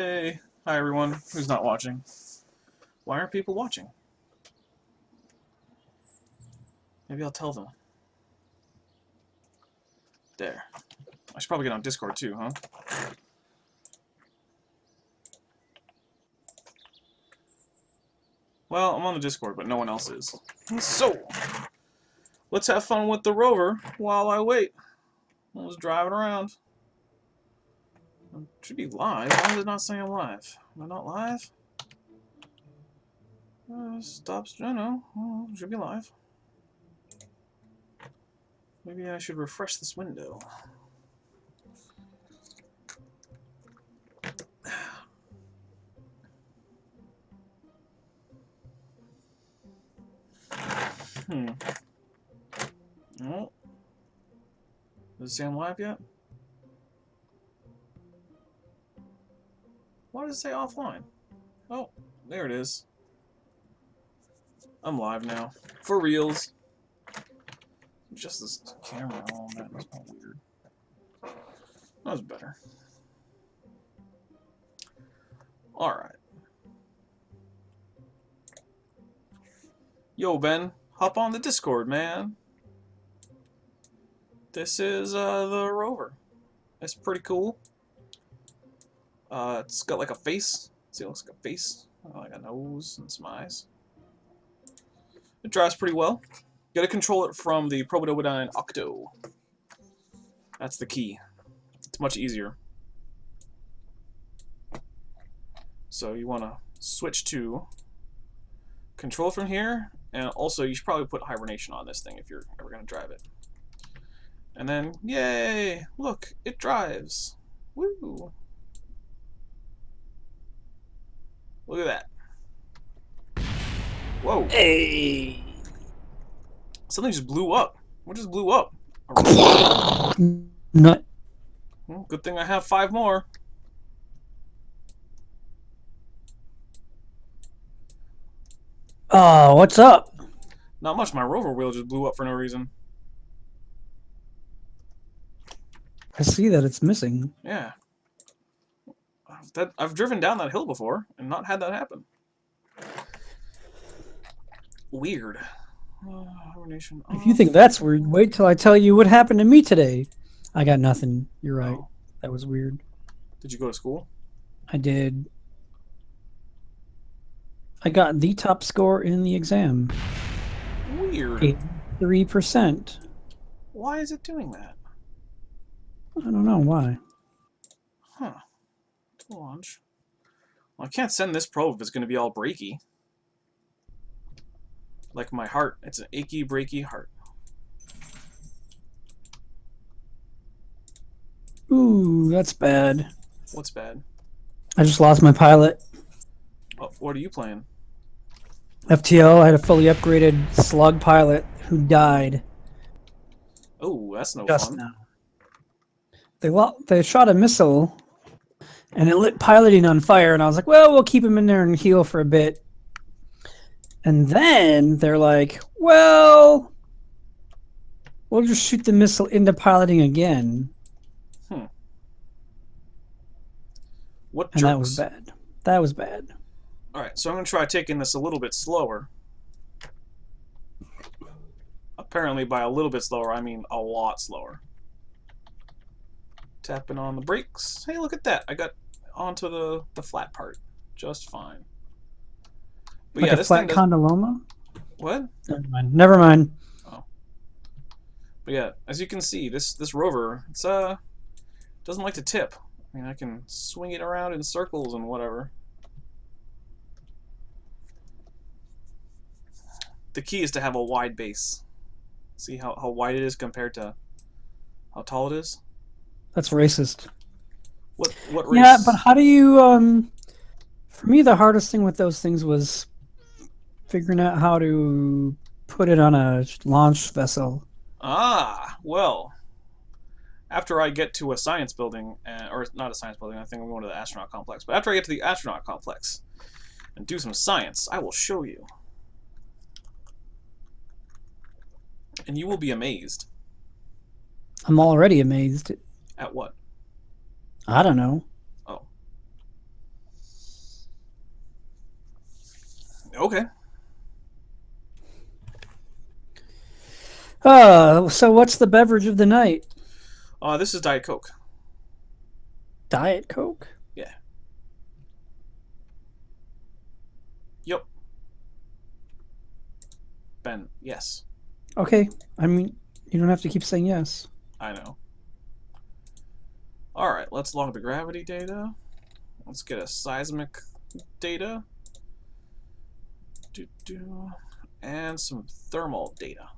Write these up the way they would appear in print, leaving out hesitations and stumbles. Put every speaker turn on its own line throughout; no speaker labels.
Hey, hi everyone who's not watching. Why aren't people watching? Maybe I'll tell them. There. I should probably get on Discord too, huh? Well, I'm on the Discord, but no one else is. So, let's have fun with the rover while I wait. I was driving around. I should be live. Why is it not saying I'm live? Am I not live? Stops. I don't know. Oh, should be live. Maybe I should refresh this window. Oh. Does it say I'm live yet? Why does it say offline? Oh, there it is. I'm live now. For reals. Just this camera. Oh, man, that's not weird. That was better. Alright. Yo, Ben. Hop on the Discord, man. This is the rover. It's pretty cool. It's got like a face. See, it looks like a face. Like a nose and some eyes. It drives pretty well. You gotta control it from the Probodobodyne Octo. That's the key. It's much easier. So you want to switch to control from here, and also you should probably put hibernation on this thing if you're ever going to drive it. And then, yay! Look, it drives. Woo! Look at that. Whoa!
Hey!
Something just blew up. What just blew up?
Nut.
Well, good thing I have 5 more.
Oh, what's up?
Not much. My rover wheel just blew up for no reason.
I see that it's missing.
Yeah. I've driven down that hill before and not had that happen. Weird. Hibernation.
If you think that's weird, wait till I tell you what happened to me today. I got nothing. You're right.
Oh.
That was weird.
Did you go to school?
I did. I got the top score in the exam.
Weird.
83%.
Why is it doing that?
I don't know why.
Huh. To launch. Well, I can't send this probe if it's going to be all breaky. Like my heart. It's an achy, breaky heart.
Ooh, that's bad.
What's bad?
I just lost my pilot.
Oh, what are you playing?
FTL, I had a fully upgraded slug pilot who died
Oh, that's no
just
fun.
now. They shot a missile, and it lit piloting on fire, and I was like, well, we'll keep him in there and heal for a bit. And then they're like, well, we'll just shoot the missile into piloting again.
What
and
jerks?
that was bad. That was bad.
Alright, so I'm going to try taking this a little bit slower. Apparently by a little bit slower, I mean a lot slower. Tapping on the brakes. Hey, look at that. I got onto the flat part just fine. But
Like
yeah,
a
this
flat
thing
condyloma?
What?
Never mind. Never mind.
Oh. But yeah, as you can see, this rover, it's doesn't like to tip. I mean, I can swing it around in circles and whatever. The key is to have a wide base. See how wide it is compared to how tall it is?
That's racist.
What race?
Yeah, but how do you for me the hardest thing with those things was figuring out how to put it on a launch vessel.
Ah, well. After I get to a science building, or not a science building, I think I'm going to the astronaut complex. But after I get to the astronaut complex and do some science, I will show you. And you will be amazed.
I'm already amazed.
At what?
I don't know.
Oh. Okay.
So what's the beverage of the night?
This is Diet Coke.
Diet Coke?
Yeah. Yep. Ben, yes.
Okay. I mean, you don't have to keep saying yes.
I know. Alright, let's log the gravity data. Let's get a seismic data. And some thermal data.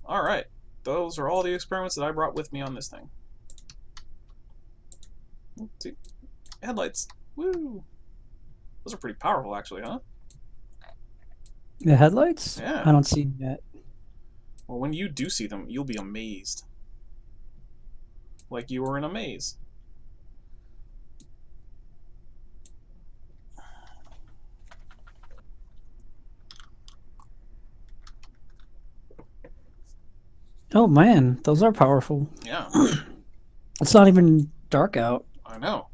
Alright. Those are all the experiments that I brought with me on this thing. See? Headlights. Woo! Those are pretty powerful, actually, huh?
The headlights?
Yeah.
I don't see them yet.
Well, when you do see them, you'll be amazed. Like you were in a maze.
Oh man, those are powerful.
Yeah,
It's not even dark out.
I know.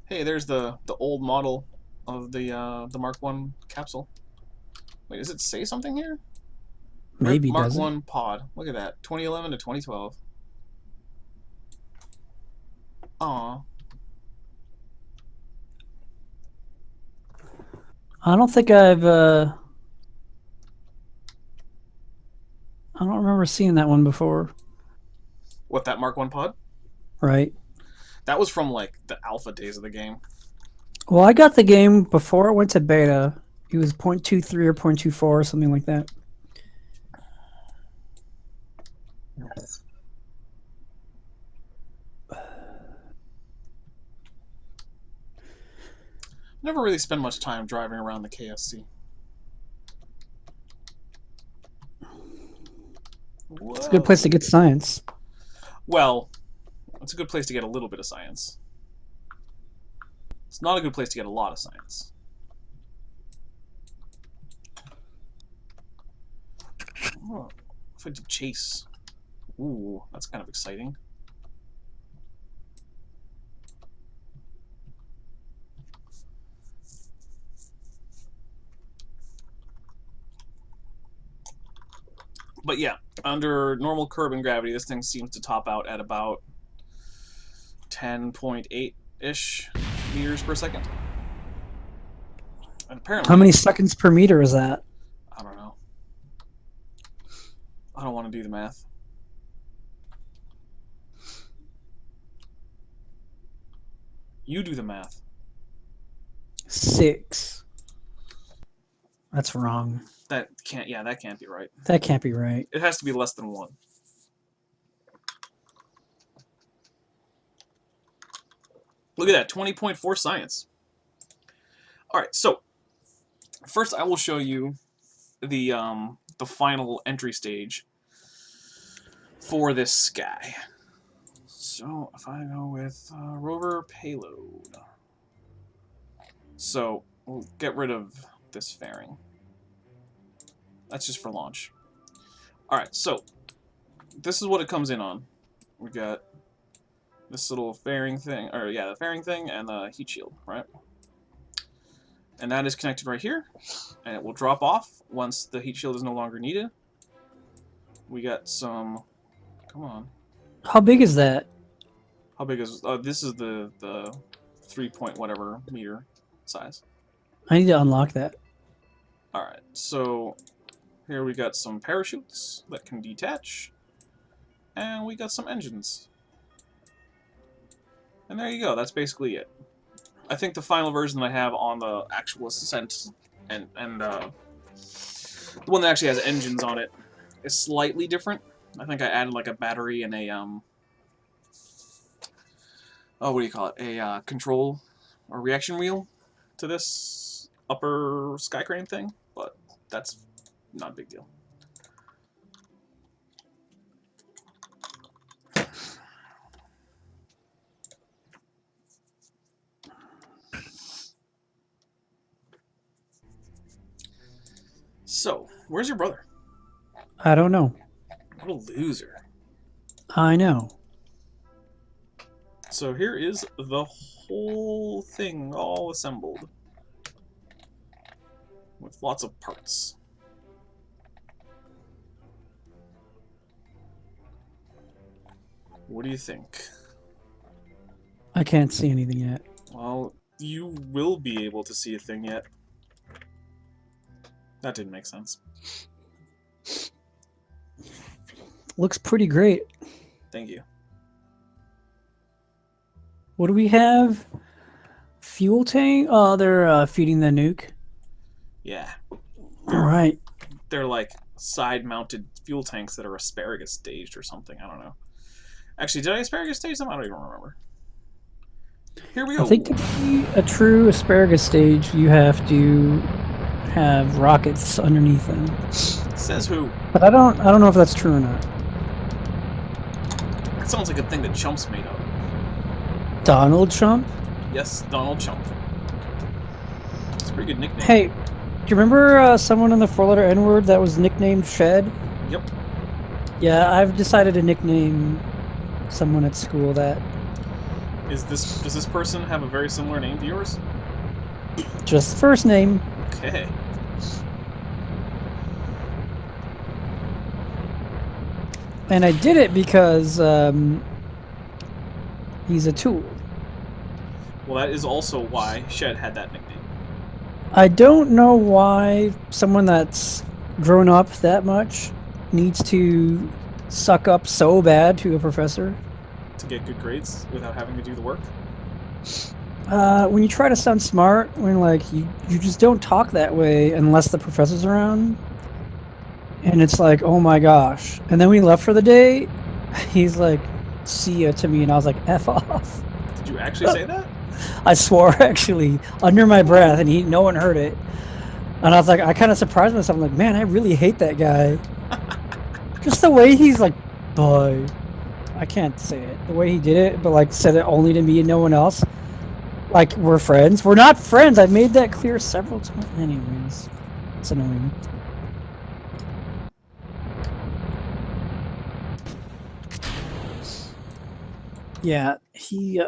Hey, there's the old model of the Mark 1 capsule. Wait, does it say something here? RIP
Maybe
Mark
does it?
1 pod. Look at that. 2011 to 2012. Aw.
I don't think I've. I don't remember seeing that one before.
What, that Mark 1 pod?
Right.
That was from, like, the alpha days of the game.
Well, I got the game before it went to beta. It was 0.23 or 0.24 or something like that.
Never really spent much time driving around the KSC. Whoa.
It's a good place to get science.
Well, it's a good place to get a little bit of science. It's not a good place to get a lot of science. Oh, if I do chase. Ooh, that's kind of exciting. But yeah, under normal curb and gravity, this thing seems to top out at about 10.8-ish meters per second. And apparently,
How many seconds per meter is that?
I don't know. I don't want to do the math. You do the math.
6. That's wrong.
That can't be right.
That can't be right.
It has to be less than 1. Look at that, 20.4 science. Alright, so first I will show you the final entry stage for this guy. So if I go with rover payload. So we'll get rid of this fairing. That's just for launch. Alright, so this is what it comes in on. We got this little fairing thing, or yeah, the fairing thing and the heat shield, right? And that is connected right here, and it will drop off once the heat shield is no longer needed. We got some, come on.
How big is that?
How big is, this is the 3 point whatever meter size.
I need to unlock that.
Alright, so here we got some parachutes that can detach, and we got some engines. And there you go, that's basically it. I think the final version that I have on the actual Ascent and the one that actually has engines on it is slightly different. I think I added like a battery and a oh, what do you call it? A control or reaction wheel to this upper sky crane thing, but that's not a big deal. So, where's your brother?
I don't know.
What a loser.
I know.
So here is the whole thing all assembled. with lots of parts. What do you think?
I can't see anything yet.
Well, you will be able to see a thing yet. That didn't make sense.
Looks pretty great.
Thank you.
What do we have? Fuel tank? Oh, they're feeding the nuke.
Yeah.
All right.
They're like side-mounted fuel tanks that are asparagus staged or something. I don't know. Actually, did I asparagus stage them? I don't even remember. Here we go.
I think to be a true asparagus stage, you have to have rockets underneath them.
Says who?
But I don't know if that's true or not.
That sounds like a thing that Chump's made of.
Donald Trump?
Yes, Donald Chump. It's a pretty good nickname.
Hey, do you remember someone in the four-letter N-word that was nicknamed Shed?
Yep.
Yeah, I've decided to nickname someone at school that.
Does this person have a very similar name to yours?
Just the first name.
Okay.
And I did it because he's a tool.
Well, that is also why Shed had that nickname.
I don't know why someone that's grown up that much needs to suck up so bad to a professor.
To get good grades without having to do the work?
When you try to sound smart, when like you just don't talk that way unless the professor's around. And it's like, oh my gosh. And then we left for the day. He's like, see ya to me. And I was like, F off.
Did you actually say that?
I swore actually under my breath, and no one heard it. And I was like, I kind of surprised myself. I'm like, man, I really hate that guy. Just the way he's like, boy. I can't say it. The way he did it, but like said it only to me and no one else. Like, we're friends. We're not friends. I've made that clear several times. Anyways, it's annoying. Yeah, he,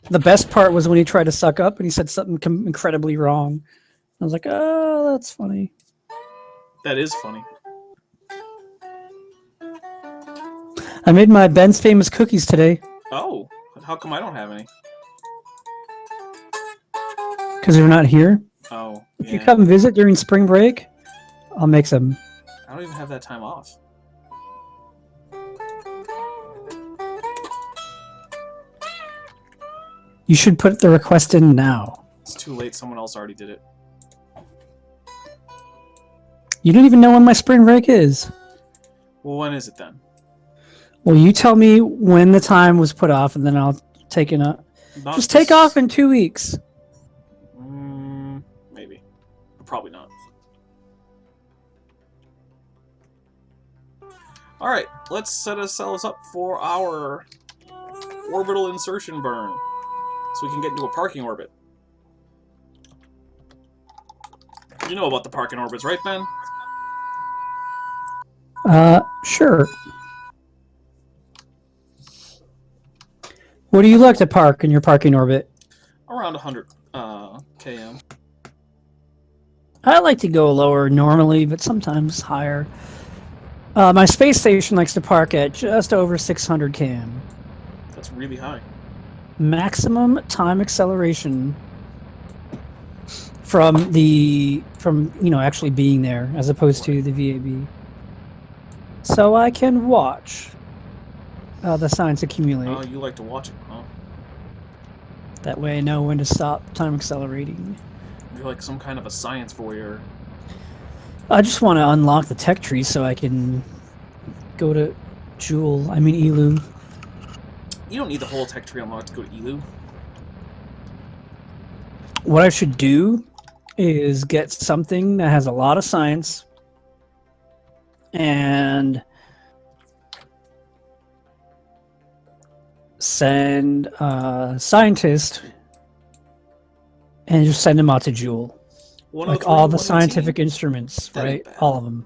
the best part was when he tried to suck up and he said something incredibly wrong. I was like, oh, that's funny.
That is funny.
I made my Ben's Famous cookies today.
Oh, how come I don't have any?
Because they're not here.
Oh,
If you come visit during spring break, I'll make some.
I don't even have that time off.
You should put the request in now.
It's too late. Someone else already did it.
You don't even know when my spring break is.
Well, when is it then?
Well, you tell me when the time was put off, and then I'll take it up. Just take off in 2 weeks.
Maybe. But probably not. Alright, let's set ourselves up for our orbital insertion burn. So we can get into a parking orbit. You know about the parking orbits, right, Ben?
Sure. What do you like to park in your parking orbit?
Around 100 km.
I like to go lower normally, but sometimes higher. My space station likes to park at just over 600 km.
That's really high.
Maximum time acceleration from actually being there, as opposed to the VAB. So I can watch the science accumulate.
Oh, you like to watch it, huh?
That way I know when to stop time accelerating.
You're like some kind of a science voyeur.
I just want to unlock the tech tree so I can go to Elu.
You don't need the whole tech tree unlocked to go to Elu.
What I should do is get something that has a lot of science and send a scientist and just send them out to Jewel. Like all the scientific instruments, right? All of them.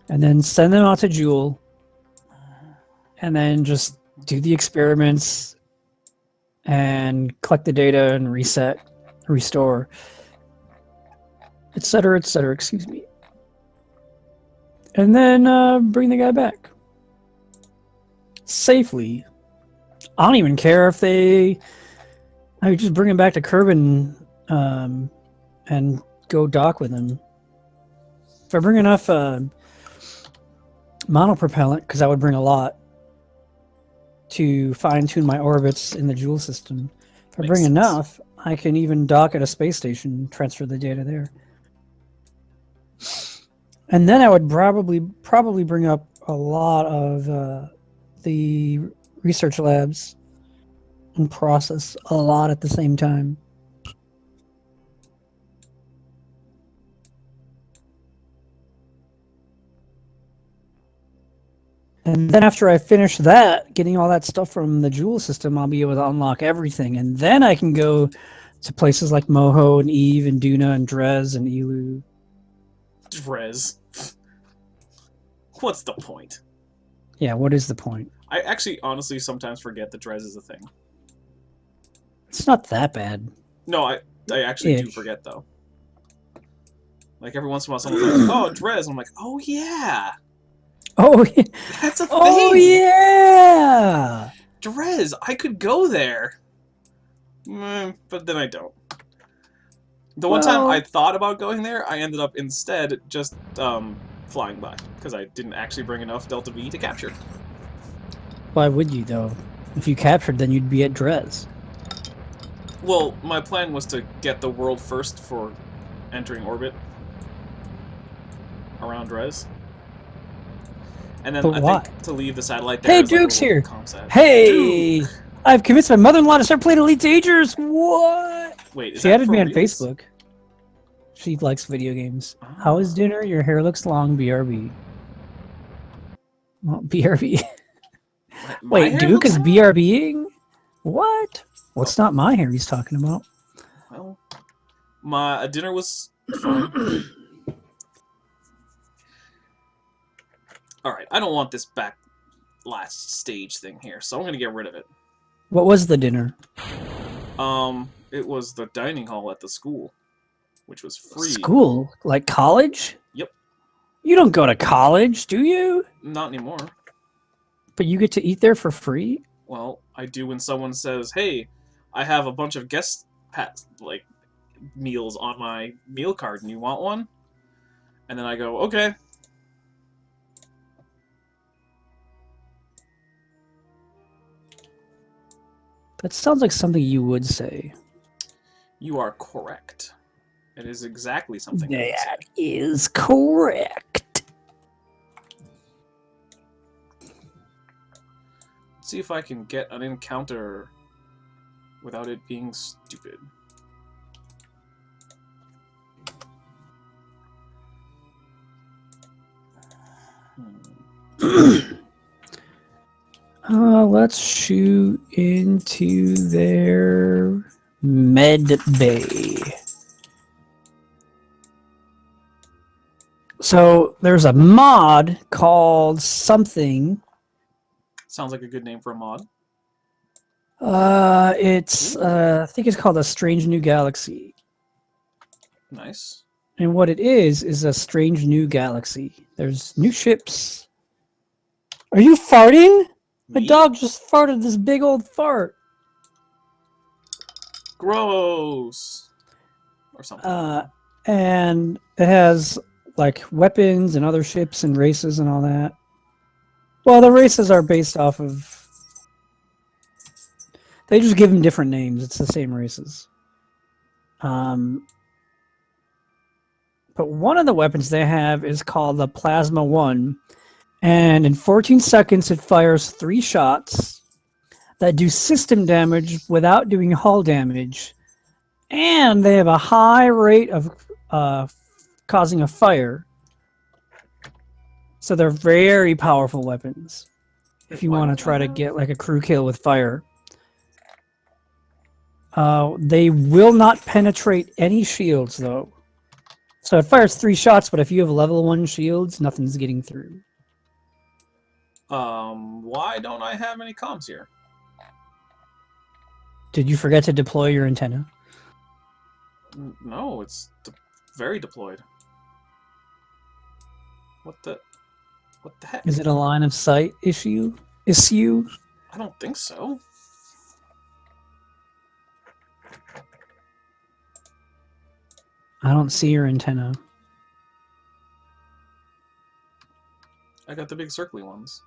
And then send them out to Jewel and then just do the experiments and collect the data and restore. etc., etc. Excuse me. And then bring the guy back safely. I don't even care if I would just bring him back to Kerbin and go dock with him. If I bring enough monopropellant, because I would bring a lot to fine-tune my orbits in the Joule system. If I bring enough, I can even dock at a space station, transfer the data there. And then I would probably bring up a lot of the research labs and process a lot at the same time. And then after I finish that, getting all that stuff from the Joule system, I'll be able to unlock everything. And then I can go to places like Moho and Eve and Duna and Drez and Elu.
Drez. What's the point?
Yeah, what is the point?
I actually honestly sometimes forget that Drez is a thing.
It's not that bad.
No, I actually do forget, though. Like, every once in a while someone's like, oh, Drez. I'm like, oh, yeah.
Oh, yeah.
That's a thing.
Oh, yeah.
Drez, I could go there. But then I don't. The one time I thought about going there, I ended up instead just flying by, because I didn't actually bring enough Delta V to capture.
Why would you, though? If you captured, then you'd be at Drez.
Well, my plan was to get the world first for entering orbit around Drez. And then I think to leave the satellite there.
Hey, Duke's here! Hey!
Duke.
I've convinced my mother-in-law to start playing Elite Dangerous! What?
Wait, is
she
that
added me on
reals?
Facebook. She likes video games. Oh. How is dinner? Your hair looks long, BRB. Well, BRB. Wait, Duke is BRBing? What? What's not my hair he's talking about?
Well, my dinner was fun. Alright, I don't want this back last stage thing here, so I'm gonna get rid of it.
What was the dinner?
It was the dining hall at the school, which was free.
School? Like college?
Yep.
You don't go to college, do you?
Not anymore.
But you get to eat there for free?
Well, I do when someone says, hey, I have a bunch of guest meals on my meal card, and you want one? And then I go, okay.
That sounds like something you would say.
You are correct. It is exactly something
that is correct.
Let's see if I can get an encounter without it being stupid.
Let's shoot into their med bay. So there's a mod called something.
Sounds like a good name for a mod.
It's I think it's called A Strange New Galaxy.
Nice.
And what it is a strange new galaxy. There's new ships. Are you farting? My dog just farted this big old fart.
Gross. Or something.
And it has like weapons and other ships and races and all that. Well, the races are based off of... They just give them different names. It's the same races. But one of the weapons they have is called the Plasma 1. And in 14 seconds, it fires 3 shots that do system damage without doing hull damage. And they have a high rate of causing a fire. So they're very powerful weapons. If you want to try to get like a crew kill with fire. They will not penetrate any shields, though. So it fires 3 shots, but if you have level 1 shields, nothing's getting through.
Why don't I have any comms here?
Did you forget to deploy your antenna?
No, it's very deployed. What the heck?
Is it a line of sight issue?
I don't think so.
I don't see your antenna.
I got the big circly ones.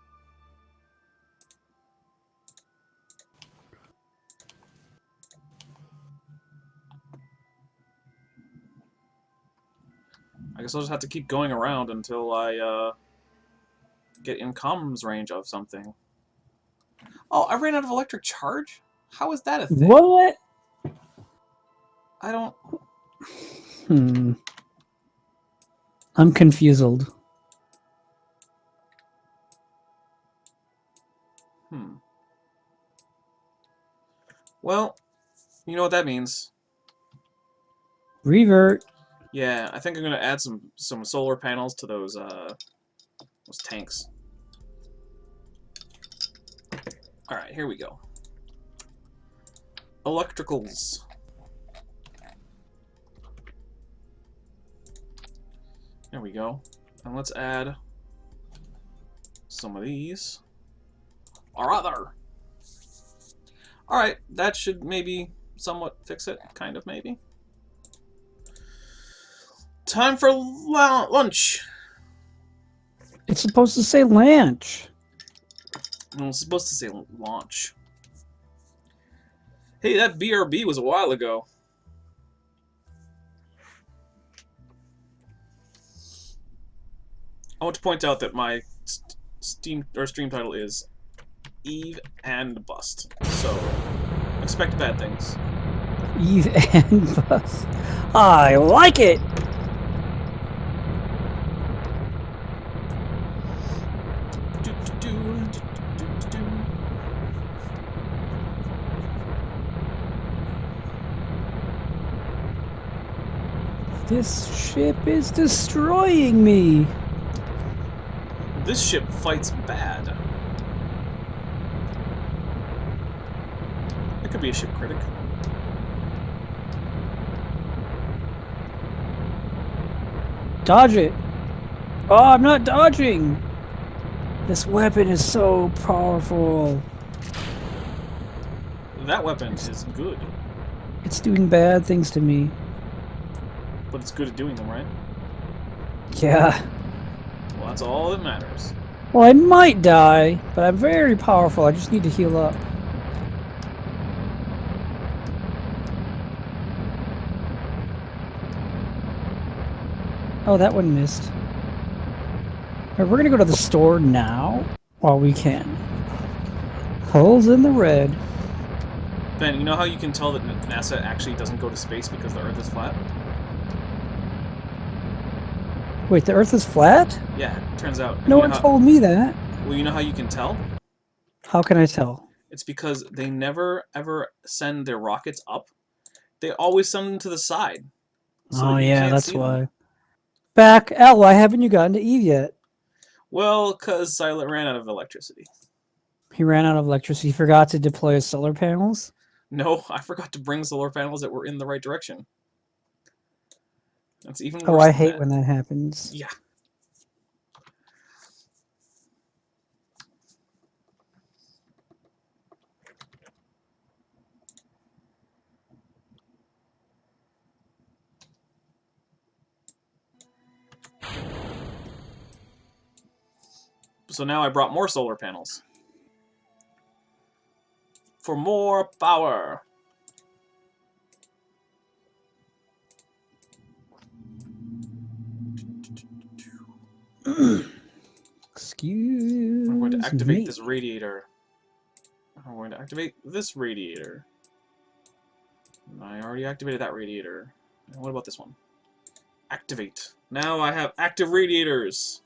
I guess I'll just have to keep going around until I get in comms range of something. Oh, I ran out of electric charge? How is that a thing?
What?
I don't...
I'm confused.
Well, you know what that means.
Revert.
Yeah, I think I'm gonna add some solar panels to those tanks. All right, here we go. Electricals. There we go. And let's add some of these. Or other. All right, that should maybe somewhat fix it, kind of maybe. Time for lunch.
It's supposed to say lunch.
No, it's supposed to say launch. Hey, that BRB was a while ago. I want to point out that my stream title is Eve and Bust. So, expect bad things.
Eve and Bust. I like it! This ship is destroying me.
This ship fights bad. It could be a ship critic.
Dodge it. Oh, I'm not dodging. This weapon is so powerful.
That weapon is good.
It's doing bad things to me.
But it's good at doing them, right?
Yeah.
Well, that's all that matters.
Well, I might die, but I'm very powerful. I just need to heal up. Oh, that one missed. Alright, we're gonna go to the store now while we can. Holes in the red.
Ben, you know how you can tell that NASA actually doesn't go to space because the Earth is flat?
Wait, the Earth is flat?
Yeah, turns out.
No one told me that.
Well, you know how you can tell?
How can I tell?
It's because they never, ever send their rockets up. They always send them to the side. So
oh, yeah, that's
why.
them. Back, Al, why haven't you gotten to Eve yet?
Well, because Silent ran out of electricity.
He ran out of electricity. He forgot to deploy his solar panels?
No, I forgot to bring solar panels that were in the right direction. That's even worse.
Oh, I hate when that happens.
Yeah. So now I brought more solar panels. For more power.
Excuse me.
I'm going to activate this radiator. I'm going to activate this radiator. I already activated that radiator. And what about this one? Activate. Now I have active radiators.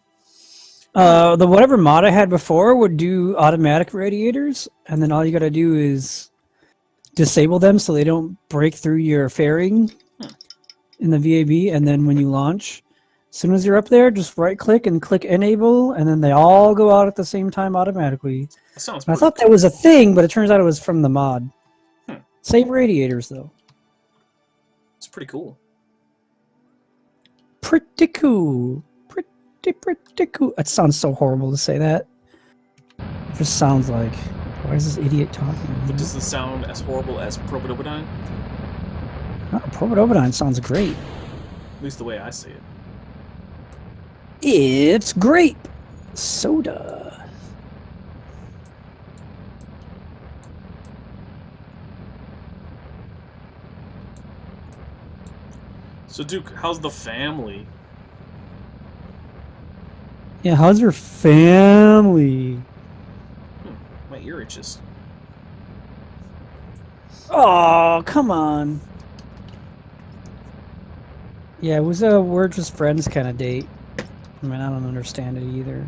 The whatever mod I had before would do automatic radiators, and then all you gotta do is disable them so they don't break through your fairing in the VAB, and then when you launch, as soon as you're up there, just right-click and click Enable, and then they all go out at the same time automatically.
That sounds
I thought that was a thing, but it turns out it was from the mod. Same radiators, though.
It's pretty cool.
pretty cool. Pretty cool. It sounds so horrible to say that. It just sounds like, why is this idiot talking?
But does this sound as horrible as propidopidine?
Propidopidine sounds great.
At least the way I see it.
It's grape soda.
So, Duke, how's the family?
Yeah, how's your family?
My ear itches.
Oh, come on. Yeah, it was a we're just friends kind of date. I mean, I don't understand it either.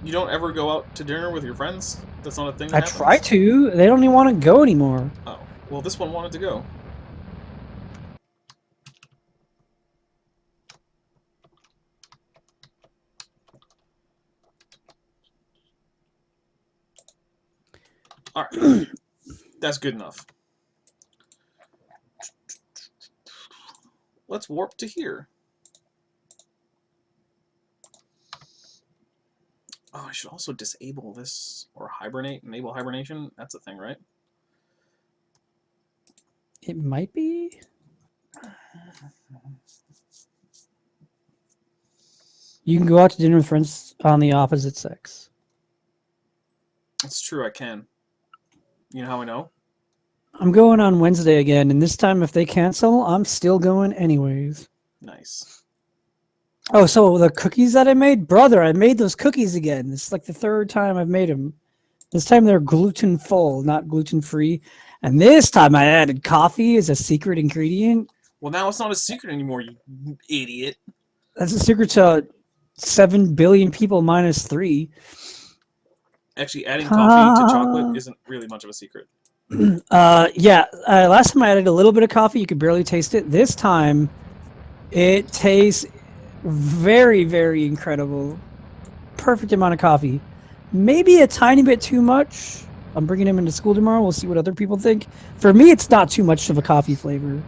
You don't ever go out to dinner with your friends? That's not a thing that
I
happens?
try to. They don't even want to go anymore.
Oh, well, this one wanted to go. Alright. That's good enough. Let's warp to here. Oh, I should also disable this, or hibernate, enable hibernation. That's a thing, right?
It might be. You can go out to dinner with friends on the opposite sex.
It's true, I can. You know how I know?
I'm going on Wednesday again, and this time if they cancel, I'm still going anyways.
Nice.
Oh, so the cookies that I made? Brother, I made those cookies again. This is like the third time I've made them. This time they're gluten-full, not gluten-free. And this time I added coffee as a secret ingredient.
Well, now it's not a secret anymore, you idiot.
That's a secret to 7 billion people minus 3.
Actually, adding coffee to chocolate isn't really much of a secret.
Yeah, last time I added a little bit of coffee, you could barely taste it. This time, it tastes very, very incredible. Perfect amount of coffee. Maybe a tiny bit too much. I'm bringing him into school tomorrow. We'll see what other people think. For me, it's not too much of a coffee flavor.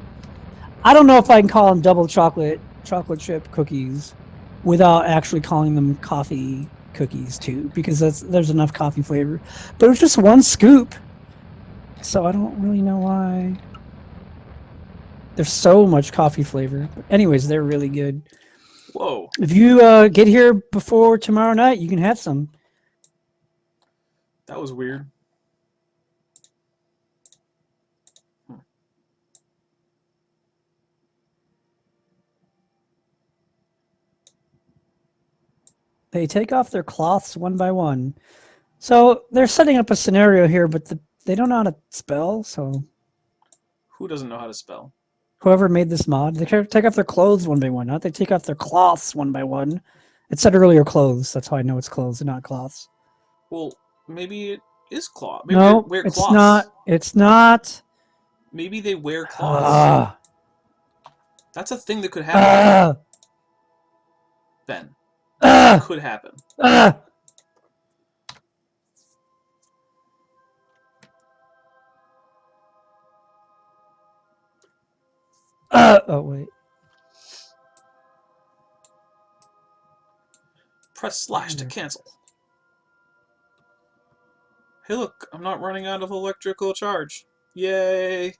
I don't know if I can call them double chocolate chip cookies without actually calling them coffee cookies too, because there's enough coffee flavor. But it was just one scoop, so I don't really know why. There's so much coffee flavor. But anyways, they're really good.
Whoa.
If you get here before tomorrow night, you can have some.
That was weird.
They take off their cloths one by one. So they're setting up a scenario here, but they don't know how to spell, so...
Who doesn't know how to spell?
Whoever made this mod, they take off their clothes one by one, not they take off their cloths one by one. It said earlier clothes, that's how I know it's clothes and not cloths.
Well, maybe it is cloth. Maybe
No,
they wear
it's
cloths.
not. It's not.
Maybe they wear cloths. That's a thing that could happen. Ben. That could happen.
Oh, wait.
Press / to cancel. Hey look, I'm not running out of electrical charge. Yay!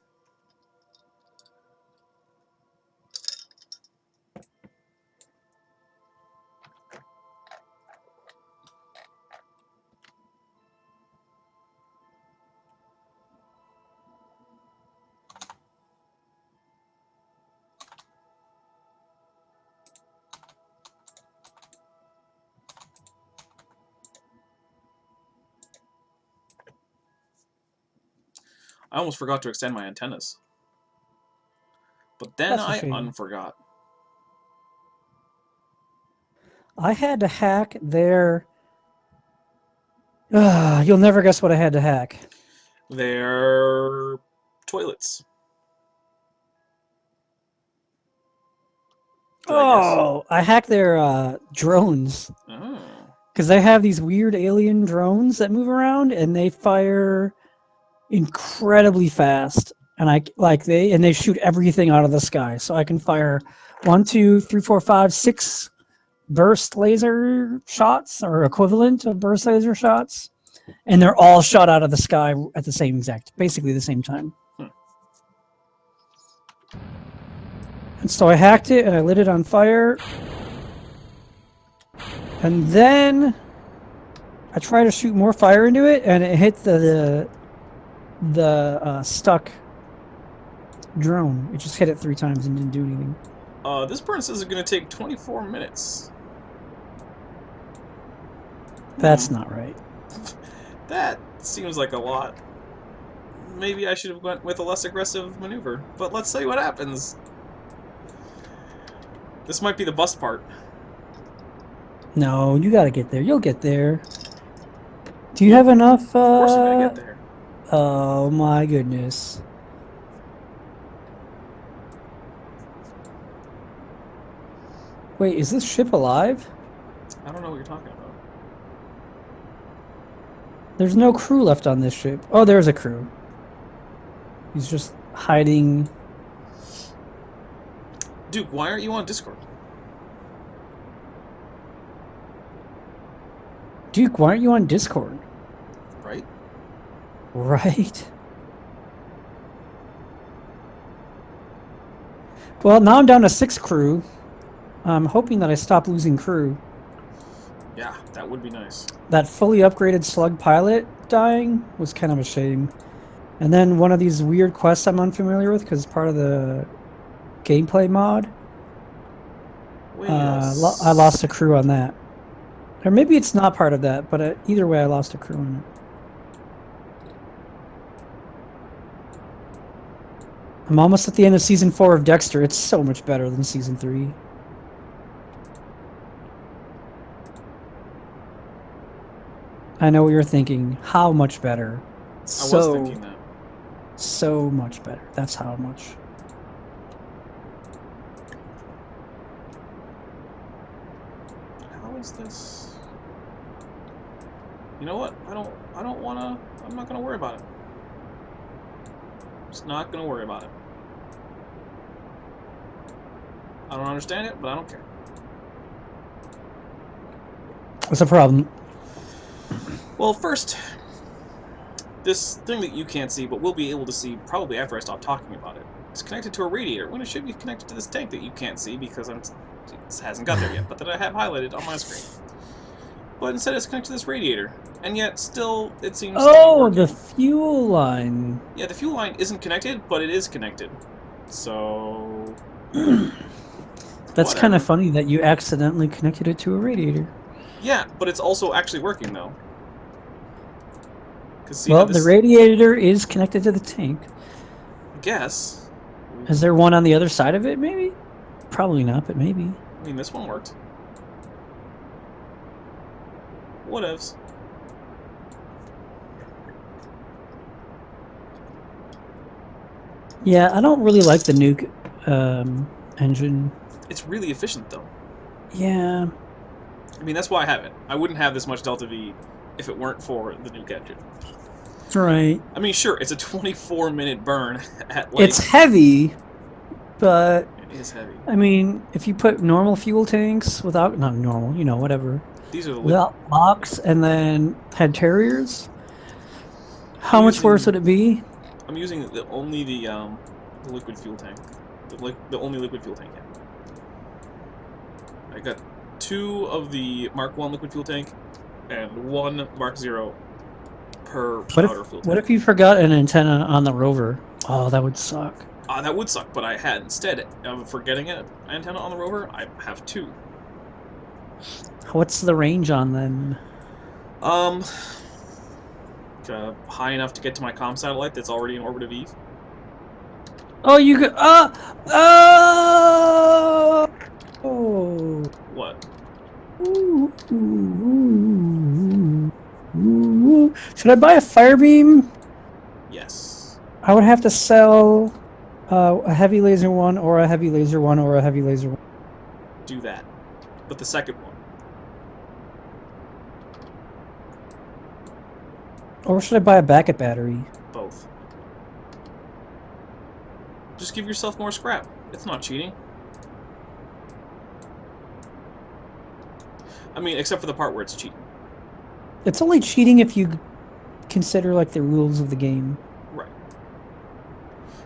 I almost forgot to extend my antennas. But then I unforgot.
I had to hack their... you'll never guess what I had to hack.
Their toilets.
I hacked their drones.
Oh.
Because they have these weird alien drones that move around, and they fire incredibly fast. and they shoot everything out of the sky. So I can fire 1, 2, 3, 4, 5, 6 burst laser shots or equivalent of burst laser shots, and they're all shot out of the sky at the same basically the same time. And so I hacked it and I lit it on fire, and then I tried to shoot more fire into it, and it hit the stuck drone. It just hit it 3 times and didn't do anything.
This burn says it's going to take 24 minutes.
That's not right.
That seems like a lot. Maybe I should have went with a less aggressive maneuver, but let's see what happens. This might be the bust part.
No, you gotta get there. You'll get there. Do you have enough?
Of course I'm gonna get there.
Oh my goodness. Wait, is this ship alive?
I don't know what you're talking about.
There's no crew left on this ship. Oh, there's a crew. He's just hiding.
Duke, why aren't you on Discord?
Duke, why aren't you on Discord?
Right?
Right. Well, now I'm down to 6 crew. I'm hoping that I stop losing crew.
Yeah, that would be nice.
That fully upgraded slug pilot dying was kind of a shame. And then one of these weird quests I'm unfamiliar with because it's part of the gameplay mod. I lost a crew on that. Or maybe it's not part of that, but either way I lost a crew on it. I'm almost at the end of Season 4 of Dexter. It's so much better than Season 3. I know what you're thinking. How much better?
I was thinking that.
So much better. That's how much.
How is this? You know what? I don't wanna. I'm not gonna worry about it. Just not gonna worry about it. I don't understand it, but I don't care.
What's the problem?
Well, first, this thing that you can't see, but we'll be able to see probably after I stop talking about it, is connected to a radiator when it should be connected to this tank that you can't see because it hasn't got there yet, but that I have highlighted on my screen. But instead it's connected to this radiator, and yet still it seems to be working.
The fuel line.
Yeah, the fuel line isn't connected, but it is connected. So...
That's kind of funny that you accidentally connected it to a radiator.
Yeah, but it's also actually working, though.
Well, the radiator is connected to the tank.
I guess.
Is there one on the other side of it, maybe? Probably not, but maybe.
I mean, this one worked. Whatevs.
Yeah, I don't really like the nuke engine.
It's really efficient, though.
Yeah.
I mean, that's why I have it. I wouldn't have this much Delta V if it weren't for the nuke engine.
Right.
I mean, sure, it's a 24-minute burn at like...
It's heavy, but...
It is heavy.
I mean, if you put normal fuel tanks without... Not normal, you know, whatever.
These are the...
Without locks and then had Terriers, how much worse would it be?
I'm using only the liquid fuel tank. The only liquid fuel tank, yeah. I got 2 of the Mark 1 liquid fuel tank and 1 Mark 0 per powder fuel tank.
What if you forgot an antenna on the rover? Oh, that would suck.
That would suck, but I had, instead of forgetting an antenna on the rover, I have 2.
What's the range on them?
High enough to get to my comm satellite that's already in orbit of Eve.
Oh, you could... Oh!
What?
Should I buy a firebeam?
Yes.
I would have to sell a heavy laser 1 or a heavy laser 1 or a heavy laser 1.
Do that. But the second one.
Or should I buy a backup battery?
Both. Just give yourself more scrap. It's not cheating. I mean, except for the part where it's cheating.
It's only cheating if you consider like the rules of the game.
Right.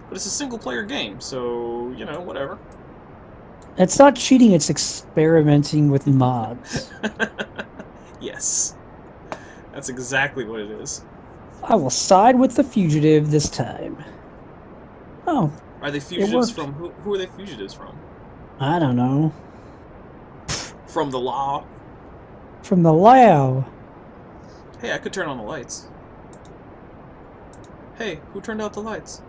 But it's a single-player game, so, you know, whatever.
It's not cheating, it's experimenting with mods.
Yes. That's exactly what it is.
I will side with the fugitive this time. Oh.
Are they fugitives from... Who are they fugitives from?
I don't know.
From the law?
From the Lao.
Hey, I could turn on the lights. Hey, who turned out the lights?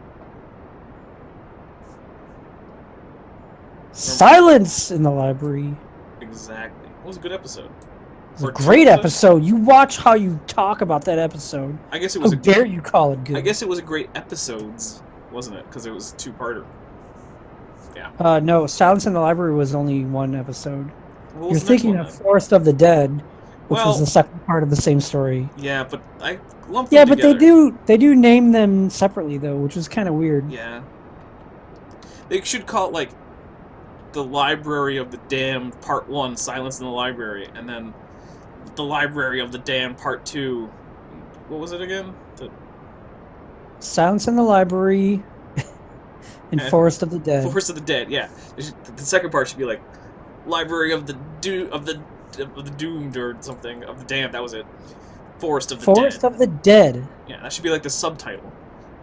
Silence in the library.
Exactly. It was a good episode.
It was a great episode. You watch how you talk about that episode.
I guess it was.
How dare you call it good?
I guess it was a great episodes, wasn't it? Because it was a two-parter. Yeah.
No, Silence in the Library was only one episode.
You're
thinking of Forest of the Dead, which was the second part of the same story.
Yeah, but I lumped them together.
They do name them separately though, which is kind of weird.
Yeah. They should call it like the Library of the Damned Part 1, Silence in the Library, and then the Library of the Damned Part 2. What was it again?
Silence in the Library and Forest of the Dead.
Forest of the Dead, yeah. The second part should be like Library of the Doomed or something, of the Damned, that was it. Forest of the Dead.
Forest of the Dead.
Yeah, that should be like the subtitle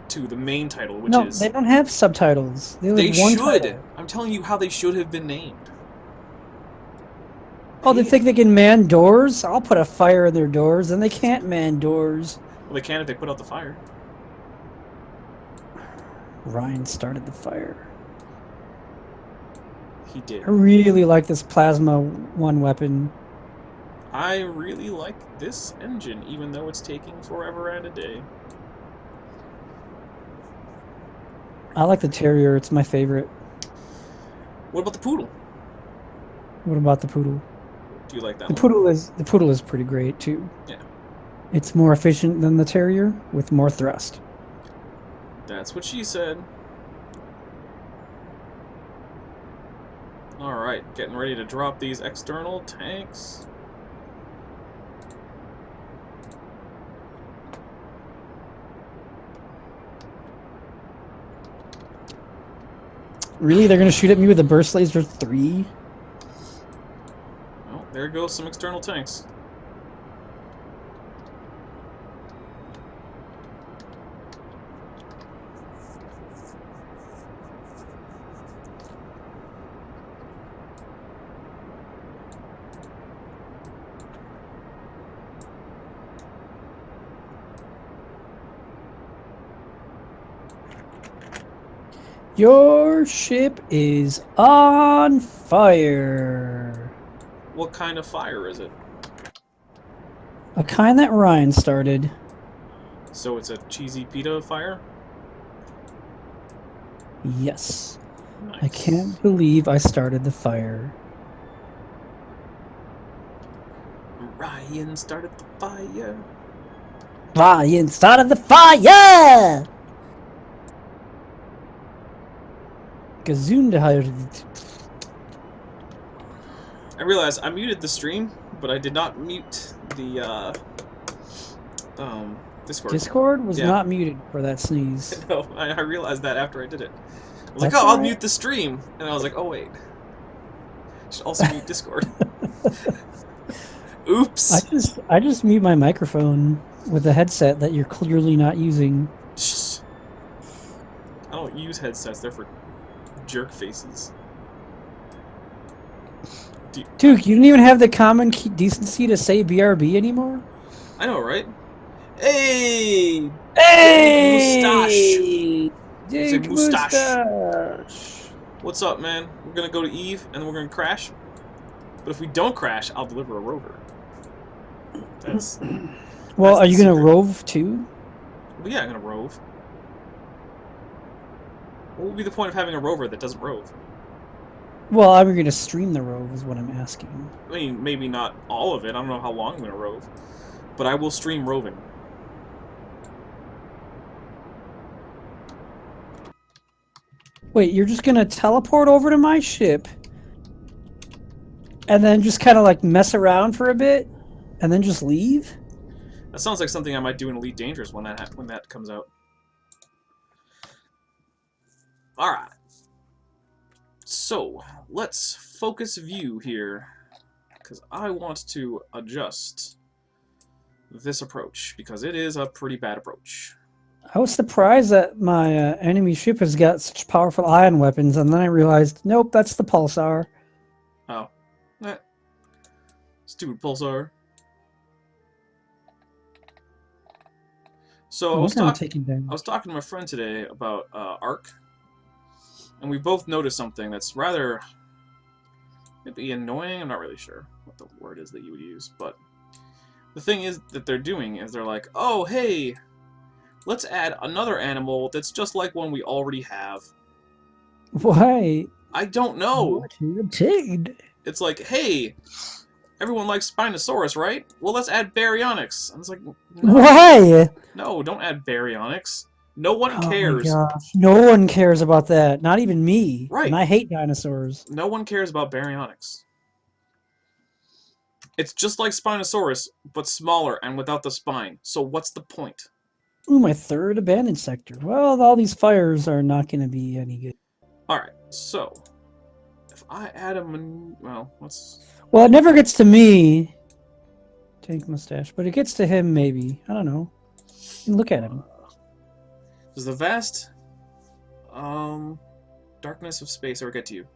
to the main title, which
no,
is...
they don't have subtitles.
They
one
should!
title.
I'm telling you how they should have been named.
Oh, they think they can man doors? I'll put a fire in their doors, and they can't man doors.
Well, they can if they put out the fire.
Ryan started the fire.
He did.
I really like this Plasma 1 weapon.
I really like this engine, even though it's taking forever and a day.
I like the Terrier. It's my favorite.
What about the Poodle?
What about the Poodle?
Do you like that
the Poodle is pretty great, too.
Yeah.
It's more efficient than the Terrier, with more thrust.
That's what she said. Alright, getting ready to drop these external tanks.
Really? They're going to shoot at me with a Burst Laser 3?
Well, there goes some external tanks.
Your ship is on fire.
What kind of fire is it?
A kind that Ryan started.
So it's a cheesy pita fire?
Yes.
Nice.
I can't believe I started the fire.
Ryan started the fire.
Ryan started the fire! Gesundheit.
I realized I muted the stream, but I did not mute the Discord.
Discord was not muted for that sneeze.
No, I realized that after I did it. I was
That's
like, oh, I'll
right.
mute the stream. And I was like, oh, wait. I should also mute Discord. Oops.
I just mute my microphone with a headset that you're clearly not using.
Shh. I don't use headsets. They're for jerk faces.
Duke, you don't even have the common decency to say BRB anymore?
I know, right? Hey!
Hey!
Dankmustache. What's up, man? We're gonna go to Eve, and then we're gonna crash. But if we don't crash, I'll deliver a rover. That's...
Well, are you gonna
secret.
rove too?
Well, yeah, I'm gonna rove. What would be the point of having a rover that doesn't rove?
Well, I'm gonna stream the rove is what I'm asking.
I mean, maybe not all of it. I don't know how long I'm gonna rove. But I will stream roving.
Wait, you're just gonna teleport over to my ship and then just kind of like mess around for a bit and then just leave?
That sounds like something I might do in Elite Dangerous when that comes out. Alright. So, let's focus view here. Because I want to adjust this approach. Because it is a pretty bad approach.
I was surprised that my enemy ship has got such powerful ion weapons, and then I realized, nope, that's the pulsar.
Oh. Stupid pulsar. So I was talking to my friend today about Arc, and we both noticed something that's rather maybe annoying. I'm not really sure what the word is that you would use, but the thing is that they're doing is they're like, oh hey, let's add another animal that's just like one we already have.
Why?
I don't know.
What you obtained?
It's like, hey, everyone likes Spinosaurus, right? Well, let's add Baryonyx. I was like, no,
why?
No, don't add Baryonyx. No one cares.
Oh my gosh. No one cares about that. Not even me.
Right.
And I hate dinosaurs.
No one cares about Baryonyx. It's just like Spinosaurus, but smaller and without the spine. So what's the point?
Ooh, my third abandoned sector. Well, all these fires are not going to be any good.
Alright, so if I add a
Well, it never gets to me, Dankmustache, but it gets to him maybe. I don't know. Look at him.
Does the vast darkness of space ever get to you?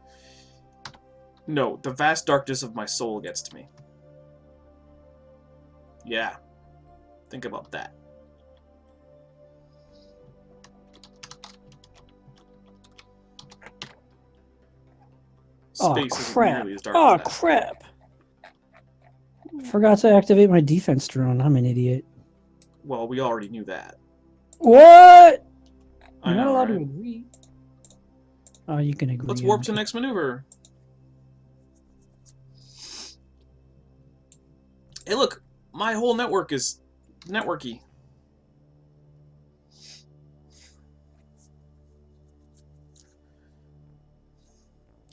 No, the vast darkness of my soul gets to me. Yeah. Think about that. Space isn't nearly as dark as that.
Crap! Forgot to activate my defense drone. I'm an idiot.
Well, we already knew that.
What? You're not allowed to agree. Oh, you can agree.
Let's warp to next maneuver. Hey, look! My whole network is networky.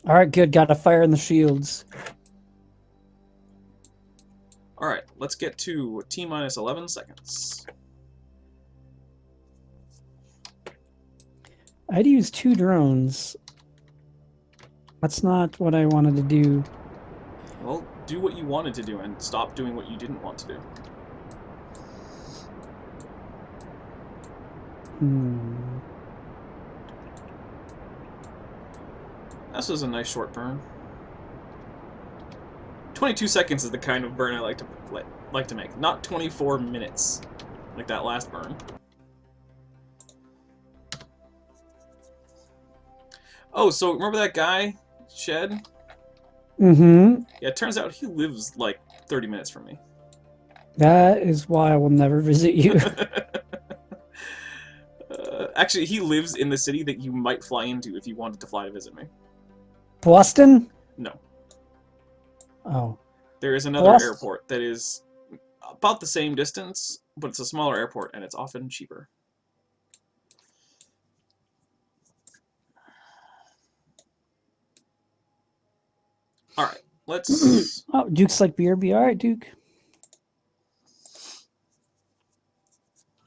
Alright, good. Got a fire in the shields.
Alright, let's get to T-minus 11 seconds.
I'd use 2 drones. That's not what I wanted to do.
Well, do what you wanted to do and stop doing what you didn't want to do. This was a nice short burn. 22 seconds is the kind of burn I like to make, not 24 minutes, like that last burn. Oh, so remember that guy, Shed?
Mm-hmm.
Yeah, it turns out he lives like 30 minutes from me.
That is why I will never visit you.
Actually, he lives in the city that you might fly into if you wanted to fly to visit me.
Boston?
No.
Oh.
There is another airport that is about the same distance, but it's a smaller airport, and it's often cheaper. Alright, let's...
Oh, Duke's like BRB. Alright, Duke.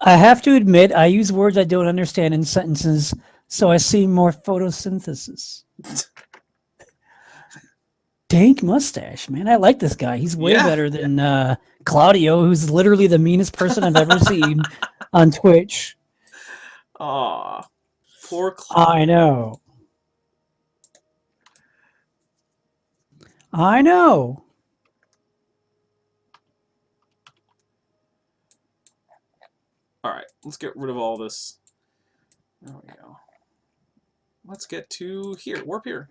I have to admit, I use words I don't understand in sentences, so I see more photosynthesis. Dankmustache, man. I like this guy. He's way better than Claudio, who's literally the meanest person I've ever seen on Twitch.
Aw, poor Claudio.
I know. I know.
Alright, let's get rid of all this. There we go. Let's get to here. Warp here.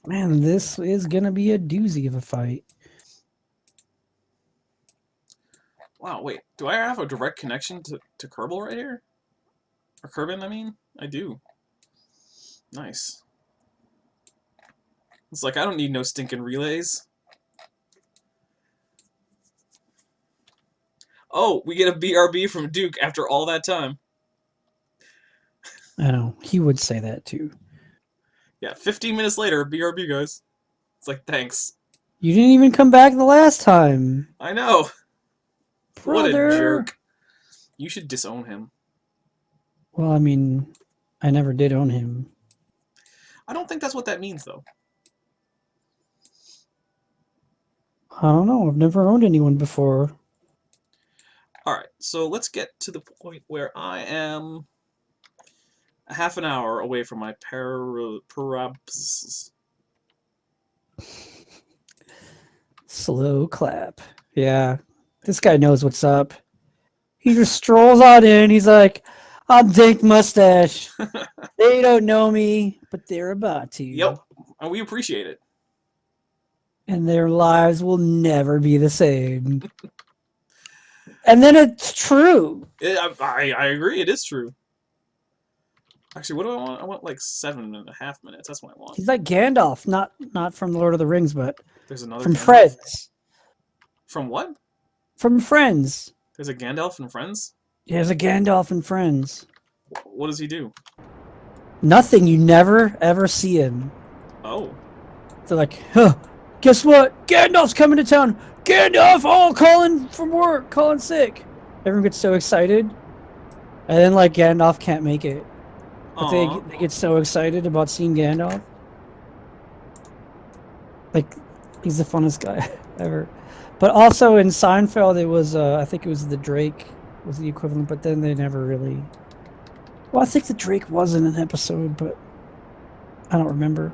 Man, this is going to be a doozy of a fight.
Wow, wait. Do I have a direct connection to Kerbal right here? Or Kerbin, I mean? I do. Nice. It's like, I don't need no stinking relays. Oh, we get a BRB from Duke after all that time.
I know. He would say that too.
Yeah, 15 minutes later, BRB, guys. It's like, thanks.
You didn't even come back the last time.
I know. What a
Brother.
jerk. You should disown him.
Well, I mean, I never did own him.
I don't think that's what that means, though.
I don't know. I've never owned anyone before.
Alright, so let's get to the point where I am a half an hour away from my parabs.
Slow clap. Yeah. This guy knows what's up. He just strolls on in. He's like, I'm Dankmustache. They don't know me, but they're about to.
Yep, and we appreciate it.
And their lives will never be the same. And then it's true.
I agree, it is true. Actually, what do I want? I want like 7.5 minutes. That's what I want.
He's like Gandalf, not from Lord of the Rings, but
There's another
from
Gandalf.
Friends.
From what?
From Friends.
There's a Gandalf in Friends?
There's a Gandalf in Friends.
What does he do?
Nothing. You never, ever see him.
Oh.
They're like, huh, guess what? Gandalf's coming to town. Gandalf, oh, calling from work, calling sick. Everyone gets so excited. And then, like, Gandalf can't make it. But they get so excited about seeing Gandalf. Like, he's the funnest guy ever. But also in Seinfeld, it was, I think it was the Drake was the equivalent, but then they never really... Well, I think the Drake was in an episode, but I don't remember.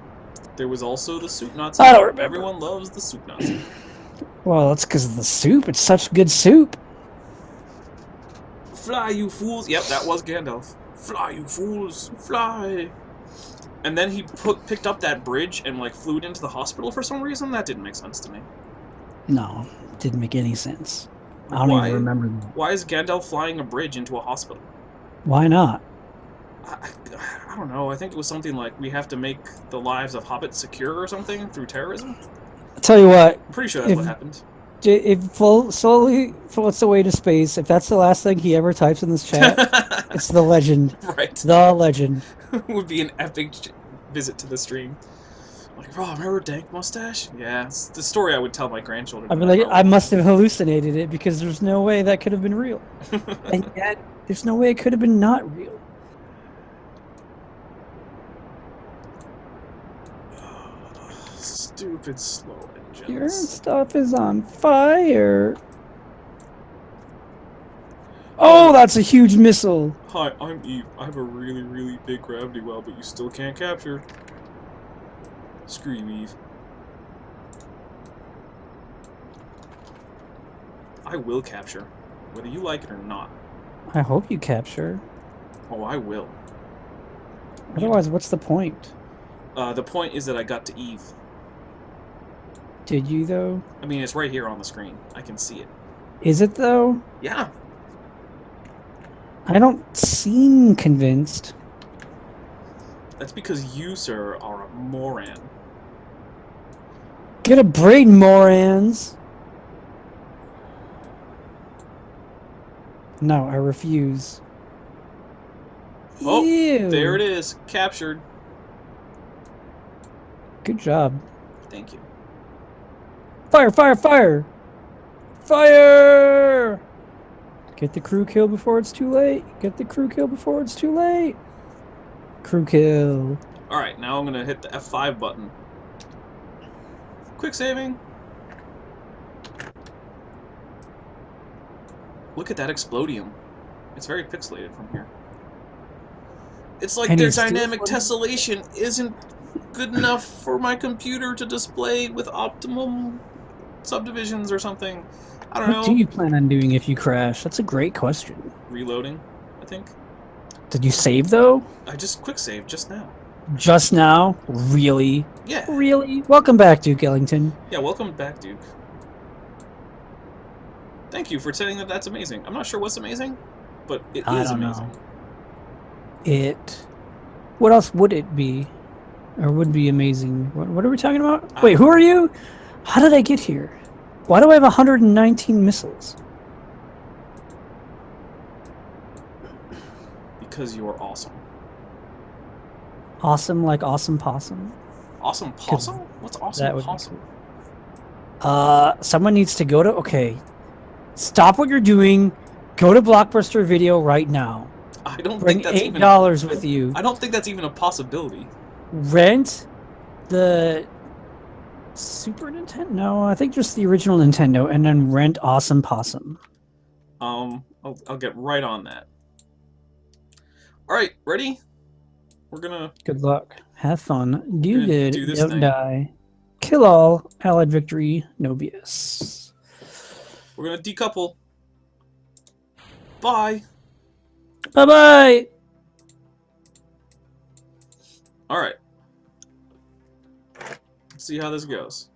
There was also the Soup Nazi.
I don't remember.
Everyone loves the Soup Nazi.
Well, it's because of the soup. It's such good soup.
Fly, you fools! Yep, that was Gandalf. Fly, you fools! Fly! And then he picked up that bridge and, like, flew it into the hospital for some reason? That didn't make sense to me.
No, didn't make any sense. I don't even remember that.
Why is Gandalf flying a bridge into a hospital?
Why not?
I don't know. I think it was something like we have to make the lives of hobbits secure or something through terrorism.
I'll tell you what.
I'm pretty sure that's what happened.
If slowly floats away to space, if that's the last thing he ever types in this chat, it's the legend.
Right.
The legend.
Would be an epic visit to the stream. Like, oh, remember Dankmustache? Yeah, it's the story I would tell my grandchildren.
I'd be like, I must have hallucinated it because there's no way that could have been real. And yet, there's no way it could have been not real.
Stupid slow engines.
Your stuff is on fire. Oh, that's a huge missile.
Hi, I'm Eve. I have a really, really big gravity well, but you still can't capture. Screw you, Eve. I will capture, whether you like it or not.
I hope you capture.
Oh, I will.
Otherwise, what's the point?
The point is that I got to Eve.
Did you, though?
I mean, it's right here on the screen. I can see it.
Is it, though?
Yeah.
I don't seem convinced.
That's because you, sir, are a moron.
Get a braid, morons! No, I refuse.
Oh,
Ew.
there it is. Captured.
Good job.
Thank you.
Fire, fire, fire! Fire! Get the crew kill before it's too late. Get the crew kill before it's too late. Crew kill.
Alright, now I'm gonna hit the F5 button. Quick saving. Look at that explodium. It's very pixelated from here. It's like their dynamic tessellation isn't good enough for my computer to display with optimum subdivisions or something. I don't know.
What do you plan on doing if you crash? That's a great question.
Reloading, I think.
Did you save, though?
I just quick saved just now.
Just now? Really?
Yeah.
Really? Welcome back, Duke Ellington.
Yeah, welcome back, Duke. Thank you for saying that that's amazing. I'm not sure what's amazing, but it is amazing.
What else would it be? Or would be amazing? What are we talking about? Wait, who are you? How did I get here? Why do I have 119 missiles?
Because you are awesome.
Awesome, like awesome possum.
Awesome
Because
possum? What's awesome
that would be
possum?
cool. Someone needs to go to. Okay, stop what you're doing. Go to Blockbuster Video right now.
I don't think
Bring
that's even.
$8 with you.
I don't think that's even a possibility.
Rent the Super Nintendo? No, I think just the original Nintendo, and then rent Awesome Possum.
I'll get right on that. All right, ready? We're gonna
Good luck. Have fun. Do good.
do this
Don't
thing.
die. Kill all. Allied victory. No BS.
We're gonna decouple. Bye.
Bye bye.
All right. Let's see how this goes.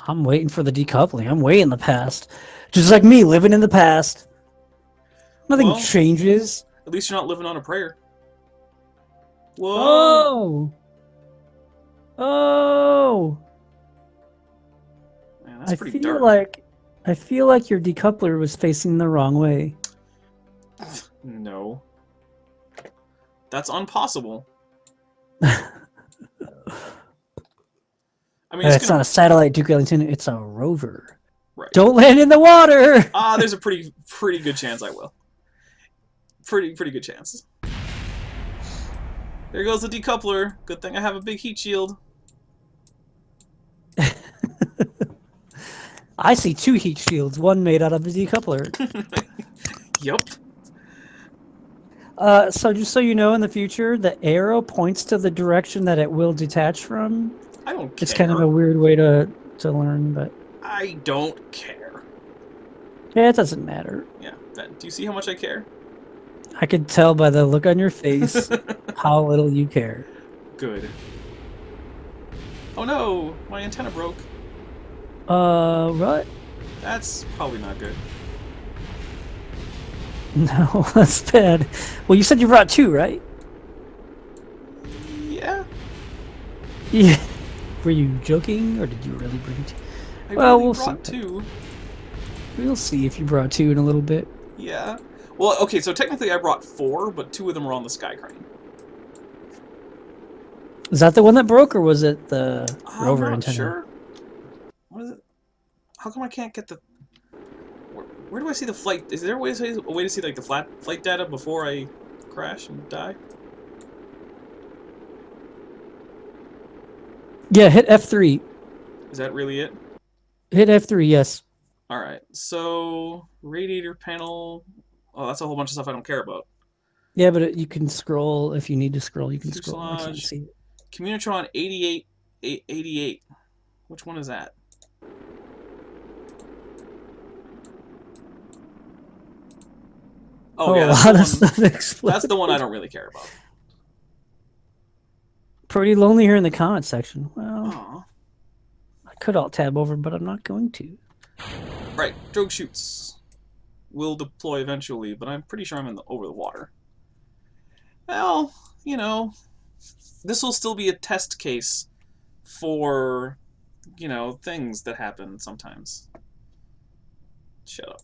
I'm waiting for the decoupling. I'm way in the past. Just like me, living in the past. Nothing
Well,
changes.
At least you're not living on a prayer. Whoa.
Oh. Oh.
Man, that's pretty dark.
I feel like your decoupler was facing the wrong way.
No. That's impossible. I mean,
It's not a satellite Duke Ellington, it's a rover.
Right.
Don't land in the water!
There's a pretty good chance I will. Pretty good chance. There goes the decoupler. Good thing I have a big heat shield.
I see 2 heat shields, one made out of the decoupler.
Yup.
So just so you know, in the future, the arrow points to the direction that it will detach from.
I don't care.
It's kind of a weird way to learn, but
I don't care.
yeah, it doesn't matter.
Yeah. Do you see how much I care?
I could tell by the look on your face how little you care.
Good. Oh no, my antenna broke.
What?
That's probably not good.
No, that's bad. Well, you said you brought 2, right?
Yeah.
Yeah. Were you joking, or did you really bring 2?
I
Well,
really
we'll
brought
see.
2.
We'll see if you brought 2 in a little bit.
Yeah. Well, okay, so technically I brought 4, but 2 of them were on the Sky Crane.
Is that the one that broke, or was it the rover
I'm not
antenna?
sure. What is it? How come I can't get the... Where do I see the flight? Is there a way to see like the flight data before I crash and die?
Yeah, hit F3.
Is that really it?
Hit F3, yes.
Alright, so... Radiator panel... Oh, that's a whole bunch of stuff I don't care about.
Yeah, but you can scroll. If you need to scroll, you can scroll. I can't see it.
Communitron 88. Which one is that? Oh, yeah,
a lot of stuff exploded.
That's the one I don't really care about.
Pretty lonely here in the comments section. Well,
Aww.
I could alt tab over, but I'm not going to.
Right, drogue shoots will deploy eventually, but I'm pretty sure I'm over the water. Well, you know, this will still be a test case for, you know, things that happen sometimes. Shut up.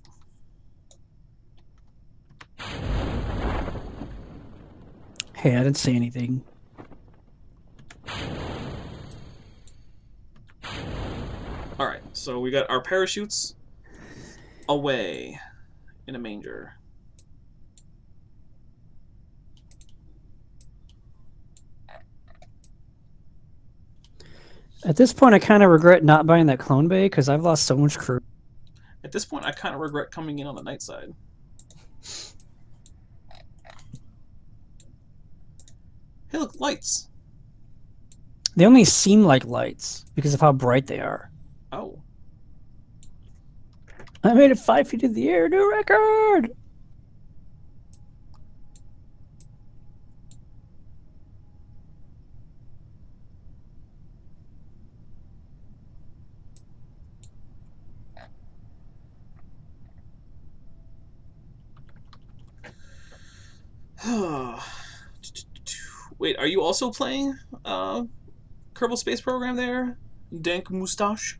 Hey, I didn't say anything.
Alright, so we got our parachutes away in a manger.
At this point, I kind of regret not buying that clone bay because I've lost so much crew.
At this point, I kind of regret coming in on the night side. Hey, look, lights.
They only seem like lights because of how bright they are.
Oh.
I made it 5 feet in the air, new record!
Wait, are you also playing Kerbal Space Program there? Dankmustache?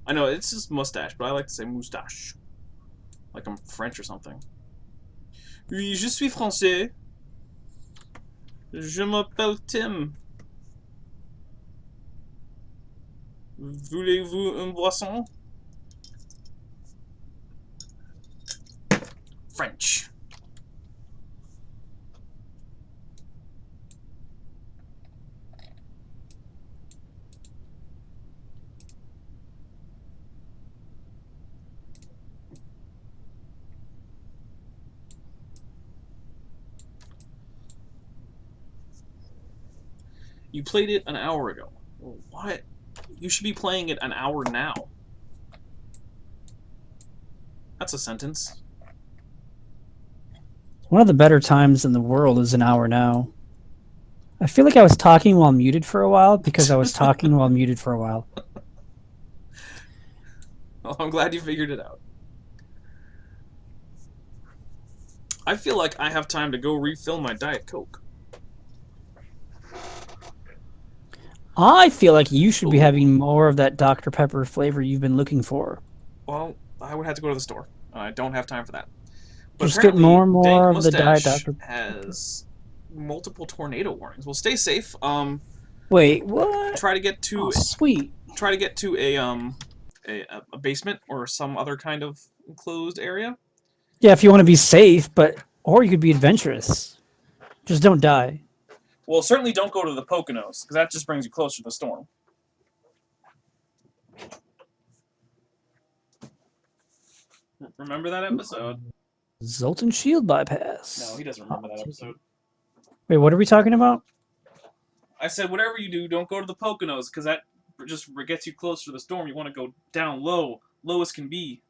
I know, it's just mustache, but I like to say moustache. Like I'm French or something. Oui, je suis français. Je m'appelle Tim. Voulez-vous une boisson? French. You played it an hour ago. What? You should be playing it an hour now. That's a sentence.
One of the better times in the world is an hour now. I feel like I was talking while muted for a while because I was talking while muted for a while.
Well, I'm glad you figured it out. I feel like I have time to go refill my Diet Coke.
I feel like you should be
Ooh.
having more of that Dr. Pepper flavor you've been looking for.
Well, I would have to go to the store. I don't have time for that. But
Just get
apparently,
more and more of the Diet
Dankmustache
Dr.
has multiple tornado warnings. Well, stay safe.
Wait, what?
Try to get to
Oh, sweet.
a basement or some other kind of enclosed area.
Yeah, if you want to be safe, or you could be adventurous. Just don't die.
Well, certainly don't go to the Poconos, because that just brings you closer to the storm. Remember that episode?
Zoltan Shield bypass.
No, he doesn't remember that episode.
Wait, what are we talking about?
I said, whatever you do, don't go to the Poconos, because that just gets you closer to the storm. You want to go down low, low as can be.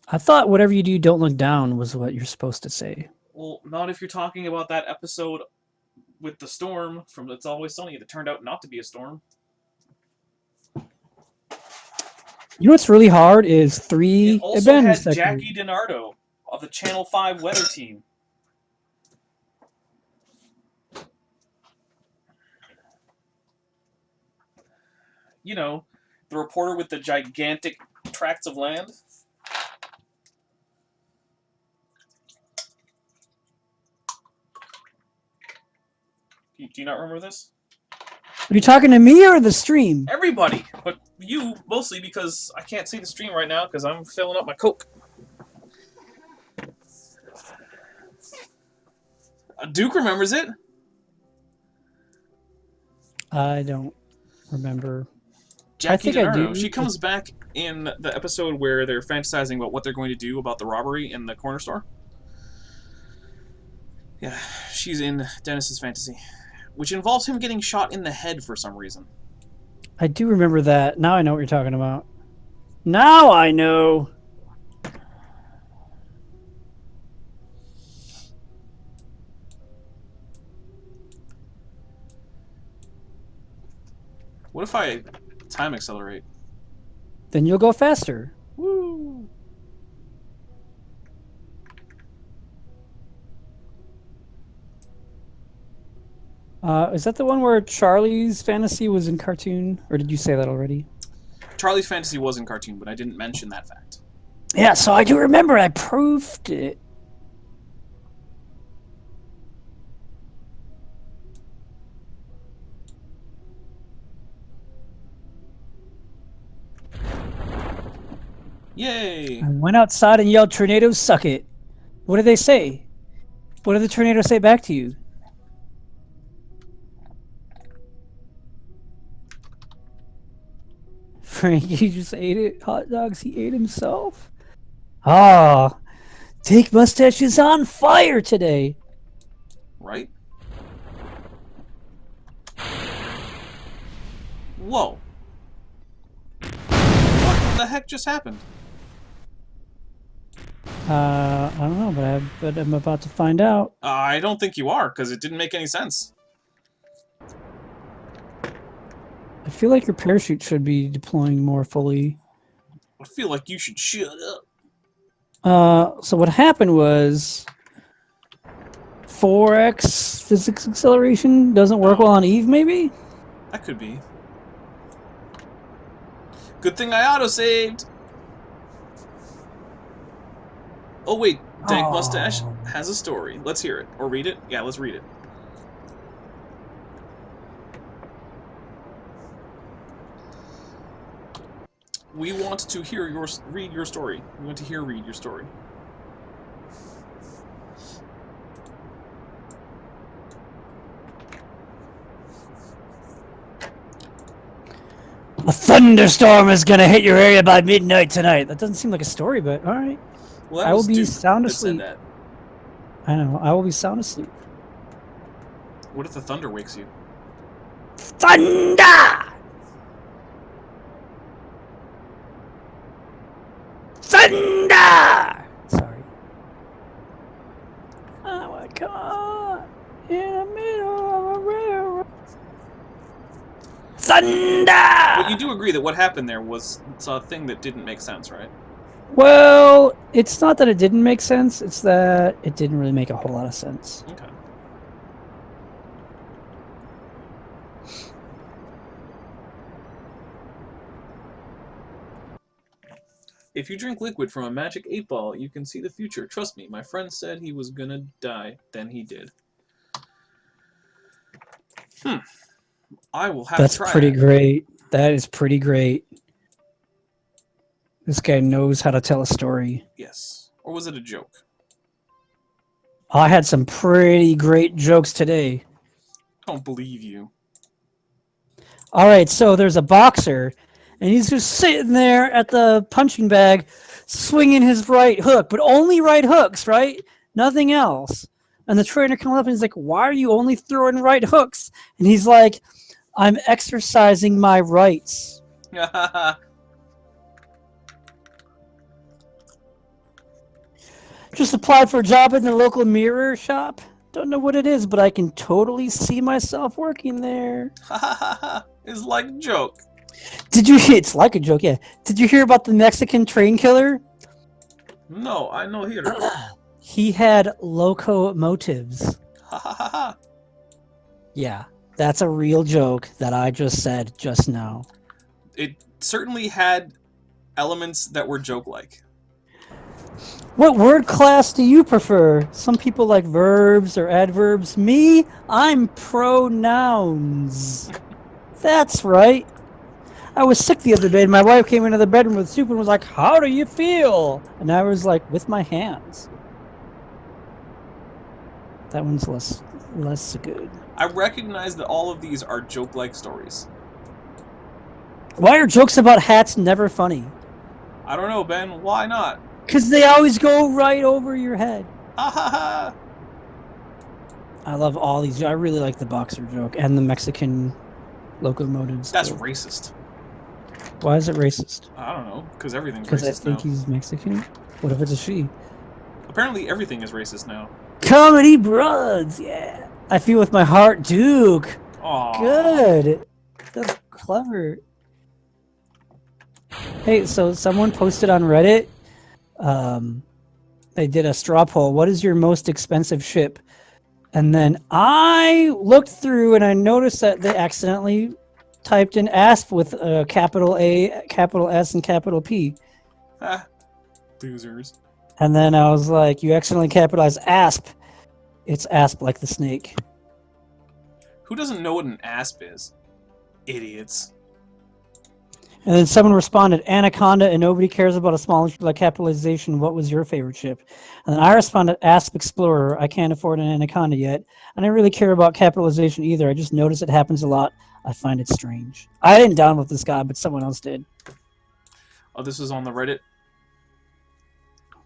I thought whatever you do, don't look down was what you're supposed to say.
Well, not if you're talking about that episode with the storm from It's Always Sunny that turned out not to be a storm.
You know what's really hard is three
It also
events.
had Jackie DiNardo of the Channel 5 weather team. You know, the reporter with the gigantic tracts of land. Do you not remember this?
Are you talking to me or the stream?
Everybody, but you mostly because I can't see the stream right now because I'm filling up my Coke. Duke remembers it.
I don't remember.
Jackie
I think I
DiNardo.
do.
She comes back in the episode where they're fantasizing about what they're going to do about the robbery in the corner store. Yeah, she's in Dennis's fantasy, which involves him getting shot in the head for some reason.
I do remember that. Now I know what you're talking about. Now I know.
What if I time accelerate?
Then you'll go faster.
Woo!
Is that the one where Charlie's fantasy was in cartoon? Or did you say that already?
Charlie's fantasy was in cartoon, but I didn't mention that fact.
Yeah, so I do remember. I proved it.
Yay!
I went outside and yelled, "Tornadoes suck it." What did they say? What did the tornado say back to you? Frankie just ate it. Hot dogs, he ate himself. Ah, Dankmustache is on fire today.
Right? Whoa. What the heck just happened?
I don't know, but I'm about to find out.
I don't think you are, because it didn't make any sense.
I feel like your parachute should be deploying more fully.
I feel like you should shut up.
So what happened was 4x physics acceleration doesn't work well on Eve, maybe?
That could be. Good thing I auto-saved. Oh wait, Dankmustache has a story. Let's hear it. Or read it. Yeah, let's read it. We want to hear read your story. We want to read your story.
A thunderstorm is gonna hit your area by midnight tonight. That doesn't seem like a story, but all right.
Well,
I will be sound asleep.
That.
I know. I will be sound asleep.
What if the thunder wakes you?
Thunder! Thunder! Sorry. Oh my God! In the middle of a railroad. Thunder!
But you do agree that what happened there was a thing that didn't make sense, right?
Well, it's not that it didn't make sense. It's that it didn't really make a whole lot of sense.
Okay. If you drink liquid from a magic 8-ball, you can see the future. Trust me, my friend said he was gonna die, then he did. I will have to try
That's pretty
that.
great. That is pretty great. This guy knows how to tell a story.
Yes. Or was it a joke?
I had some pretty great jokes today.
I don't believe you.
All right, so there's a boxer, and he's just sitting there at the punching bag, swinging his right hook, but only right hooks, right? Nothing else. And the trainer comes up and he's like, "Why are you only throwing right hooks?" And he's like, "I'm exercising my rights." Just applied for a job in the local mirror shop. Don't know what it is, but I can totally see myself working there.
It's like a joke.
Did you? It's like a joke, yeah. Did you hear about the Mexican train killer?
No, I know here.
He had locomotives. Yeah, that's a real joke that I just said just now.
It certainly had elements that were joke-like.
What word class do you prefer? Some people like verbs or adverbs. Me, I'm pronouns. That's right. I was sick the other day, and my wife came into the bedroom with soup and was like, "How do you feel?" And I was like, "With my hands." That one's less good.
I recognize that all of these are joke-like stories.
Why are jokes about hats never funny?
I don't know, Ben. Why not?
Because they always go right over your head.
Ha ha ha!
I love all these. I really like the boxer joke and the Mexican locomotives.
That's
joke.
racist.
Why is it racist?
I don't know. Because everything's racist
Because I think he's Mexican? What if it's a she?
Apparently everything is racist now.
Comedy Broads, yeah. I feel with my heart, Duke.
Aww.
Good. That's clever. Hey, so someone posted on Reddit. They did a straw poll. What is your most expensive ship? And then I looked through and I noticed that they accidentally typed in ASP with a capital A, capital S, and capital P.
Ah, losers.
And then I was like, you accidentally capitalized ASP. It's ASP like the snake.
Who doesn't know what an ASP is? Idiots.
And then someone responded, Anaconda, and nobody cares about a small ship like capitalization. What was your favorite ship? And then I responded, Asp Explorer. I can't afford an Anaconda yet. I don't really care about capitalization either. I just notice it happens a lot. I find it strange. I didn't download this guy, but someone else did.
Oh, this was on the Reddit?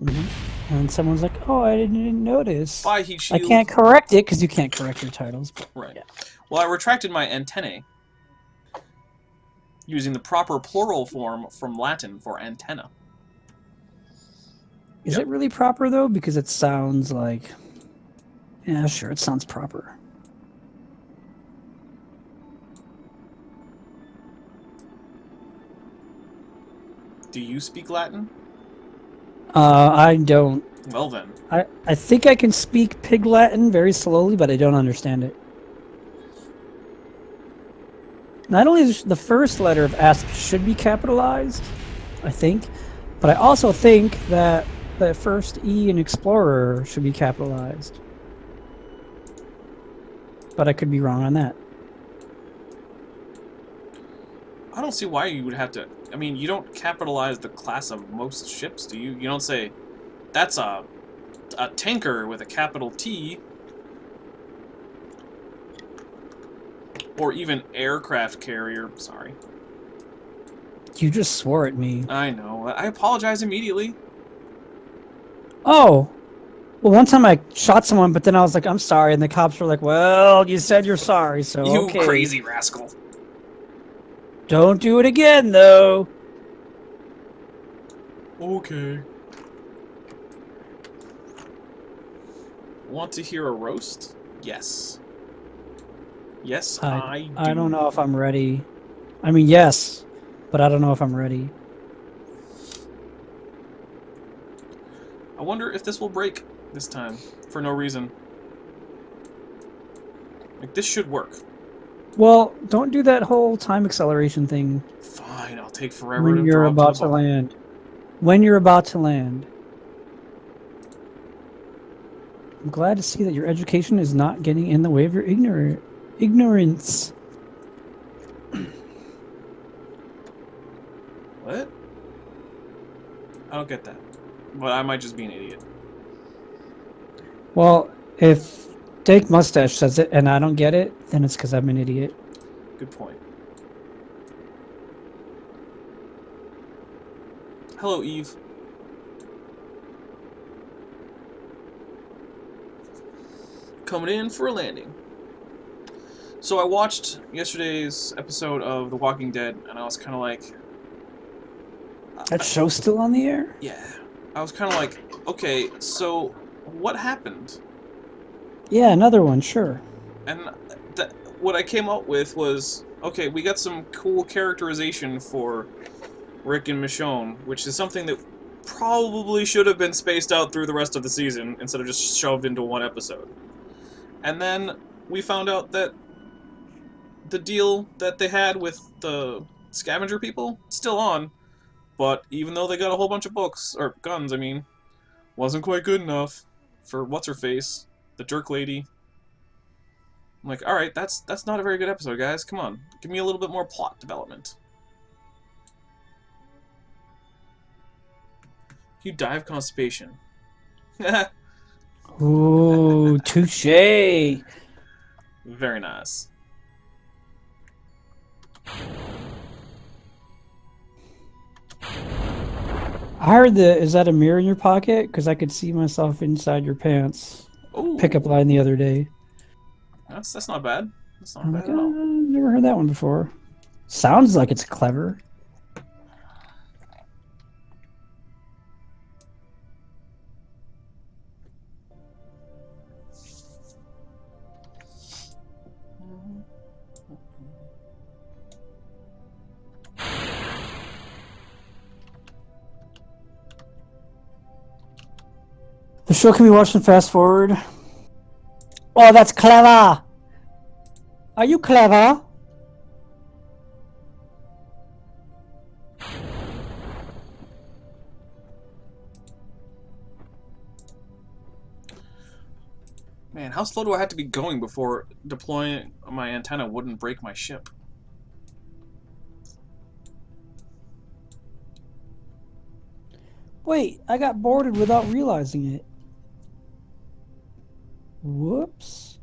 Mm-hmm. And someone's like, oh, I didn't notice.
Bye, Heat
I
Shield.
can't correct it because you can't correct your titles. But,
right.
Yeah.
Well, I retracted my antennae using the proper plural form from Latin for antenna.
Is it really proper, though? Because it sounds like... Yeah, sure, it sounds proper.
Do you speak Latin?
I don't.
Well then.
I think I can speak Pig Latin very slowly, but I don't understand it. Not only is the first letter of ASP should be capitalized, I think, but I also think that the first E in Explorer should be capitalized. But I could be wrong on that.
I don't see why you would have to... I mean, you don't capitalize the class of most ships, do you? You don't say, that's a tanker with a capital T. Or even aircraft carrier. Sorry.
You just swore at me.
I know. I apologize immediately.
Oh. Well, one time I shot someone, but then I was like, I'm sorry. And the cops were like, well, you said you're sorry, so
You
okay.
crazy rascal.
Don't do it again, though.
Okay. Want to hear a roast? Yes. Yes, I do.
I don't know if I'm ready. I mean, yes, but I don't know if I'm ready.
I wonder if this will break this time, for no reason. Like, this should work.
Well, don't do that whole time acceleration thing.
Fine, I'll take forever
When
to
you're
drop
about
to
to
the bottom.
land. When you're about to land. I'm glad to see that your education is not getting in the way of your ignorance.
What? I don't get that. But I might just be an idiot.
Well, if Dankmustache says it and I don't get it, then it's because I'm an idiot.
Good point. Hello, Eve. Coming in for a landing. So I watched yesterday's episode of The Walking Dead, and I was kind of like...
That show's still on the air?
Yeah. I was kind of like, okay, so what happened?
Yeah, another one, sure.
And what I came up with was, okay, we got some cool characterization for Rick and Michonne, which is something that probably should have been spaced out through the rest of the season instead of just shoved into one episode. And then we found out that the deal that they had with the scavenger people still on, but even though they got a whole bunch of books, or guns, I mean, wasn't quite good enough for what's-her-face, the jerk lady. I'm like, alright, that's not a very good episode, guys. Come on, give me a little bit more plot development. You die of constipation.
Ooh, touche.
Very nice.
I heard is that a mirror in your pocket? Because I could see myself inside your pants.
Ooh,
Pickup line the other day.
that's not bad. That's not
I'm
bad
like,
at all.
I've never heard that one before. Sounds like it's clever. The show can be watched in fast forward. Oh, that's clever. Are you clever?
Man, how slow do I have to be going before deploying my antenna wouldn't break my ship?
Wait, I got boarded without realizing it. Whoops.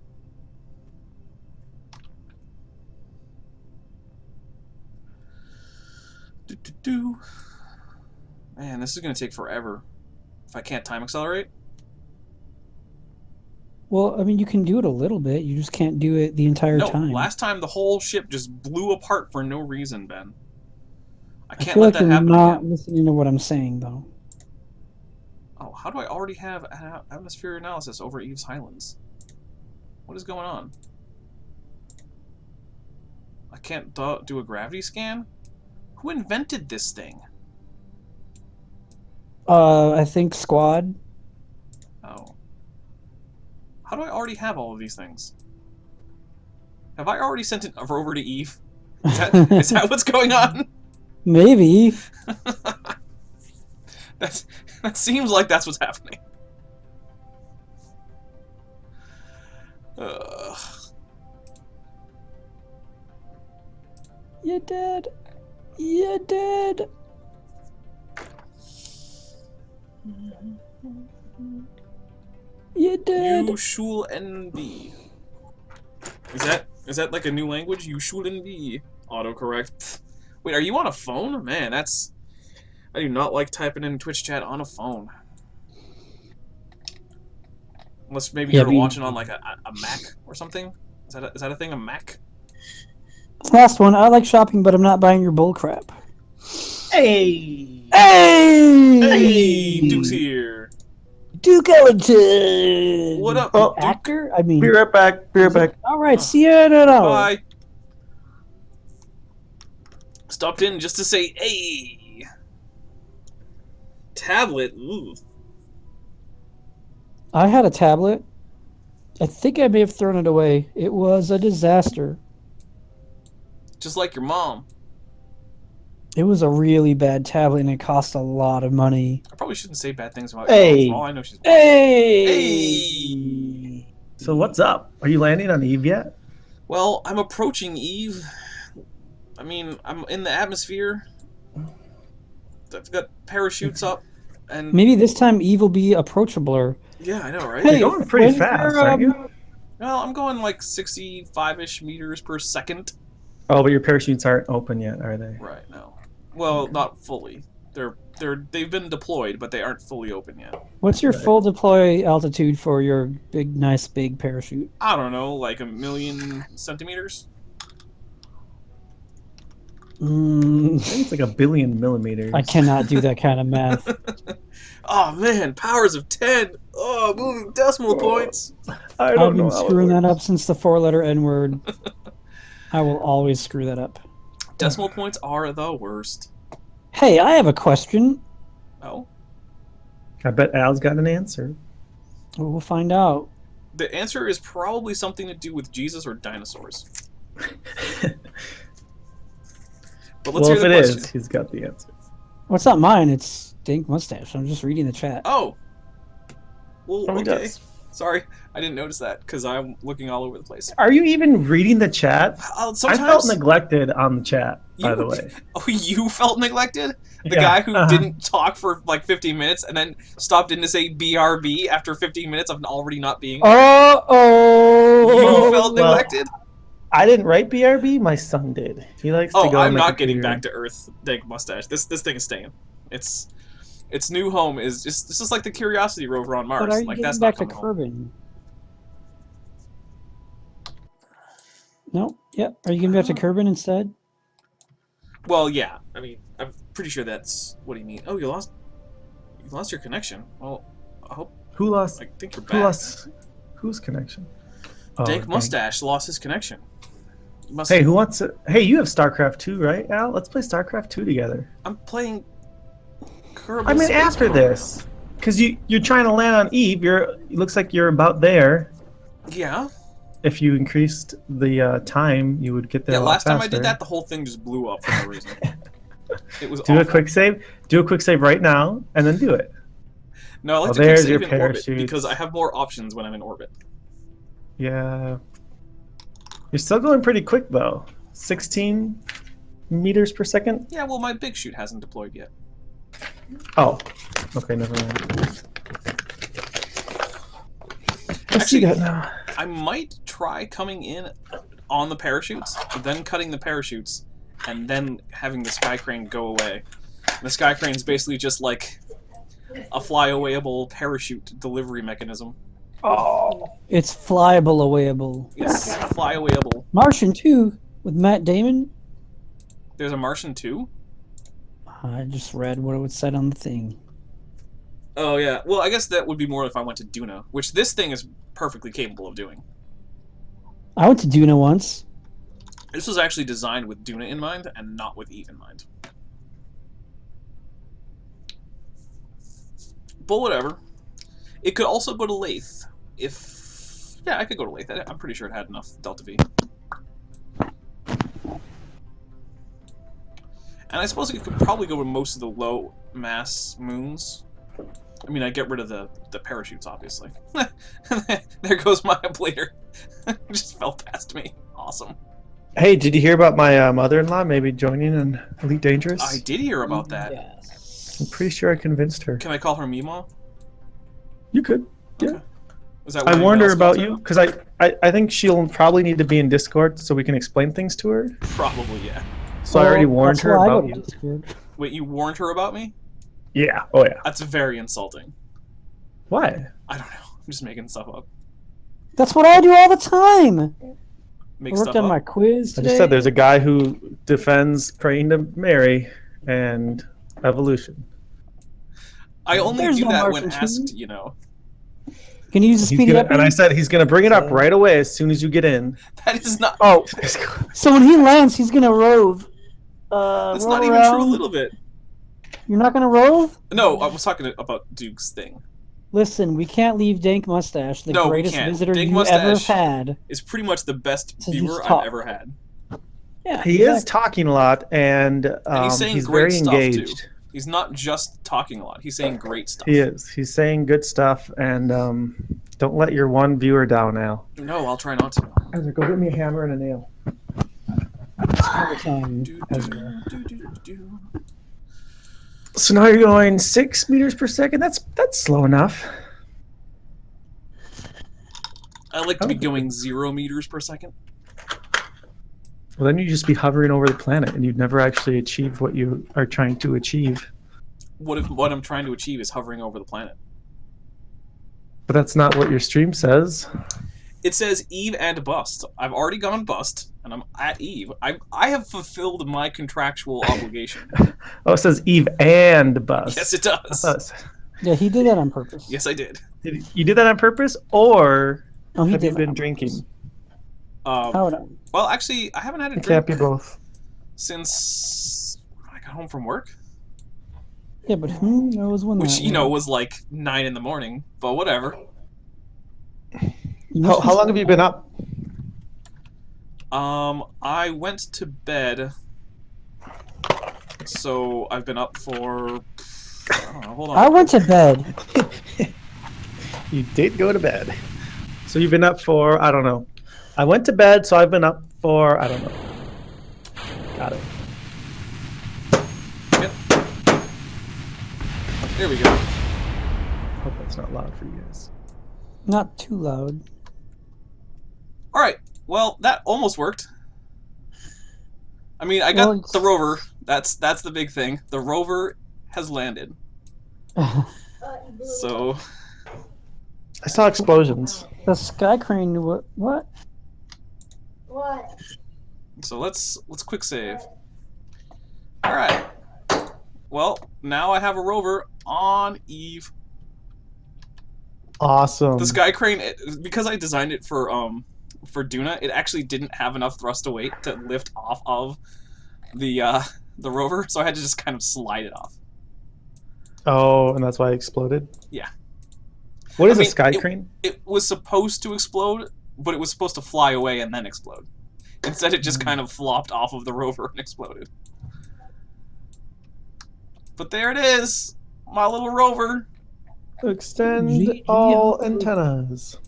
Man, this is gonna take forever. If I can't time accelerate?
Well, I mean, you can do it a little bit. You just can't do it the entire
No,
time.
last time the whole ship just blew apart for no reason, Ben. I
I
can't
feel
let
like
that
you're
happen
not
again.
listening to what I'm saying, though.
Oh, how do I already have atmosphere analysis over Eve's Highlands? What is going on? I can't do a gravity scan? Who invented this thing?
I think squad.
Oh. How do I already have all of these things? Have I already sent a rover to Eve? Is that what's going on?
Maybe.
That seems like that's what's happening. Ugh.
You did. You did. You did.
You shul NB. Is that like a new language? You shul NB. Autocorrect. Wait, are you on a phone? Man, that's... I do not like typing in Twitch chat on a phone. Unless maybe
Yeah,
you're watching on like a Mac or something. Is that a thing? A Mac?
Last one. I like shopping, but I'm not buying your bull crap.
Hey!
Hey!
Hey, Duke's here.
Duke Ellington.
What up,
Oh,
Duke?
Actor? I mean,
Be right back. Be right back.
all right. See you in an hour.
Bye. Stopped in just to say, hey. Tablet. Ooh.
I had a tablet. I think I may have thrown it away. It was a disaster.
Just like your mom.
It was a really bad tablet, and it cost a lot of money.
I probably shouldn't say bad things about
Hey.
your mom. For all I know, she's...
Hey!
So what's up? Are you landing on Eve yet?
Well, I'm approaching Eve. I mean, I'm in the atmosphere. I've got parachutes up, and...
Maybe this time Eve will be approachable.
Yeah, I know, right?
Hey,
You're going pretty
when's
fast,
your,
aren't you?
Well, I'm going like 65-ish meters per second.
Oh, but your parachutes aren't open yet, are they?
Right now. Well, not fully. They've been deployed, but they aren't fully open yet.
What's your full deploy altitude for your big, nice, big parachute?
I don't know, like 1,000,000 centimeters.
I think it's like 1 billion millimeters.
I cannot do that kind of math.
Oh man, powers of 10. Oh, moving decimal points.
I
I've
don't know
been
how it
screwing that
works.
up since the 4-letter N word. I will always screw that up.
Decimal points are the worst.
Hey, I have a question.
Oh,
I bet Al's got an answer.
We'll find out.
the answer is probably something to do with Jesus or dinosaurs. But let's
Well,
hear
if
the
it
question.
is, he's got the answer.
Well, it's not mine. It's Dankmustache. I'm just reading the chat.
Oh. Well,
Oh, he
okay.
does.
Sorry, I didn't notice that because I'm looking all over the place.
Are you even reading the chat?
Sometimes
I felt neglected on the chat, by the way.
Oh, you felt neglected? The
Yeah,
guy who
uh-huh.
didn't talk for like 15 minutes and then stopped in to say BRB after 15 minutes of already not being there.
Uh-oh!
You felt
Well,
neglected?
I didn't write BRB. My son did. He likes to
Oh,
go on
I'm
the
not getting
computer.
back to Earth, Dankmustache. This thing is staying. Its new home is just like the Curiosity rover on Mars.
But are you
Like
getting
that's
back
not
to
coming home.
Kerbin? No? Yep. Are you getting back to Kerbin instead?
Well, yeah. I mean, I'm pretty sure that's what you mean. Oh, you lost your connection. Well, I hope.
Who lost?
I think you're
Who
back.
lost? Whose connection? Oh,
Dankmustache lost his connection. You must.
Hey, who wants it? Hey, you have StarCraft 2, right, Al? Let's play StarCraft 2 together.
I'm playing. Kerbal
I mean,
Space
after
Program.
this, because you're trying to land on Eve. It looks like you're about there.
Yeah.
If you increased the time, you would get there.
Yeah.
a lot
Last time I
faster.
did that, the whole thing just blew up for no reason. It was
Do a
awful.
quick save. Do a quick save right now, and then do it.
No, I like
Oh,
to quick
there's
save
your
in orbit
parachutes.
because I have more options when I'm in orbit.
Yeah. You're still going pretty quick though. 16 meters per second.
Yeah. Well, my big shoot hasn't deployed yet.
Oh. Okay, never mind. Let's see
Actually,
that now.
I might try coming in on the parachutes, then cutting the parachutes, and then having the sky crane go away. And the sky crane's basically just like a flyawayable parachute delivery mechanism.
Oh.
It's flyable, awayable.
It's flyawayable.
Martian 2 with Matt Damon.
There's a Martian too?
I just read what it said on the thing.
Oh yeah. Well, I guess that would be more if I went to Duna, which this thing is perfectly capable of doing.
I went to Duna once.
This was actually designed with Duna in mind and not with Eve in mind. But whatever. It could also go to Lathe. Yeah, I could go to Lathe. I'm pretty sure it had enough Delta V. And I suppose it could probably go with most of the low mass moons. I mean, I get rid of the parachutes, obviously. There goes my ablator. It just fell past me. Awesome.
Hey, did you hear about my mother-in-law maybe joining in Elite Dangerous?
I did hear about that.
Yes.
I'm pretty sure I convinced her.
Can I call her Mima?
You could. Yeah.
Okay. Is that
I
what anyone
warned her
else calls
about you because I think she'll probably need to be in Discord so we can explain things to her.
Probably, yeah.
So I already warned
that's
her
why I
about
go to
you.
Discord.
Wait, you warned her about me?
Yeah. Oh yeah.
That's very insulting.
Why?
I don't know. I'm just making stuff up.
That's what I do all the time.
Make
I worked
stuff
on
up.
my quiz
I
today.
just said there's a guy who defends praying to Mary and evolution.
I only
There's
do
no
that when
Martian
asked,
tree.
you know.
Can you use a
He's
speedy
gonna,
up?
and I said he's gonna bring it up right away as soon as you get in.
That is not.
Oh, so when he lands, he's gonna rove.
That's
Rove
not even
around.
true. A little bit.
You're not gonna rove?
No, I was talking about Duke's thing.
Listen, we can't leave Dankmustache, the
No, we
greatest
can't.
visitor you
Dankmustache
ever had.
Is pretty much the best
To
viewer
just
I've
talk.
ever had.
Yeah,
He is talking a lot, and
He's saying
he's
great
very
stuff
engaged.
too. He's not just talking a lot. He's saying great stuff.
He is. He's saying good stuff, and don't let your one viewer down, Al.
No, I'll try not to.
Ezra, go get me a hammer and a nail.
time.
Do,
Ezra.
do.
So now you're going 6 meters per second. That's slow enough.
I like to be going 0 meters per second.
Well, then you'd just be hovering over the planet, and you'd never actually achieve what you are trying to achieve.
What if what I'm trying to achieve is hovering over the planet?
But that's not what your stream says.
It says Eve and bust. I've already gone bust, and I'm at Eve. I have fulfilled my contractual obligation.
Oh, it says Eve and bust.
Yes, it does.
Yeah, he did that on purpose.
Yes, I did.
You did that on purpose, or
Oh, he
have you
did that
been
on
drinking?
Oh, no.
Well, actually, I haven't had a
It can't
drink
be both.
since I got home from work,
Yeah, but who knows when
which
that
you know
was.
was like 9 in the morning. But whatever.
You must
How long have you been up?
I went to bed, so I've been up for. I don't know. Hold on.
I went to bed.
You did go to bed. So you've been up for, I don't know. I went to bed, so I've been up for, I don't know. Got it.
Yep. There we go.
Hope that's not loud for you guys.
Not too loud.
All right. Well, that almost worked. I mean, I got
Well,
the rover. That's the big thing. The rover has landed. So
I saw explosions.
The sky crane. What? What?
let's quick save. All right. Well, now I have a rover on Eve.
Awesome.
The sky crane, because I designed it for Duna, it actually didn't have enough thrust to weight to lift off of the rover, so I had to just kind of slide it off.
Oh, and that's why it exploded?
Yeah.
What is
I
a
mean,
sky crane?
It was supposed to explode, but it was supposed to fly away and then explode. Instead, it just kind of flopped off of the rover and exploded. But there it is, my little rover.
Extend
GG.
all antennas.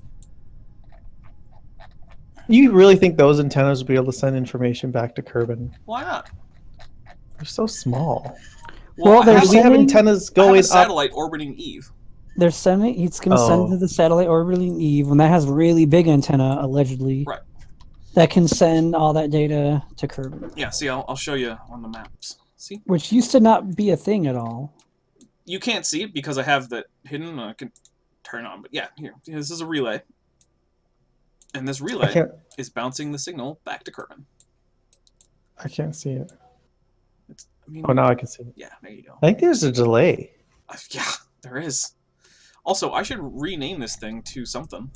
You really think those antennas will be able to send information back to Kerbin?
Why not?
They're so small.
Well,
I
they're
have,
We have
sending-
antennas
I have
going
a
up.
satellite orbiting Eve.
They're sending. It's going to send
Oh.
to the satellite orbiting Eve, and that has really big antenna, allegedly.
Right.
That can send all that data to Kerbin,
Yeah, see, I'll show you on the maps. See?
which used to not be a thing at all.
You can't see it because I have that hidden. I can turn on, but yeah, here. This is a relay. And this
I
relay
can't.
is bouncing the signal back to Kerbin.
I can't see it.
I mean,
Oh, now I can see it.
yeah, there you go.
I think there's a delay.
Yeah, there is. Also, I should rename this thing to something.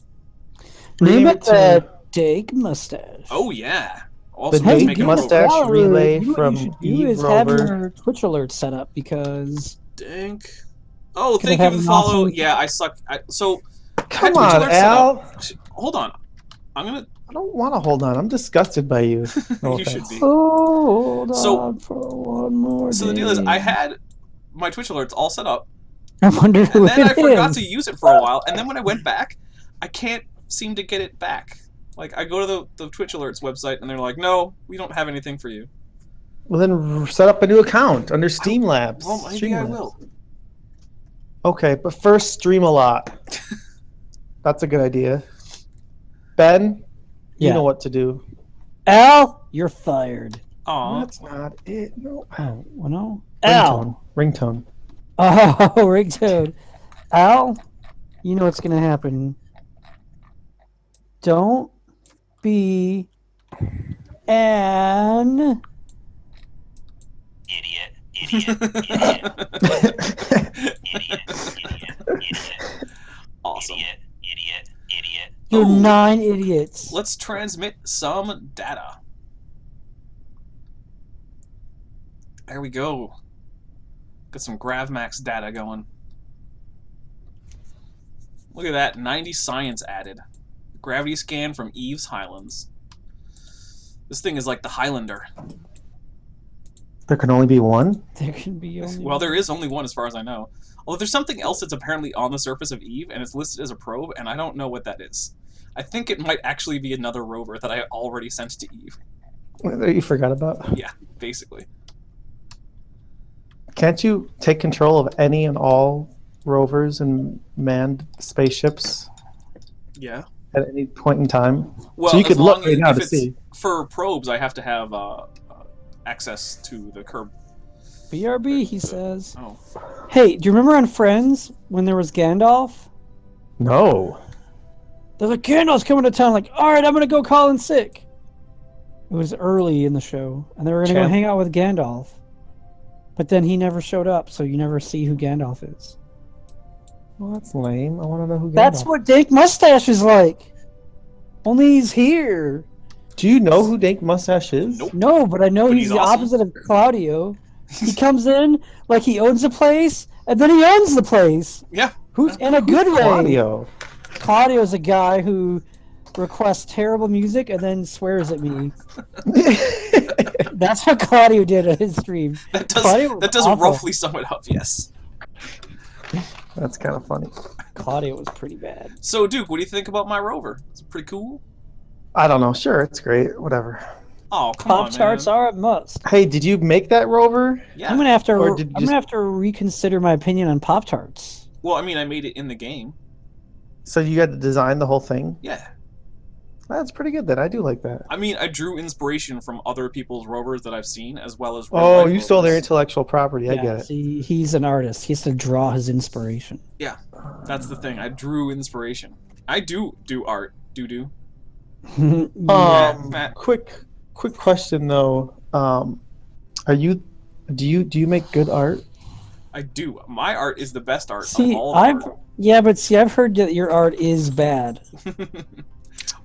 Name
Name
it
it
the Dankmustache.
Oh, yeah. Also,
The
let's
Dank
make it a
Mustache
rover.
relay
what
from
you should do
Eve
is have
Rover.
your Twitch alert set up because
Dank. Oh,
Could
thank
have
you for
had
the
an
follow.
awesome-
Yeah, I suck. So,
Come
Twitch
on,
alerts set
Al.
up. Hold on. I'm gonna.
I don't want to hold on. I'm disgusted by you. No
You should
offense.
be.
hold
So-
on for one more.
So the deal is, I
day.
had my Twitch alerts all set up,
I wonder who
and then I
it
forgot
is.
to use it for a while. And then when I went back, I can't seem to get it back. Like, I go to the Twitch Alerts website, and they're like, no, we don't have anything for you.
Well, then set up a new account under Streamlabs.
Well, maybe I
Streamlabs.
will.
Okay, but first stream a lot. That's a good idea. Ben, you
Yeah.
know what to do.
Al, you're fired.
Aw.
That's not it. No.
Oh, well, no.
Ringtone.
Al.
Ringtone.
Oh, ringtone. Al, you know what's going to happen. Don't be an...
Awesome.
You're
Ooh.
9 idiots.
Let's transmit some data. There we go. Got some GravMax data going. Look at that, 90 science added. Gravity scan from Eve's Highlands. This thing is like the Highlander.
There can only be one?
There can be only
Well, there is only one as far as I know. Although there's something else that's apparently on the surface of Eve, and it's listed as a probe, and I don't know what that is. I think it might actually be another rover that I already sent to Eve.
That you forgot about?
Yeah, basically.
Can't you take control of any and all rovers and manned spaceships
Yeah.
at any point in time?
Well,
so you
as
could
long
look right now
if
to
it's
see.
for probes, I have to have access to the curb.
BRB, he says.
Oh,
Hey, do you remember on Friends when there was Gandalf?
No.
They're like, Gandalf's coming to town. Like, all right, I'm going to go call in sick. It was early in the show, and they were going to go
Champ.
hang out with Gandalf. But then he never showed up, so you never see who Gandalf is.
Well, that's lame. I want to know who.
That's
Gandalf-
what Dankmustache is like. Only he's here.
Do you know who Dankmustache is?
Nope.
No, but I know
But
he's
he's
the
awesome.
opposite of Claudio. He comes in like he owns a place, and then he owns the place
yeah.
Who's
in a good way.
Claudio?
Claudio's a guy who requests terrible music and then swears at me. That's what Claudio did at his stream.
That
Claudio was
does
awful.
roughly sum it up. Yes.
That's kind of funny.
Claudio was pretty bad.
So, Duke, what do you think about my rover? It's pretty cool.
I don't know. Sure, it's great. Whatever.
Oh, come on,
Pop Tarts
man.
are a must.
Hey, did you make that rover?
Yeah.
I'm gonna have to.
Or did you
I'm
just-
gonna have to reconsider my opinion on Pop Tarts.
Well, I mean, I made it in the game.
So you had to design the whole thing?
Yeah.
That's pretty good then. I do like that.
I mean, I drew inspiration from other people's rovers that I've seen, as well as real
Oh,
life
you stole their
rovers.
intellectual property. I get it.
See, he's an artist. He has to draw his inspiration.
That's the thing. I drew inspiration. I do art. Do. Matt.
Quick question though. Do you make good art?
I do. My art is the best art
See,
of all
I've
art.
I've heard that your art is bad.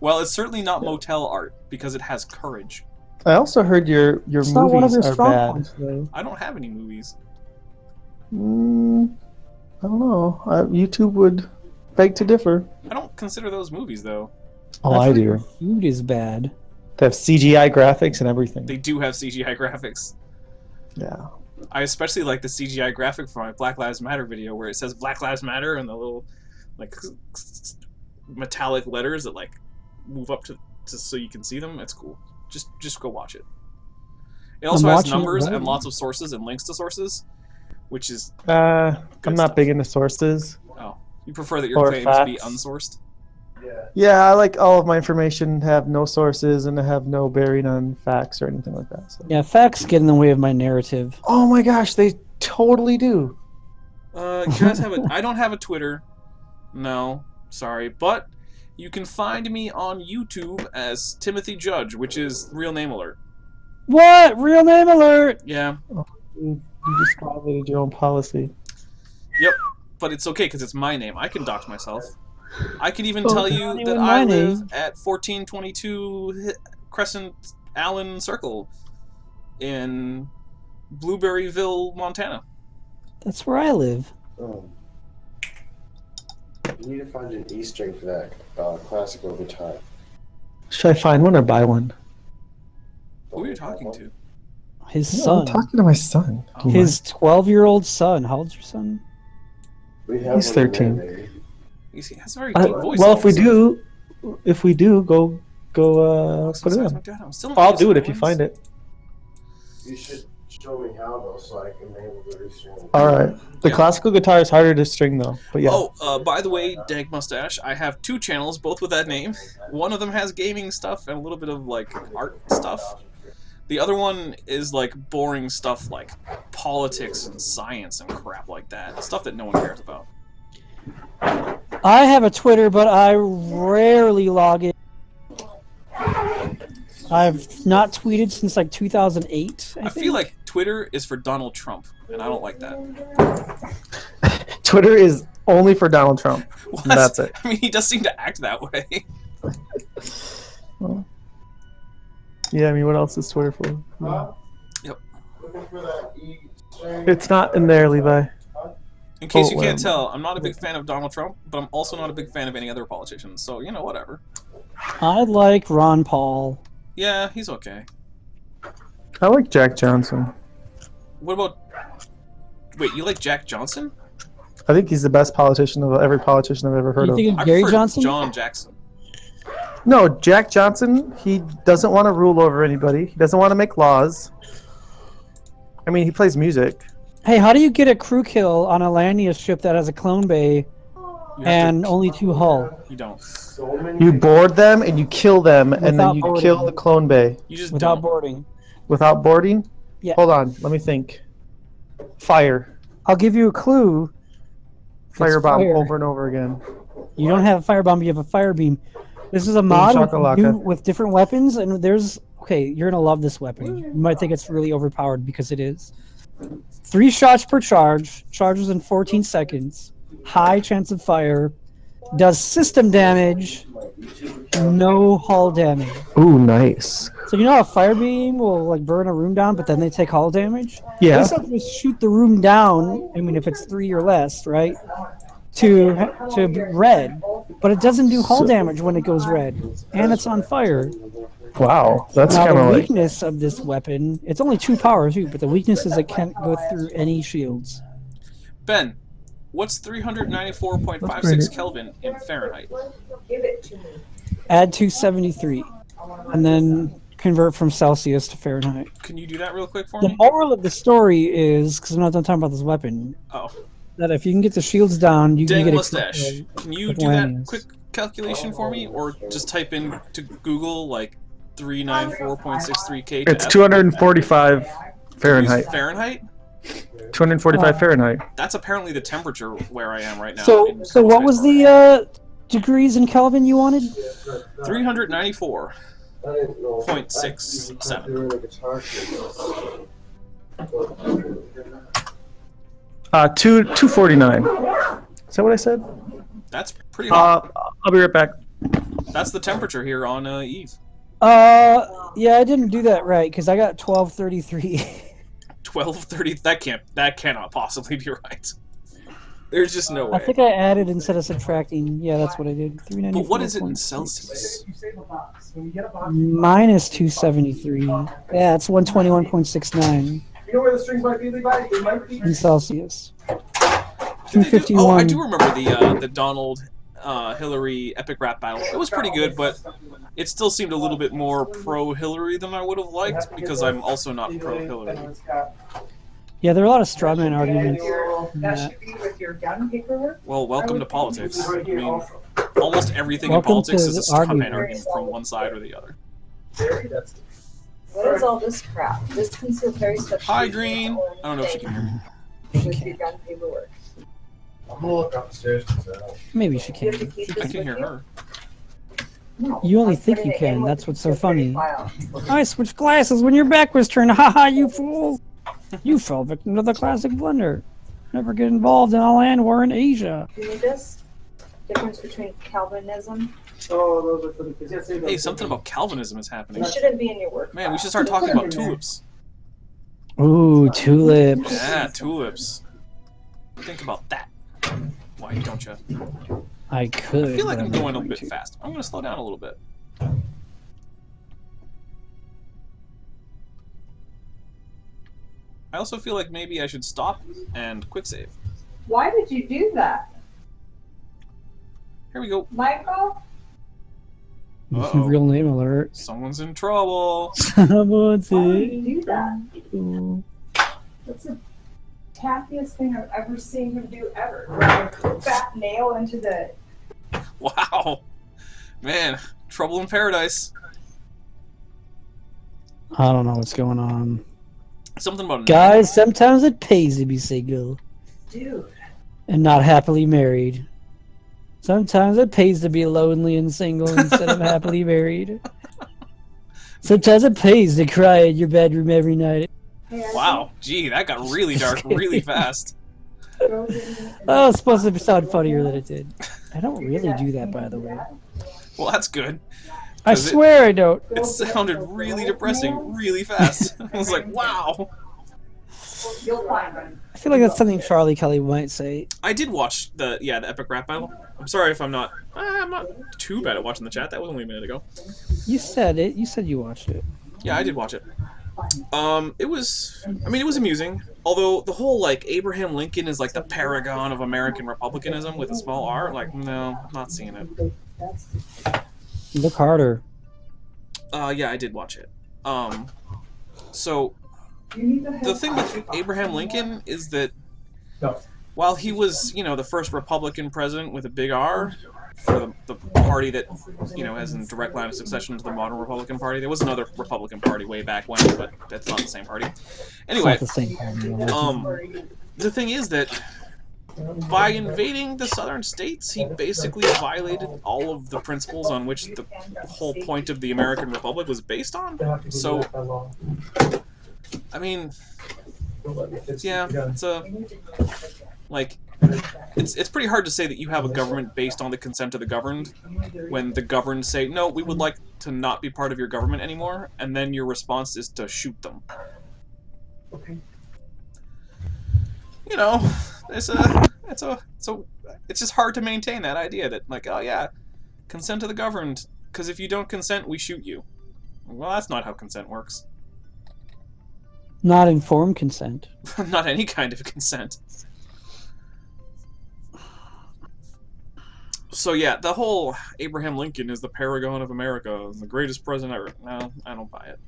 Well, it's certainly not motel art because it has courage.
I also heard your
It's not one of
movies
your
are
strong
bad.
points, though.
I don't have any movies.
I don't know. YouTube would beg to differ.
I don't consider those movies, though.
Oh,
I've
I
heard
do.
your food is bad.
They have CGI graphics and everything.
They do have CGI graphics.
Yeah.
I especially like the CGI graphic for my Black Lives Matter video where it says Black Lives Matter and the little like metallic letters that like move up to so you can see them. It's cool. Just go watch it. It also has
watching it
numbers
right
and
now.
lots of sources and links to sources, which is
I'm
Good
not
stuff.
big into sources.
oh, you prefer that your
Or
claims be
facts.
unsourced?
Yeah, I like all of my information to have no sources and to have no bearing on facts or anything like that. So.
Yeah, facts get in the way of my narrative.
Oh my gosh, they totally do.
You guys have a? I don't have a Twitter. No, sorry, but you can find me on YouTube as Timothy Judge, which is real name alert.
What? Real name alert!
Yeah,
You just violated your own policy.
but it's okay because it's my name. I can dox myself. I can even
Oh,
tell
it's
you
not
that
even
I
my
live
name.
at 1422 Crescent Allen Circle in Blueberryville, Montana.
That's where I live.
You need to find an E string for that classical guitar.
Should I find one or buy one?
Who are you talking to?
His
No,
son.
I'm talking to my son.
Oh.
Do you
His 12-year-old son. How old's your son?
We have
He's
one in
13.
there, baby.
He has a very
mind?
deep voice.
Well,
all of a sudden.
if we do, go go put it
Besides
in.
my dad, I'm still
I'll do it if you find it.
You should show me how though, so I can be able to restring.
All right. The
Yeah.
classical guitar is harder to string though, but yeah.
Oh, by the way, Dankmustache, I have 2 channels, both with that name. One of them has gaming stuff and a little bit of like art stuff. The other one is like boring stuff like politics and science and crap like that. Stuff that no one cares about.
I have a Twitter, but I rarely log in. I've not tweeted since like 2008.
I feel like Twitter is for Donald Trump, and I don't like that.
Twitter is only for Donald Trump.
What?
And that's it.
I mean, he does seem to act that way.
Well, yeah, I mean, what else is Twitter for?
Yep.
Looking for that E string.
It's not in there, Levi.
In case
Oh,
you can't
well.
tell, I'm not a big fan of Donald Trump, but I'm also not a big fan of any other politicians. So, you know, whatever.
I like Ron Paul.
Yeah, he's okay.
I like Jack Johnson.
What about... Wait, you like Jack Johnson?
I think he's the best politician of every politician I've ever heard
You
of.
think
I
of Gary
prefer
Johnson?
John Jackson.
No, Jack Johnson, he doesn't want to rule over anybody. He doesn't want to make laws. I mean, he plays music.
Hey, how do you get a crew kill on a Lanius ship that has a clone bay
You have
and
to-
only 2 hull?
You don't.
So many.
You board them and you kill them, and then
Without
you
boarding.
kill the clone bay.
You just
Without
don't.
boarding.
Without boarding?
Yeah.
Hold on, let me think. Fire.
I'll give you a clue.
Firebomb
fire.
over and over again.
You don't have a firebomb, you have a fire beam. This is a mod
shakalaka.
with different weapons, and there's... Okay, you're going to love this weapon. You might think it's really overpowered because it is. 3 shots per charge, charges in 14 seconds, high chance of fire, does system damage, no hull damage.
Ooh, nice.
So you know how a fire beam will like burn a room down, but then they take hull damage?
Yeah.
This will just shoot the room down, I mean if it's 3 or less, right? To red. But it doesn't do hull damage when it goes red. And it's on fire.
Wow, that's
Now
kind
the
of like...
weakness of this weapon, it's only 2 power too, but the weakness is it can't go through any shields.
Ben, what's 394.56
That's
Kelvin in Fahrenheit?
Give it to me.
Add 273. And then convert from Celsius to Fahrenheit.
Can you do that real quick for
The
me?
moral of the story is, because I'm not done talking about this weapon,
Oh.
that if you can get the shields down, you can
Dang
get
mustache.
a
Can you
with
do that
Lanius.
quick calculation for me? Or just type in to Google, like, 394.63K to
It's
F?
245
Use
Fahrenheit.
Fahrenheit?
245 Fahrenheit.
That's apparently the temperature where I am right now.
So,
in
so what was
Scottsdale.
the degrees in Kelvin you wanted?
394.
I didn't know.
0.67.
Doing a guitar kit.
249. Is that what I said?
That's pretty hot.
I'll be right back.
That's the temperature here on Eve.
Yeah, I didn't do that right, because I got 1233.
1230. That cannot possibly be right. There's just no way.
I think I added instead of subtracting. Yeah, that's what I did. 394.
But what is it in Celsius?
Minus 273. Yeah, it's 121.69
You know where the strings might be, Levi? They might be.
in Celsius.
Did they do- Oh, I
251.
do remember the Donald Hillary epic rap battle. It was pretty good, but it still seemed a little bit more pro-Hillary than I would have liked, because I'm also not pro-Hillary.
Yeah, there are a lot of strawman arguments. in
That
that.
should be with your gun paperwork.
Well, welcome to politics. I mean, almost everything
Welcome
in politics
to
is a
the argument.
strawman argument from one side or the other.
What is all this crap? This concealed carry stuff.
Hi, Green. I don't know if she can hear me.
With your gun paperwork.
I'm gonna look upstairs.
Maybe she
Do you have to
can.
keep
I
this
can
with
hear
you?
her.
No.
You only
I'm
think
putting
you
it in
can.
with
That's
the
what's so
concealed carry
funny.
file.
I switched glasses when your back was turned. Haha, you fool! You fell victim to the classic blunder. Never get involved in a land war in Asia.
Do you need this? Difference between Calvinism?
Oh, those are for the kids.
Hey, something about Calvinism is happening.
It shouldn't be in your work.
Man, we
file.
should start talking about tulips.
Ooh, tulips.
Yeah, tulips. Think about that. Why don't you?
I could.
I feel like
but
I'm
not
going a
going
bit
to.
fast. I'm going to slow down a little bit. I also feel like maybe I should stop and quick save.
Why did you do that,
Here we go.
Michael?
Uh-oh.
Real name alert.
Someone's in trouble.
Someone's
Why would
in
you do that?
trouble.
That's the tackiest thing I've ever seen him do ever. Drive a fat nail into the.
Wow. Man, trouble in paradise.
I don't know what's going on.
Something about
Guys, sometimes it pays to be single
Dude.
and not happily married. Sometimes it pays to be lonely and single instead of happily married. Sometimes it pays to cry in your bedroom every night.
Hey, I
Wow, gee, that got really dark really fast.
think
Oh, it's supposed to sound funnier than it did. I don't really do that, by the way.
Well, that's good.
I
'Cause
swear I don't.
It sounded really depressing really fast. I was like, wow.
You'll find them.
I feel like that's something Charlie Kelly might say.
I did watch the epic rap battle. I'm sorry if I'm not too bad at watching the chat. That was only a minute ago.
You said it. You said you watched it.
Yeah, I did watch it. It was amusing. Although the whole like Abraham Lincoln is like the paragon of American republicanism with a small r, like no, not seeing it.
Look harder.
Yeah, I did watch it. So the thing with Abraham Lincoln is that while he was, the first Republican president with a big R for the party that, has a direct line of succession to the modern Republican Party, there was another Republican Party way back when, but that's not the same party. Anyway,
It's not the same party.
The thing is that by invading the southern states, he basically violated all of the principles on which the whole point of the American Republic was based on. So, I mean, yeah, it's pretty hard to say that you have a government based on the consent of the governed when the governed say, no, we would like to not be part of your government anymore, and then your response is to shoot them. It's just hard to maintain that idea that, like, oh yeah, consent to the governed, because if you don't consent, we shoot you. Well, that's not how consent works.
Not informed consent.
Not any kind of consent. So yeah, the whole Abraham Lincoln is the paragon of America, is the greatest president ever. No, I don't buy it.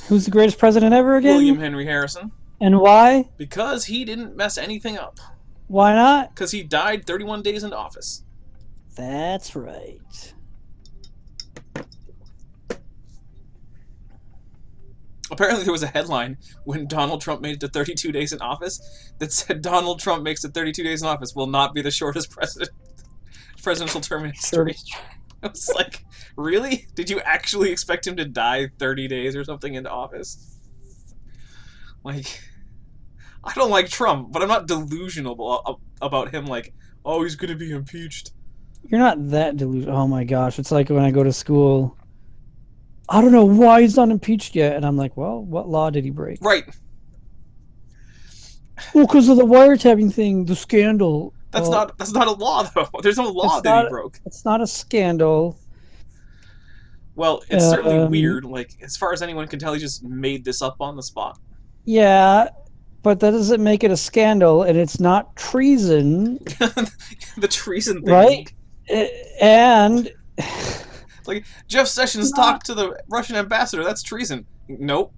Who's the greatest president ever again?
William Henry Harrison.
And why?
Because he didn't mess anything up.
Why not?
Because he died 31 days into office.
That's right.
Apparently there was a headline when Donald Trump made it to 32 days in office that said Donald Trump makes it 32 days in office will not be the shortest presidential term in history. I was like, really? Did you actually expect him to die 30 days or something into office? Like, I don't like Trump, but I'm not delusional about him, like, oh, he's gonna be impeached.
You're not that delusional. Oh my gosh, it's like when I go to school. I don't know why he's not impeached yet, and I'm like, well, what law did he break?
Right.
Well, because of the wiretapping thing, the scandal.
That's not a law though. There's no law that he broke.
It's not a scandal.
Well, it's certainly weird. Like, as far as anyone can tell, he just made this up on the spot.
Yeah, but that doesn't make it a scandal, and it's not treason.
The treason thing.
Right? And...
like, Jeff Sessions talked to the Russian ambassador. That's treason. Nope.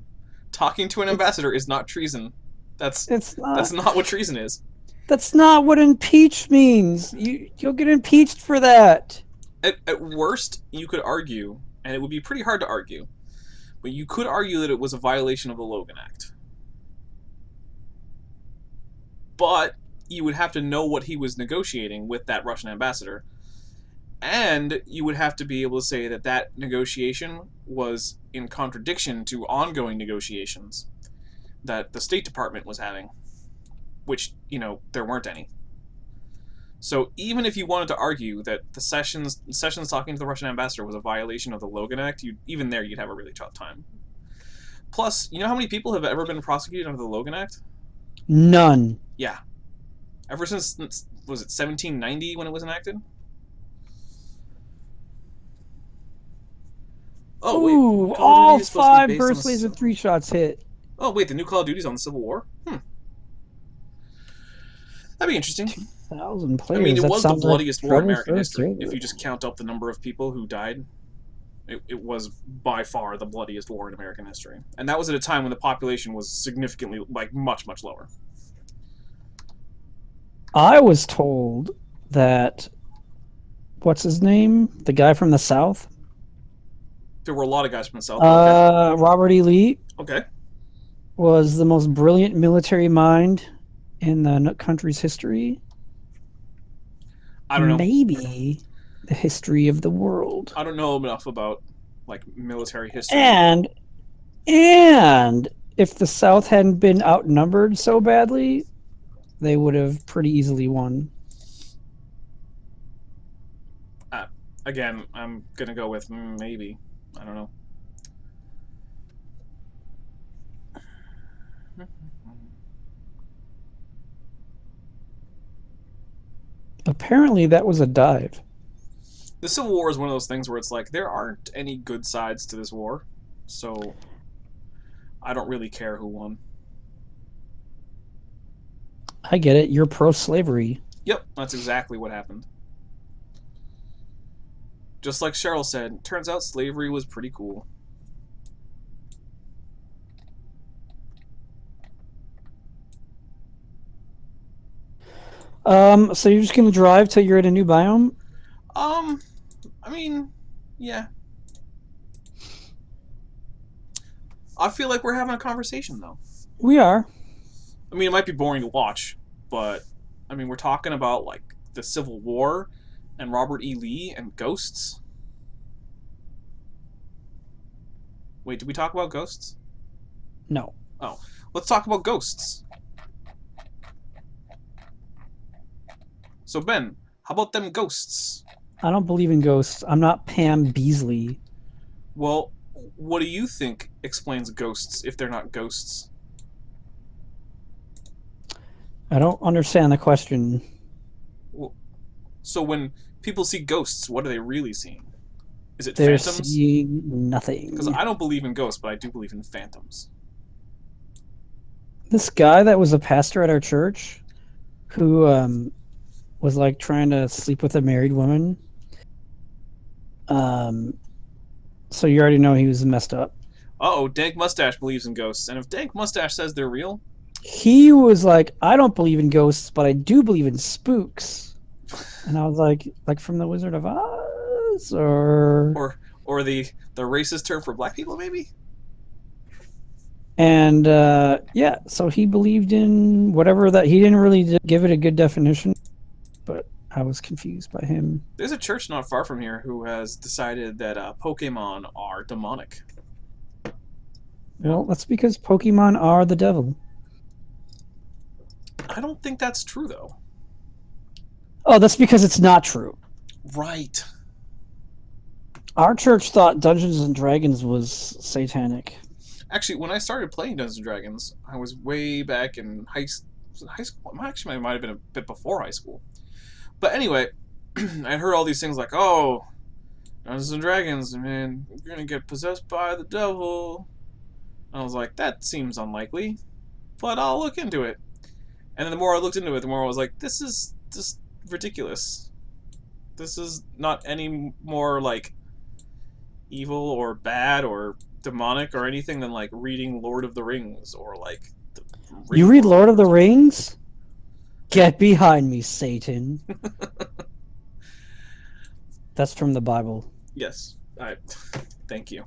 Talking to an ambassador is not treason. That's not what treason is.
That's not what impeach means. You'll get impeached for that.
At worst, you could argue, and it would be pretty hard to argue, but you could argue that it was a violation of the Logan Act. But you would have to know what he was negotiating with that Russian ambassador, and you would have to be able to say that that negotiation was in contradiction to ongoing negotiations that the State Department was having, which, there weren't any. So even if you wanted to argue that the Sessions talking to the Russian ambassador was a violation of the Logan Act, you'd have a really tough time. Plus, you know how many people have ever been prosecuted under the Logan Act?
None.
Yeah. Ever since, was it 1790 when it was enacted? Oh, wait.
Ooh, all 5 birthdays and 3 shots hit.
Oh, wait, the new Call of Duty's on the Civil War? That'd be interesting.
2,000 players.
I mean, it was the bloodiest war in American
like
history, if you just count up the number of people who died. It was by far the bloodiest war in American history. And that was at a time when the population was significantly, like, much, much lower.
I was told that, what's his name? The guy from the South?
There were a lot of guys from the South. Okay.
Robert E. Lee
Okay.
was the most brilliant military mind in the country's history.
I don't know.
Maybe the history of the world.
I don't know enough about, like, military history.
And if the South hadn't been outnumbered so badly, they would have pretty easily won.
Again, I'm gonna go with maybe. I don't know.
Apparently, that was a dive.
The Civil War is one of those things where it's like, there aren't any good sides to this war, so I don't really care who won.
I get it. You're pro-slavery.
Yep, that's exactly what happened. Just like Cheryl said, turns out slavery was pretty cool.
So you're just gonna drive till you're at a new biome?
I mean, yeah. I feel like we're having a conversation, though.
We are.
I mean, it might be boring to watch, but, I mean, we're talking about, like, the Civil War and Robert E. Lee and ghosts. Wait, did we talk about ghosts?
No.
Oh, let's talk about ghosts. So, Ben, how about them ghosts?
I don't believe in ghosts. I'm not Pam Beasley.
Well, what do you think explains ghosts if they're not ghosts?
I don't understand the question.
Well, so when people see ghosts, what are they really seeing? Is it
They're
phantoms?
seeing nothing.
Because I don't believe in ghosts, but I do believe in phantoms.
This guy that was a pastor at our church, who was like trying to sleep with a married woman. So you already know he was messed up.
Uh-oh, Dankmustache believes in ghosts, and if Dankmustache says they're real...
He was like, I don't believe in ghosts, but I do believe in spooks. And I was like from the Wizard of Oz, or
the racist term for black people, maybe?
And yeah, so he believed in whatever that. He didn't really give it a good definition, but I was confused by him.
There's a church not far from here who has decided that Pokemon are demonic.
Well, that's because Pokemon are the devil.
I don't think that's true, though.
Oh, that's because it's not true.
Right.
Our church thought Dungeons and Dragons was satanic.
Actually, when I started playing Dungeons and Dragons, I was way back in high school. Actually, it might have been a bit before high school. But anyway, I heard all these things like, oh, Dungeons and Dragons, man, you're going to get possessed by the devil. And I was like, that seems unlikely, but I'll look into it. And then the more I looked into it, the more I was like, this is just ridiculous. This is not any more, like, evil or bad or demonic or anything than, like, reading Lord of the Rings or, like...
You read Lord of the Rings? Get behind me, Satan. That's from the Bible.
Yes. Thank you.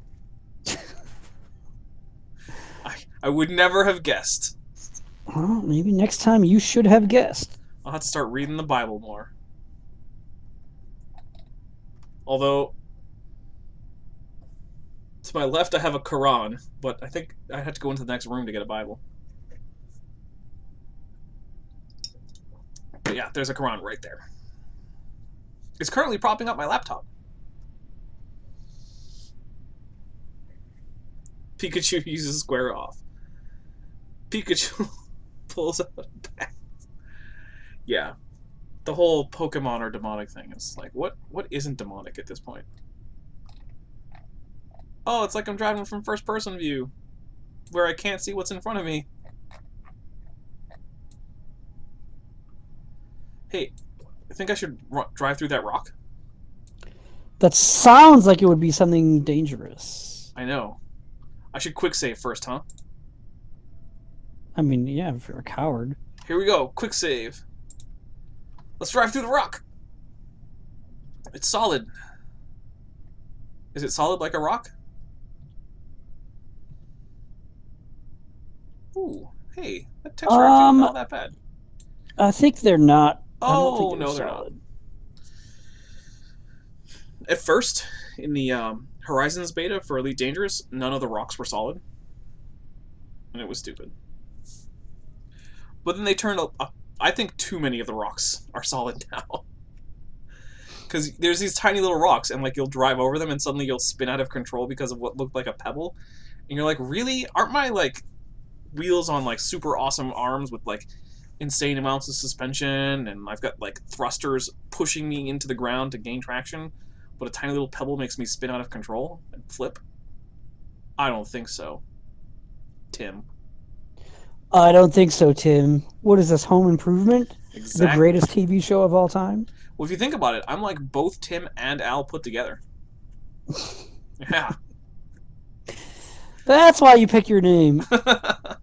I would never have guessed.
Well, maybe next time you should have guessed.
I'll have to start reading the Bible more. Although, to my left I have a Quran, but I think I have to go into the next room to get a Bible. But yeah, there's a Quran right there. It's currently propping up my laptop. Pikachu uses square off. Pikachu pulls out a bat. Yeah. The whole Pokemon or demonic thing is like, what isn't demonic at this point? Oh, it's like I'm driving from first person view, where I can't see what's in front of me. Hey, I think I should drive through that rock.
That sounds like it would be something dangerous.
I know. I should quick save first, huh?
I mean, yeah, if you're a coward.
Here we go. Quick save. Let's drive through the rock. It's solid. Is it solid like a rock? Ooh, hey, that texture actually not that bad.
I think they're not. I don't
Oh,
think
no, they're not. At first, in the Horizons beta for Elite Dangerous, none of the rocks were solid. And it was stupid. But then they turned up. I think too many of the rocks are solid now. Because there's these tiny little rocks, and like you'll drive over them, and suddenly you'll spin out of control because of what looked like a pebble. And you're like, really? Aren't my like wheels on like super awesome arms with like insane amounts of suspension, and I've got like thrusters pushing me into the ground to gain traction, but a tiny little pebble makes me spin out of control and flip? I don't think so, Tim.
I don't think so, Tim. What is this, Home Improvement?
Exactly.
The greatest TV show of all time?
Well, if you think about it, I'm like both Tim and Al put together. Yeah.
That's why you pick your name.
I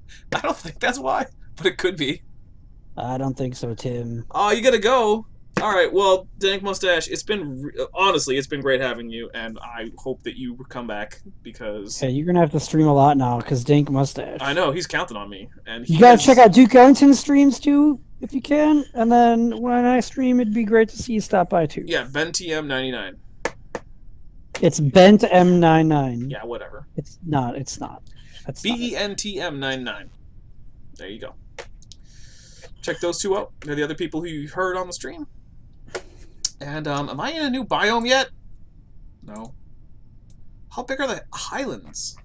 don't think that's why, but it could be.
I don't think so, Tim.
Oh, you gotta go. All right. Well, Dankmustache, it's been honestly, it's been great having you, and I hope that you come back because
Okay, you're gonna have to stream a lot now because Dankmustache.
I know he's counting on me, and
You gotta check out Duke Ellington's streams too, if you can. And then when I stream, it'd be great to see you stop by too.
Yeah, BenTM99.
It's Bent M99.
Yeah, whatever.
It's not. It's not. That's
BENTM99. There you go. Check those two out. They're the other people who you heard on the stream. And am I in a new biome yet? No. How big are the highlands?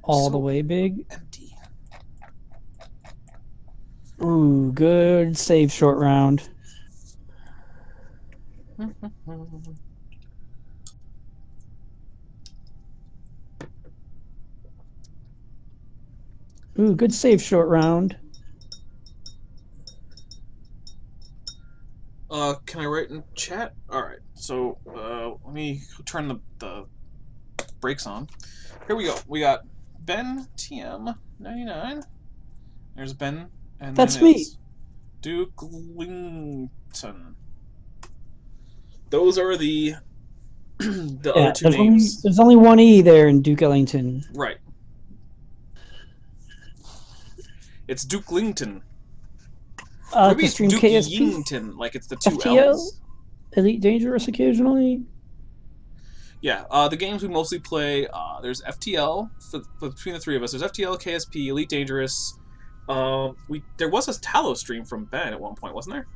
all
So
the way big.
empty.
Ooh, good save short round. Ooh, good save short round.
Can I write in chat? Alright, so let me turn the brakes on. Here we go. We got Ben TM99. There's Ben, and
That's
then
me.
it's Duke Lington. Those are the the other two names.
There's only one E there in Duke Ellington.
Right. It's Duke Lington. Maybe it's
stream
Duke
KSP,
Yington, like it's the two
FTL?
L's.
Elite Dangerous occasionally.
Yeah, the games we mostly play, there's FTL, between the three of us, there's FTL, KSP, Elite Dangerous. There was a Talos stream from Ben at one point, wasn't there?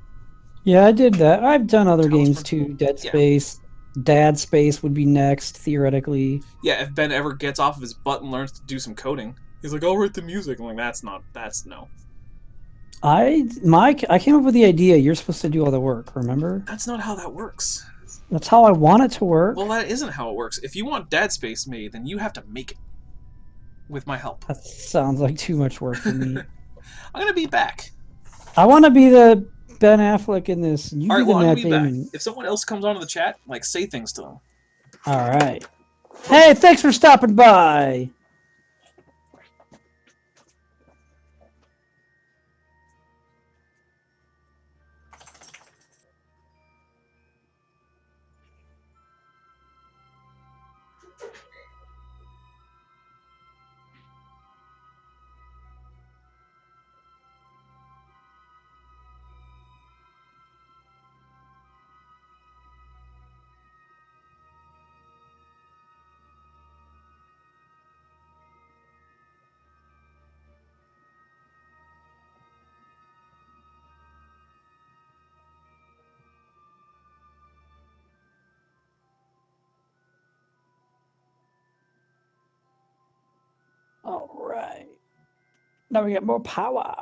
Yeah, I did that. I've done other
Talos
games
Principle?
too. Dead
Yeah.
Space, Dad Space would be next theoretically.
Yeah, if Ben ever gets off of his butt and learns to do some coding. He's like, I'll write the music. I'm like, that's no.
I came up with the idea. You're supposed to do all the work. Remember?
That's not how that works.
That's how I want it to work.
Well, that isn't how it works. If you want Dad Space made, then you have to make it. With my help.
That sounds like too much work for me.
I'm gonna be back.
I want to be the Ben Affleck in this. You
Alright,
be the
well, I'm
Matt
gonna be back.
Damon.
If someone else comes onto the chat, like, say things to them.
All right. Hey, thanks for stopping by. All right. Now we get more power.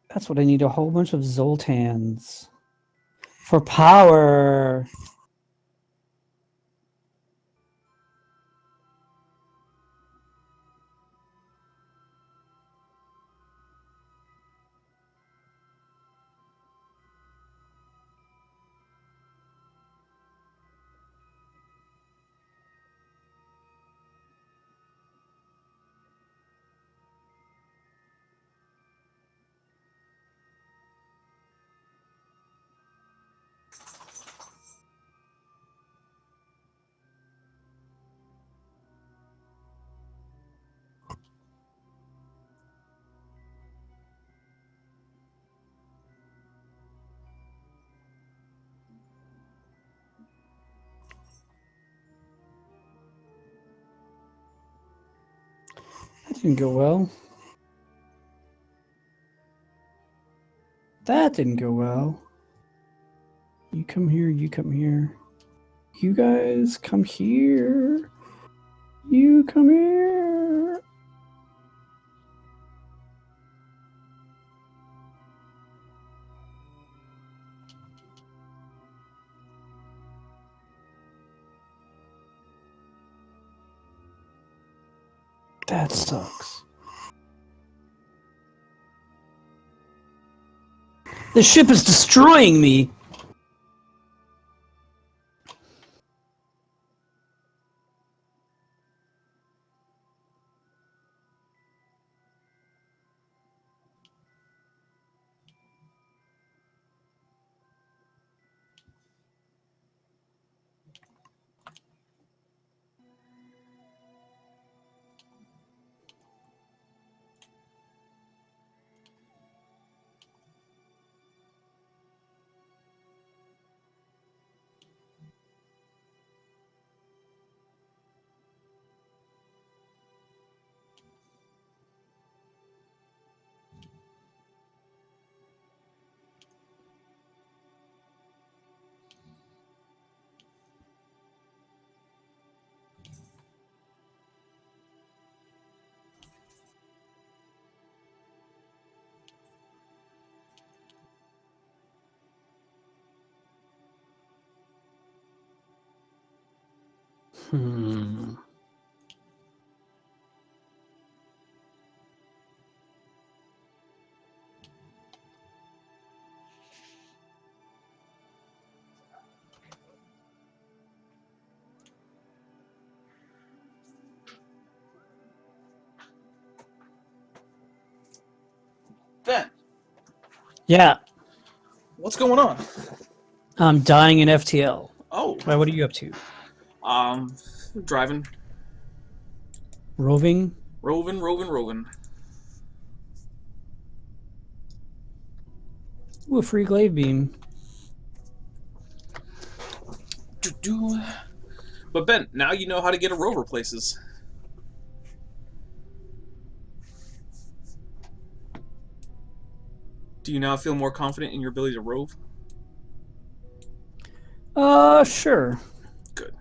That's what I need, a whole bunch of Zoltans. For power. didn't go well. That didn't go well. You come here, you come here. You guys come here. You come here. That sucks. The ship is destroying me. Hmm.
Ben,
Yeah,
what's going on?
I'm dying in FTL.
Oh,
Why, what are you up to?
driving,
Roving?
roving.
Ooh, a free glaive beam.
Do-do. But Ben, now you know how to get a rover places. Do you now feel more confident in your ability to rove?
Sure.
Good.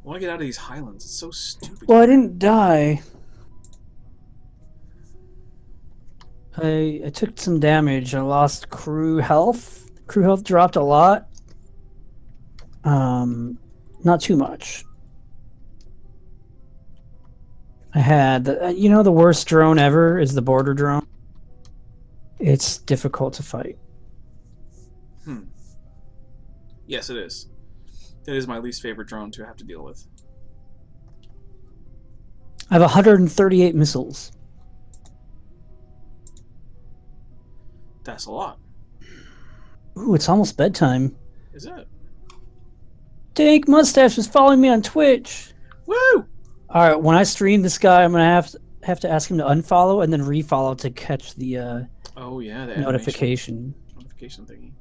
I want to get out of these highlands. It's so stupid.
Well, I didn't die. I took some damage. I lost crew health. Crew health dropped a lot. Not too much. I had, the worst drone ever is the border drone. It's difficult to fight.
Yes, it is. It is my least favorite drone to have to deal with.
I have 138 missiles.
That's a lot.
Ooh, it's almost bedtime.
Is it?
Dankmustache is following me on Twitch.
Woo!
All right, when I stream this guy, I'm gonna have to ask him to unfollow and then refollow to catch the
Oh yeah, the
notification.
notification thingy.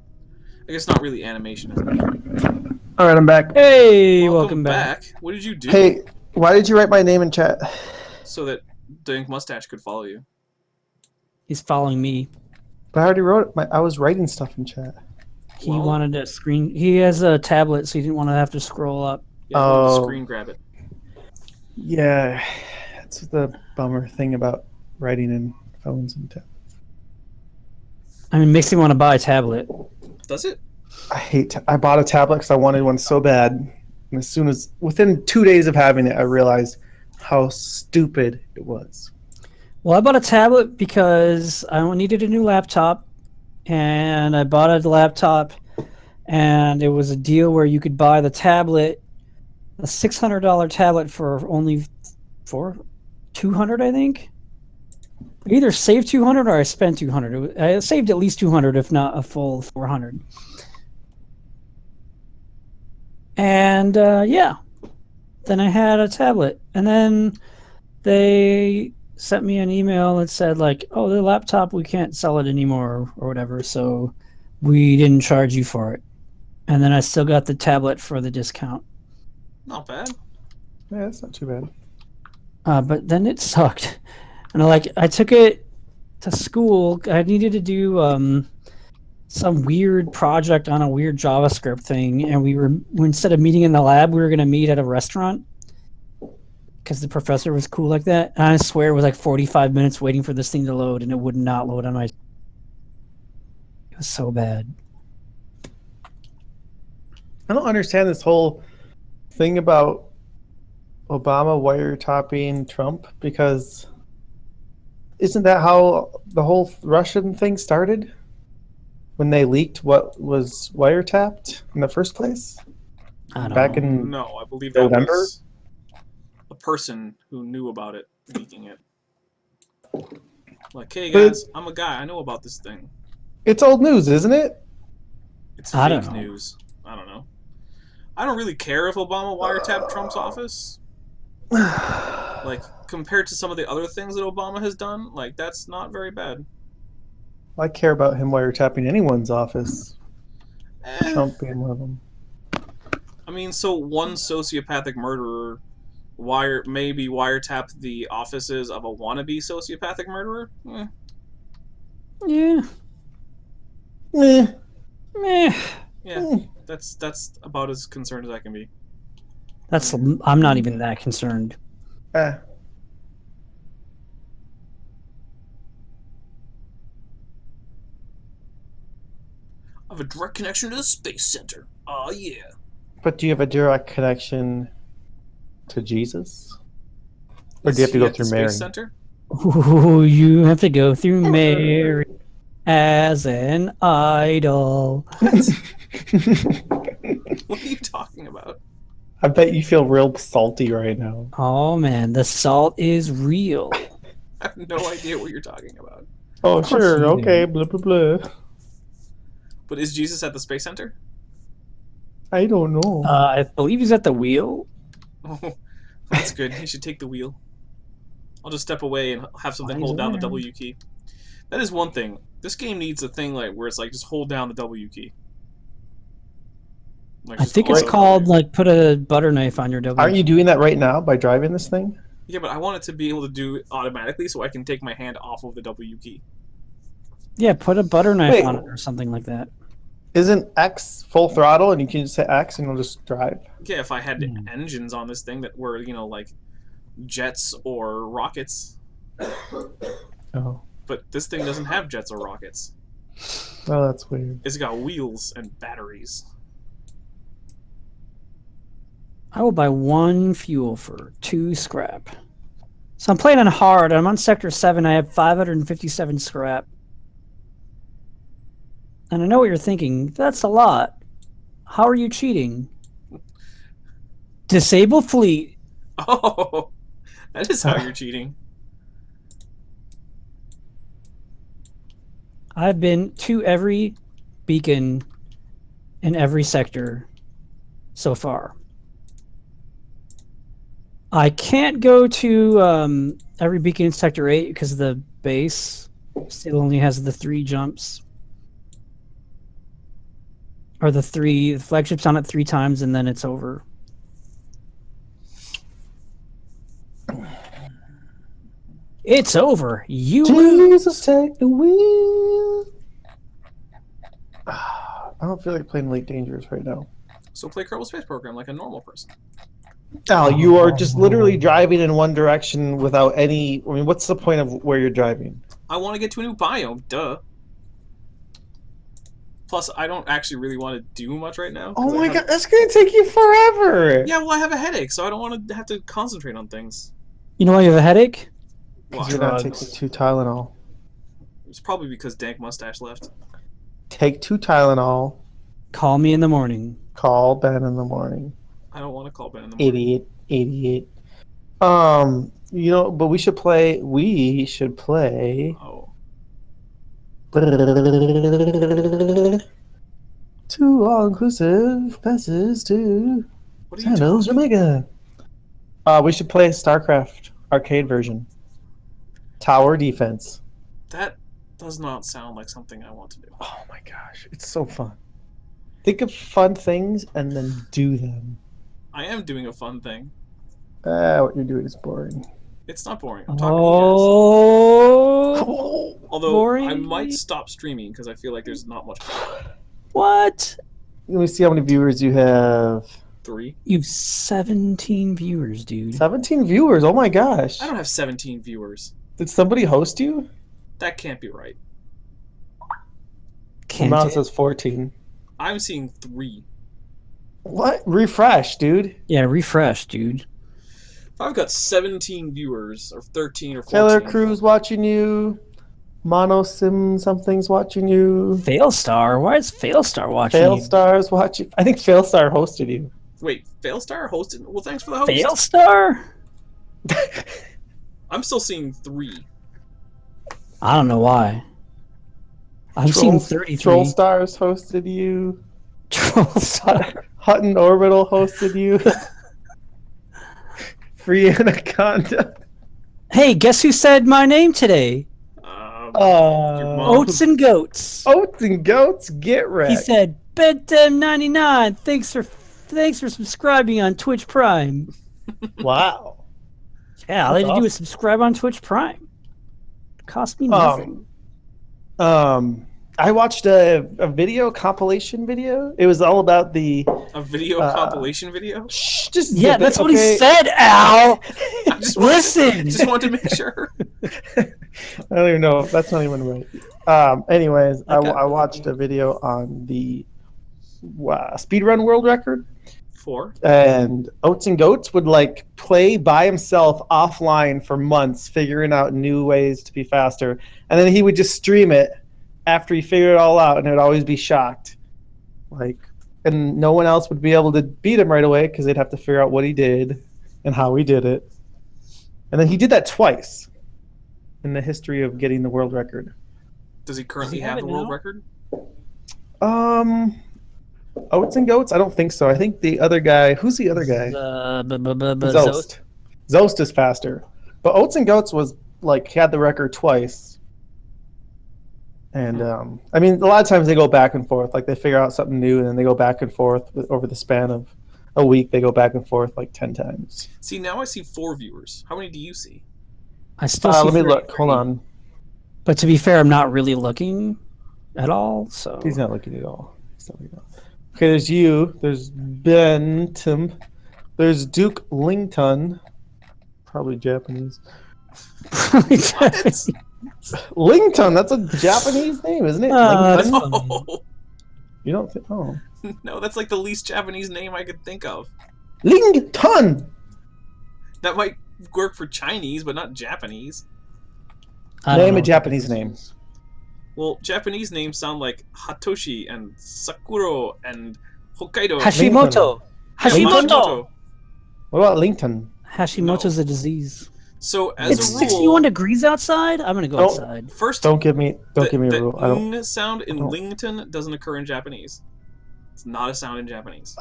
I guess not really animation, is it?
All right, I'm back.
Hey, welcome back.
What did you do?
Hey, why did you write my name in chat?
So that Dankmustache could follow you.
He's following me.
But I already wrote it. I was writing stuff in chat.
He
Well-
wanted to screen. He has a tablet, so he didn't want to have to scroll up.
Yeah, I wanted to
Oh.
screen grab it.
Yeah, that's the bummer thing about writing in phones and tabs.
I mean, makes me want to buy a tablet.
Does it?
I bought a tablet because I wanted one so bad. And within 2 days of having it, I realized how stupid it was.
Well, I bought a tablet because I needed a new laptop, and I bought a laptop, and it was a deal where you could buy the tablet, a $600 tablet for only $200, I think. I either saved $200 or I spent $200. I saved at least $200, if not a full $400. And yeah, then I had a tablet, and then they sent me an email that said like, "Oh, the laptop, we can't sell it anymore or whatever." So We didn't charge you for it. And then I still got the tablet for the discount.
Not bad.
Yeah, that's not too bad.
But then it sucked. And I took it to school. I needed to do some weird project on a weird JavaScript thing, and we instead of meeting in the lab, we were gonna meet at a restaurant because the professor was cool like that. And I swear it was like 45 minutes waiting for this thing to load, and it would not load on my. It was so bad.
I don't understand this whole thing about Obama wiretapping Trump, because isn't that how the whole Russian thing started? When they leaked what was wiretapped in the first place?
I don't
Back
know.
in
No, I believe that
November?
was a person who knew about it leaking it. Like, hey
But-
guys, I'm a guy. I know about this thing.
It's old news, isn't it?
It's
I don't
fake
know.
news. I don't know. I don't really care if Obama wiretapped Trump's office. Like, compared to some of the other things that Obama has done, like, that's not very bad.
I care about him wiretapping anyone's office.
Eh,
Trump being one of them.
I mean, so one sociopathic murderer maybe wiretapped the offices of a wannabe sociopathic murderer? Eh,
Yeah.
Eh,
Meh.
yeah, that's about as concerned as I can be.
I'm not even that concerned.
eh.
I have a direct connection to the space center. Oh yeah.
But do you have a direct connection to Jesus? Or
Is
do you have to
he
go
at the
through
space
Mary?
center?
Ooh, you have to go through Mary as an idol.
What are you talking about?
I bet you feel real salty right now.
Oh man, the salt is real.
I have no idea what you're talking about.
Oh,
Of course
sure,
you
okay,
do.
blah, blah, blah.
But is Jesus at the space center?
I don't know.
I believe he's at the wheel.
Oh, that's good. He should take the wheel. I'll just step away and have something
Why is
hold down the
there?
W key. That is one thing. This game needs a thing like where it's like just hold down the W key. Like,
I
just
think it's
auto
called
W.
like put a butter knife on your W.
Aren't you doing that right now by driving this thing?
Yeah, but I want it to be able to do it automatically so I can take my hand off of the W key.
Yeah, put a butter knife
Wait.
on it or something like that.
Isn't X full throttle and you can just hit X and it'll just drive?
Yeah, if I had
Hmm.
engines on this thing that were, you know, like jets or rockets.
Oh,
But this thing doesn't have jets or rockets.
well, that's weird.
It's got wheels and batteries.
I will buy 1 fuel for 2 scrap. So I'm playing on hard. I'm on sector 7. I have 557 scrap. And I know what you're thinking. That's a lot. How are you cheating? Disable fleet.
Oh, that is how you're cheating.
I've been to every beacon in every sector so far. I can't go to every beacon in sector 8 because the base still only has the 3 jumps. Or the flagship's on it 3 times and then it's over. It's over. You lose.
Jesus, take the wheel. I don't feel like playing Elite Dangerous right now.
So play Kerbal Space Program like a normal person.
Al, you are just literally driving in one direction without any. I mean, what's the point of where you're driving?
I want to get to a new biome, duh. Plus, I don't actually really want to do much right now. 'cause
Oh
I
my
have-
god, that's gonna take you forever.
Yeah, well, I have a headache, so I don't want to have to concentrate on things.
You know why you have a headache?
Why?
You're not
Drugs.
taking 2 Tylenol.
It's probably because Dankmustache left.
Take 2 Tylenol.
Call me in the morning.
Call Ben in the morning.
I don't want to call Ben in the morning.
Idiot. You know, but we should play.
Oh.
Two all-inclusive passes to
What are you
Santos,
talking?
Jamaica. We should play StarCraft arcade version. Tower defense.
That does not sound like something I want to do.
Oh my gosh, it's so fun. Think of fun things and then do them.
I am doing a fun thing.
What you're doing is boring.
It's not boring. I'm talking to you guys.
Oh,
Although
boring.
I might stop streaming because I feel like there's not much.
What?
Let me see how many viewers you have.
3.
You've 17 viewers, dude.
17 viewers. Oh my gosh.
I don't have 17 viewers.
Did somebody host you?
That can't be right.
Can't
Now it
it?
says 14.
I'm seeing 3.
What? Refresh, dude.
Yeah, refresh, dude.
If I've got 17 viewers, or 13 or 14.
Taylor Cruz watching you. Mono Sim something's watching you.
Failstar? Why is Failstar watching you?
Failstar's watching. I think Failstar hosted you.
Wait, Failstar hosted? Well, thanks for the host.
Failstar?
I'm still seeing 3.
I don't know why. I've seen 33.
Troll Stars hosted you.
Trollstar.
Hutton Orbital hosted you. Free Anaconda.
Hey, guess who said my name today?
Your mom.
Oats and Goats.
Oats and Goats, get wrecked.
He said, Bedtime 99. Thanks for subscribing on Twitch Prime.
Wow.
Yeah, all they
That's
had to do
awesome.
is subscribe on Twitch Prime. Cost me nothing.
I watched a video compilation video. It was all about the
A video compilation video?
Shh, just
Yeah,
zip it,
that's what he
okay?
said, Al.
I just wanted-
Listen.
just wanted to make sure.
I don't even know if that's not even right. Anyways,
Okay.
I watched a video on the speedrun world record,
4.
and Oats and Goats would like play by himself offline for months, figuring out new ways to be faster, and then he would just stream it after he figured it all out, and it would always be shocked, like, and no one else would be able to beat him right away because they'd have to figure out what he did and how he did it, and then he did that twice in the history of getting the world record.
Does he currently
Does he have
have the
it
world
now?
record?
Oats and Goats? I don't think so. I think the other guy. Who's the other guy?
Zost.
Zost is faster, but Oats and Goats was like he had the record twice. And I mean, a lot of times they go back and forth. Like they figure out something new, and then they go back and forth over the span of a week. They go back and forth like 10 times.
See, now I see 4 viewers. How many do you see?
I still see
Let me look.
33.
Hold on.
But to be fair, I'm not really looking at all. So
He's not looking at all. Okay, there's you. There's Ben Tim. There's Duke Lington. Probably Japanese.
What?
Lington. That's a Japanese name, isn't it?
That's
Lington?
funny.
No.
You don't think? Oh,
No, that's like the least Japanese name I could think of.
Lington.
That might work for Chinese, but not Japanese.
I don't
Name
know
a
what
Japanese
this
name.
is.
Well, Japanese names sound like Hatoshi and Sakuro and Hokkaido.
Hashimoto. Hashimoto.
Hashimoto.
What about Lington?
Hashimoto's a disease.
So as
It's
a rule,
61 degrees outside. I'm gonna go
Don't-
outside.
first
Don't give me a
the
rule. I don't.
ng sound in
I don't-
Lington doesn't occur in Japanese. It's not a sound in Japanese.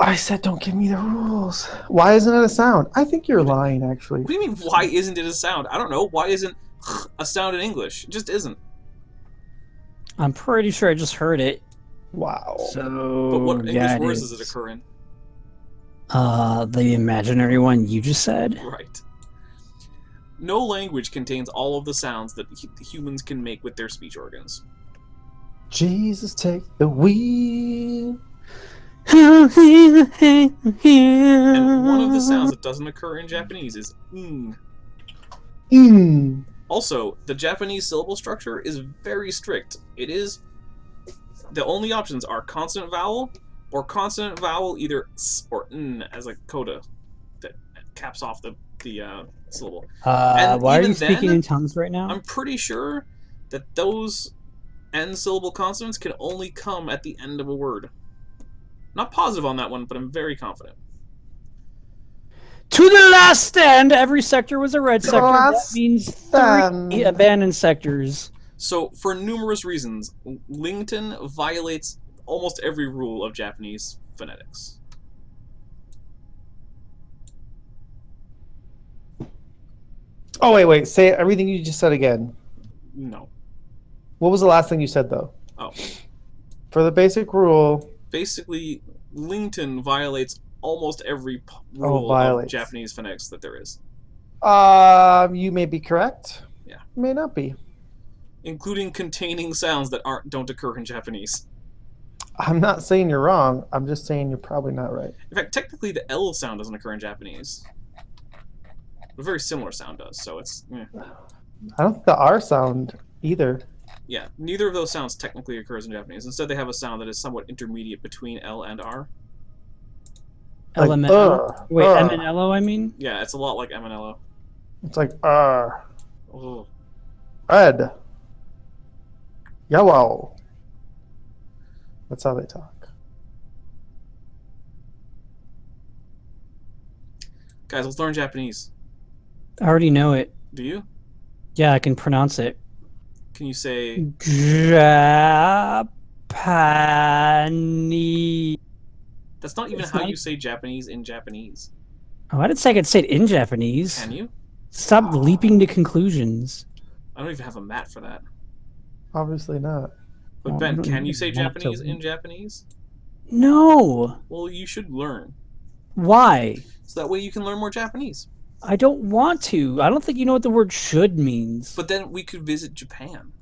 I said don't give me the rules. Why isn't it a sound? I think you're lying, actually.
What do you mean? Why isn't it a sound? I don't know. Why isn't a sound in English? It just isn't.
I'm pretty sure I just heard it.
Wow.
So
But what English
yeah,
words
is.
does it occur in?
The imaginary one you just said.
Right. No language contains all of the sounds that humans can make with their speech organs.
Jesus, take the wheel.
And one of the sounds that doesn't occur in Japanese is ng.
Mm.
Also, the Japanese syllable structure is very strict. It is... The only options are consonant vowel, or consonant vowel either s or n as a coda that caps off the syllable. And
Why are
even
you speaking
then,
in tongues right now?
I'm pretty sure that those n-syllable consonants can only come at the end of a word. Not positive on that one, but I'm very confident.
To the last stand, every sector was a red
The
sector. That
last
means
stand.
3 abandoned sectors.
So, for numerous reasons, Lington violates almost every rule of Japanese phonetics.
Oh wait. Say everything you just said again.
No.
What was the last thing you said, though?
Oh.
For the basic rule.
Basically, Lington violates almost every rule of
violates.
Japanese phonetics that there is.
You may be correct.
Yeah.
You may not be.
Including containing sounds that don't occur in Japanese.
I'm not saying you're wrong. I'm just saying you're probably not right.
In fact, technically the L sound doesn't occur in Japanese. A very similar sound does, so it's...
I don't think the R sound either.
Yeah, neither of those sounds technically occurs in Japanese. Instead, they have a sound that is somewhat intermediate between L and R.
Like,
LMNO? Wait, MNLO, I mean?
Yeah, it's a lot like M and L.
It's like R.
Oh.
Red. Yellow. That's how they talk.
Guys, let's learn Japanese.
I already know it.
Do you?
Yeah, I can pronounce it.
Can you say...
Japanese.
That's not even how you say Japanese in Japanese.
Oh, I didn't say I could say it in Japanese.
Can you?
Stop leaping to conclusions.
I don't even have a mat for that.
Obviously not.
But
Oh,
Ben,
I don't
can you
even
say
want to
Japanese in
leap.
Japanese?
No.
Well, you should learn.
Why?
So that way you can learn more Japanese.
I don't want to. I don't think you know what the word should means.
But then we could visit Japan.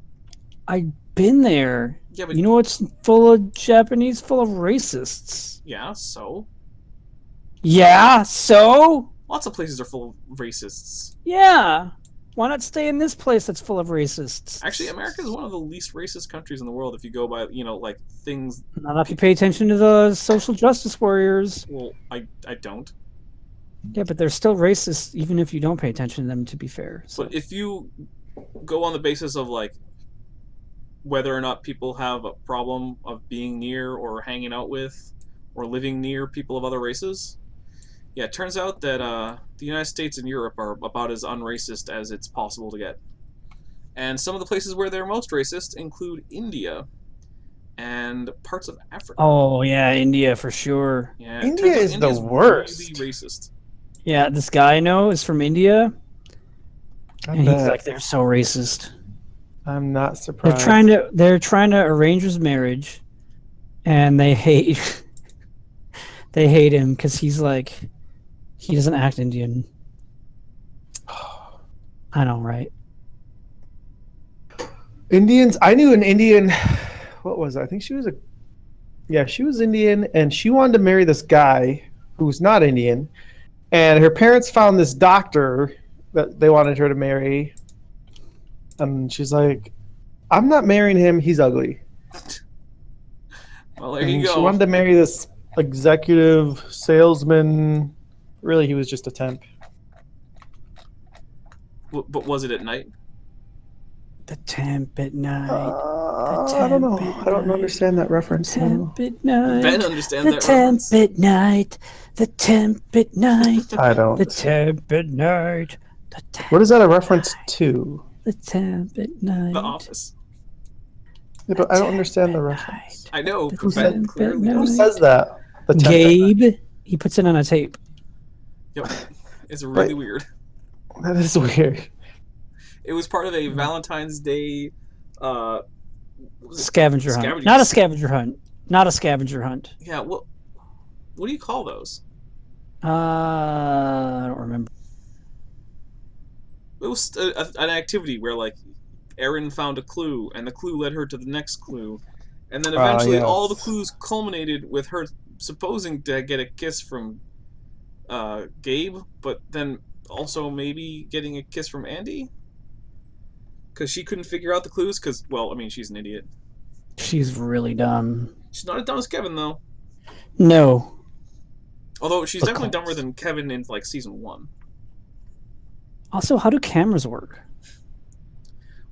I've been there.
Yeah, but...
You know what's full of Japanese? Full of racists.
Yeah, so?
Yeah, so?
Lots of places are full of racists.
Yeah. Why not stay in this place that's full of racists?
Actually, America is one of the least racist countries in the world if you go by, like, things...
Not if you pay attention to the social justice warriors.
Well, I don't.
Yeah, but they're still racist even if you don't pay attention to them, to be fair. So.
But if you go on the basis of, like, whether or not people have a problem of being near or hanging out with or living near people of other races, yeah, it turns out that the United States and Europe are about as unracist as it's possible to get. And some of the places where they're most racist include India and parts of Africa.
Oh, yeah, India for sure.
Yeah,
India is the worst.
Really racist.
Yeah, this guy I know is from India, and he's
bet.
like, they're so racist.
I'm not surprised.
They're trying to arrange his marriage, and they hate him because he's like, he doesn't act Indian. I know, right?
Indians. I knew an Indian. What was it? I think she was she was Indian, and she wanted to marry this guy who's not Indian. And her parents found this doctor that they wanted her to marry. And she's like, I'm not marrying him. He's ugly.
Well, there you go.
She wanted to marry this executive salesman. Really, he was just a temp.
But was it at night?
The temp at night.
I don't know. I don't understand that reference.
Temp at night.
Ben understands
The
that
temp
reference.
at night. The temp at night.
I don't.
The temp at night. The temp
What is that a reference to?
The temp at night.
The Office.
I don't understand the reference.
I know,
The
but Ben
temp
clearly
at
Who
knows.
says that? The temp at night.
Gabe. He puts it on a tape.
Yep. It's really
Right.
weird.
That is weird.
It was part of a Valentine's Day what was it?
Scavenger hunt.
Scavenger-
Not a scavenger hunt. Not a scavenger hunt.
Yeah, what do you call those?
I don't remember.
It was an activity where, like, Erin found a clue, and the clue led her to the next clue. And then eventually
yes.
all the clues culminated with her supposing to get a kiss from Gabe, but then also maybe getting a kiss from Andy? Because she couldn't figure out the clues, because, well, I mean, she's an idiot.
She's really dumb.
She's not as dumb as Kevin, though.
No.
Although she's
But
definitely
close.
dumber than Kevin in, like, season 1.
Also, how do cameras work?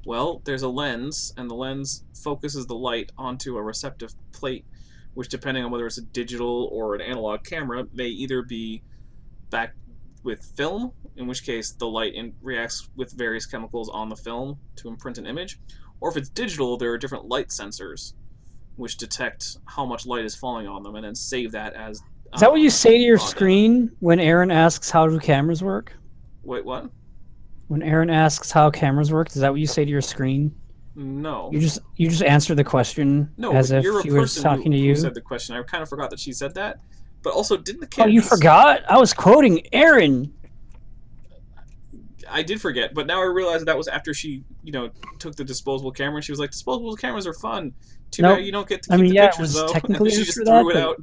Well, there's a lens, and the lens focuses the light onto a receptive plate, which, depending on whether it's a digital or an analog camera, may either be back with film, in which case the light reacts with various chemicals on the film to imprint an image, or if it's digital, there are different light sensors which detect how much light is falling on them and then save that as...
Is that what you say to your
raw data.
screen when Aaron asks how do cameras work?
Wait, what?
When Aaron asks how cameras work, is that what you say to your screen?
No.
You just answer the question
No,
as if
you're a
she was
person
talking to
who
you.
said the question. I kind of forgot that she said that. But also, didn't the
Oh,
kid...
you forgot? I was quoting Aaron.
I did forget, but now I realize that was after she, took the disposable camera, and she was like, disposable cameras are fun. Too
Nope.
bad you don't get to
I
keep
mean,
the
yeah, it
pictures,
was
though. And
technically
then she
after
just
that,
threw it
but
out.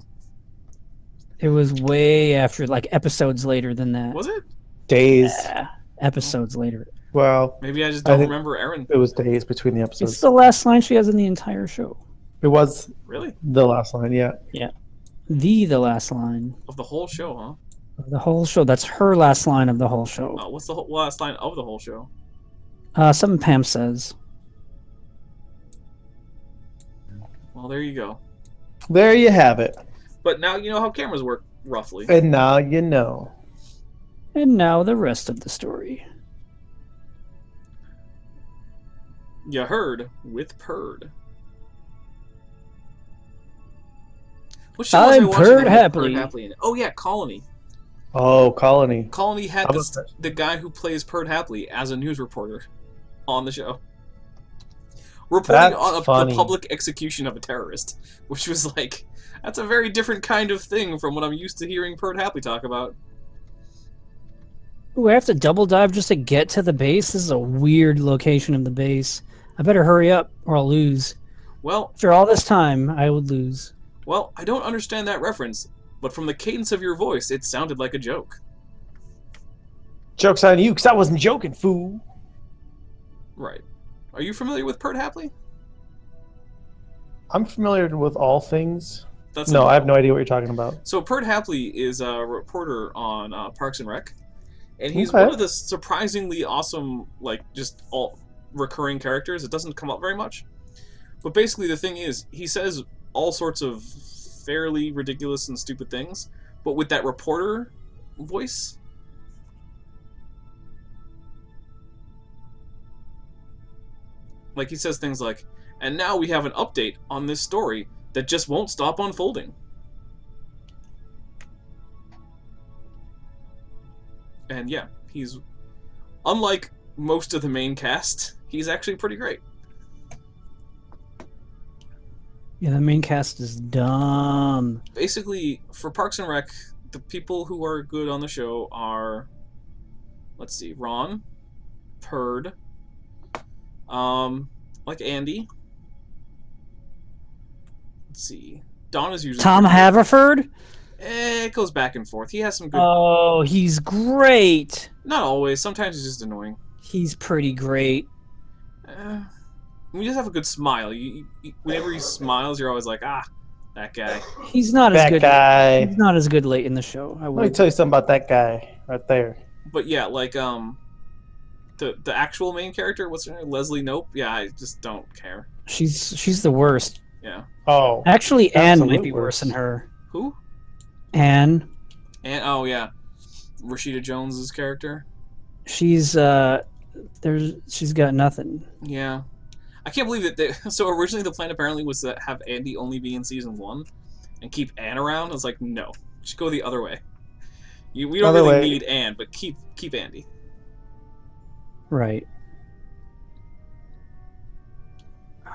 it was way after, like, episodes later than that.
Was it?
Days.
Yeah, episodes later.
Well,
Maybe I just
I
don't
think
remember Aaron.
it was days between the
It's
episodes.
the last line she has in the entire show.
It was
Really?
the last line, yeah.
Yeah. The last line
Of the whole show, huh?
of the whole show. That's her last line of the whole show.
What's the last line of the whole show?
Something Pam says.
Well, there you go.
There you have it.
But now you know how cameras work, roughly.
And now you know.
And now the rest of the story.
You heard with Purd. What show was I
I'm
watching
Purd
that had
Happily.
Purd Happily in it? Oh yeah, Colony.
Oh, Colony.
Colony had
How about that?
the guy who plays Purd Happily as a news reporter on the show. Reporting
That's
on the
funny.
public execution of a terrorist. Which was like, that's a very different kind of thing from what I'm used to hearing Purd Happily talk about.
Ooh, I have to double dive just to get to the base. This is a weird location of the base. I better hurry up or I'll lose.
Well,
After all this time, I would lose.
I don't understand that reference, but from the cadence of your voice, it sounded like a joke.
Joke's on you, because I wasn't joking, fool.
Right. Are you familiar with Purd Happily?
I'm familiar with all things.
That's
No, I have no idea what you're talking about.
So Purd Hapley is a reporter on Parks and Rec, and he's
Okay.
one of the surprisingly awesome, just all recurring characters. It doesn't come up very much, but basically the thing is, he says all sorts of fairly ridiculous and stupid things, but with that reporter voice. Like he says things like, "And now we have an update on this story that just won't stop unfolding." And yeah, he's, unlike most of the main cast, he's actually pretty great.
Yeah, the main cast is dumb.
Basically, for Parks and Rec, the people who are good on the show are, let's see, Ron, Purd, like Andy. Let's see, Don is usually
Tom
pretty good.
Haverford?
It goes back and forth. He has some good.
Oh, he's great.
Not always. Sometimes he's just annoying.
He's pretty great.
We just have a good smile. Whenever he smiles, you're always like, that guy.
He's not as
That
good.
guy.
He's not as good late in the show. I
Let me
would.
tell you something about that guy right there.
But yeah, like the actual main character, what's her name? Leslie Nope. Yeah, I just don't care.
She's the worst.
Yeah.
Oh.
Actually, Anne might
Absolute
be worse
worst.
than her.
Who?
Anne.
And oh yeah, Rashida Jones's character.
She's she's got nothing.
Yeah. I can't believe that so originally the plan apparently was to have Andy only be in season 1 and keep Anne around. I was like, no, just go the other way. We don't
Other
really
way.
need Anne, but keep Andy.
Right.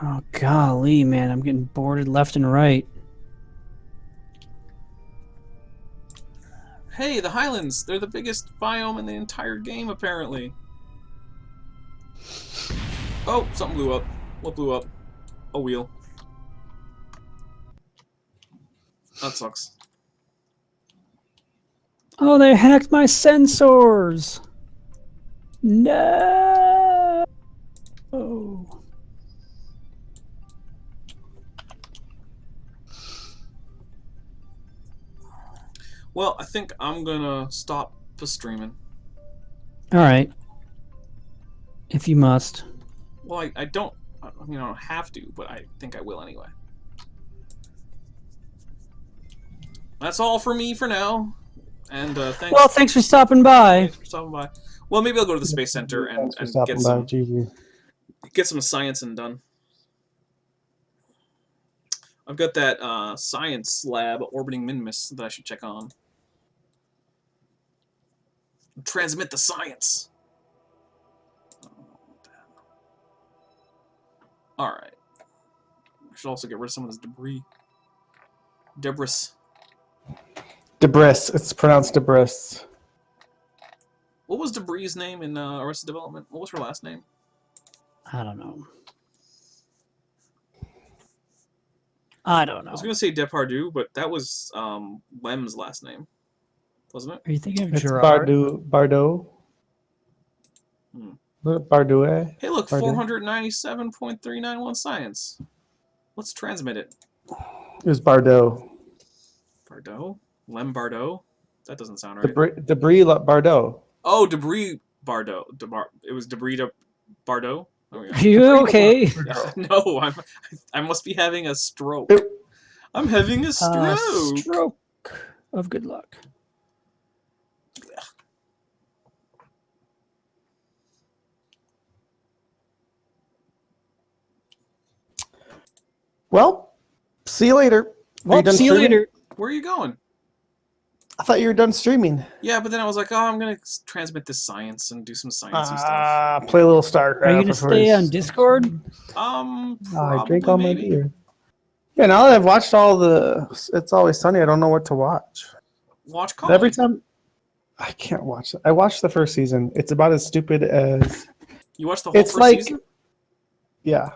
Oh golly, man, I'm getting boarded left and right.
Hey, the Highlands! They're the biggest biome in the entire game, apparently. Oh, something blew up. What blew up? A wheel. That sucks.
Oh, they hacked my sensors. No. Oh.
Well, I think I'm gonna stop streaming.
All right. If you must.
Well, I don't have to, but I think I will anyway. That's all for me for now. And thanks.
Well, thanks for stopping by.
Thanks for stopping by. Well, maybe I'll go to the Space Center and
Thanks for
get
stopping by, GG.
some sciencing done. I've got that science lab orbiting Minmus that I should check on. Transmit the science. Alright. I should also get rid of some of this debris. Debris.
Debris. It's pronounced debris.
What was Debris' name in Arrested Development? What was her last name?
I don't know. I don't know.
I was going to say Depardieu, but that was Lem's last name. Wasn't it?
Are you thinking of
It's
Gerard?
Bardot.
Hmm.
Bardot.
Hey, look,
Bardot.
497.391 science. Let's transmit it.
It was Bardot.
Bardot? Lem Bardot? That doesn't sound right.
Debris Bardot.
Oh, Debris Bardot. It was Debris Bardot? Oh, yeah.
Are you okay?
No, I must be having a stroke. I'm having a stroke.
Stroke of good luck.
Well, see you later.
Well,
done
see you
streaming?
later.
Where are you going?
I thought you were done streaming.
Yeah, but then I was like, oh, I'm going to transmit this science and do some sciencey stuff.
Play a little StarCraft.
Are you gonna stay on Discord?
I drink all my
maybe.
beer. Yeah, now that I've watched all the It's Always Sunny, I don't know what to watch.
Watch Colony.
Every time, I can't watch it. I watched the first season. It's about as stupid as.
You watched the whole
It's
first
like,
season?
yeah.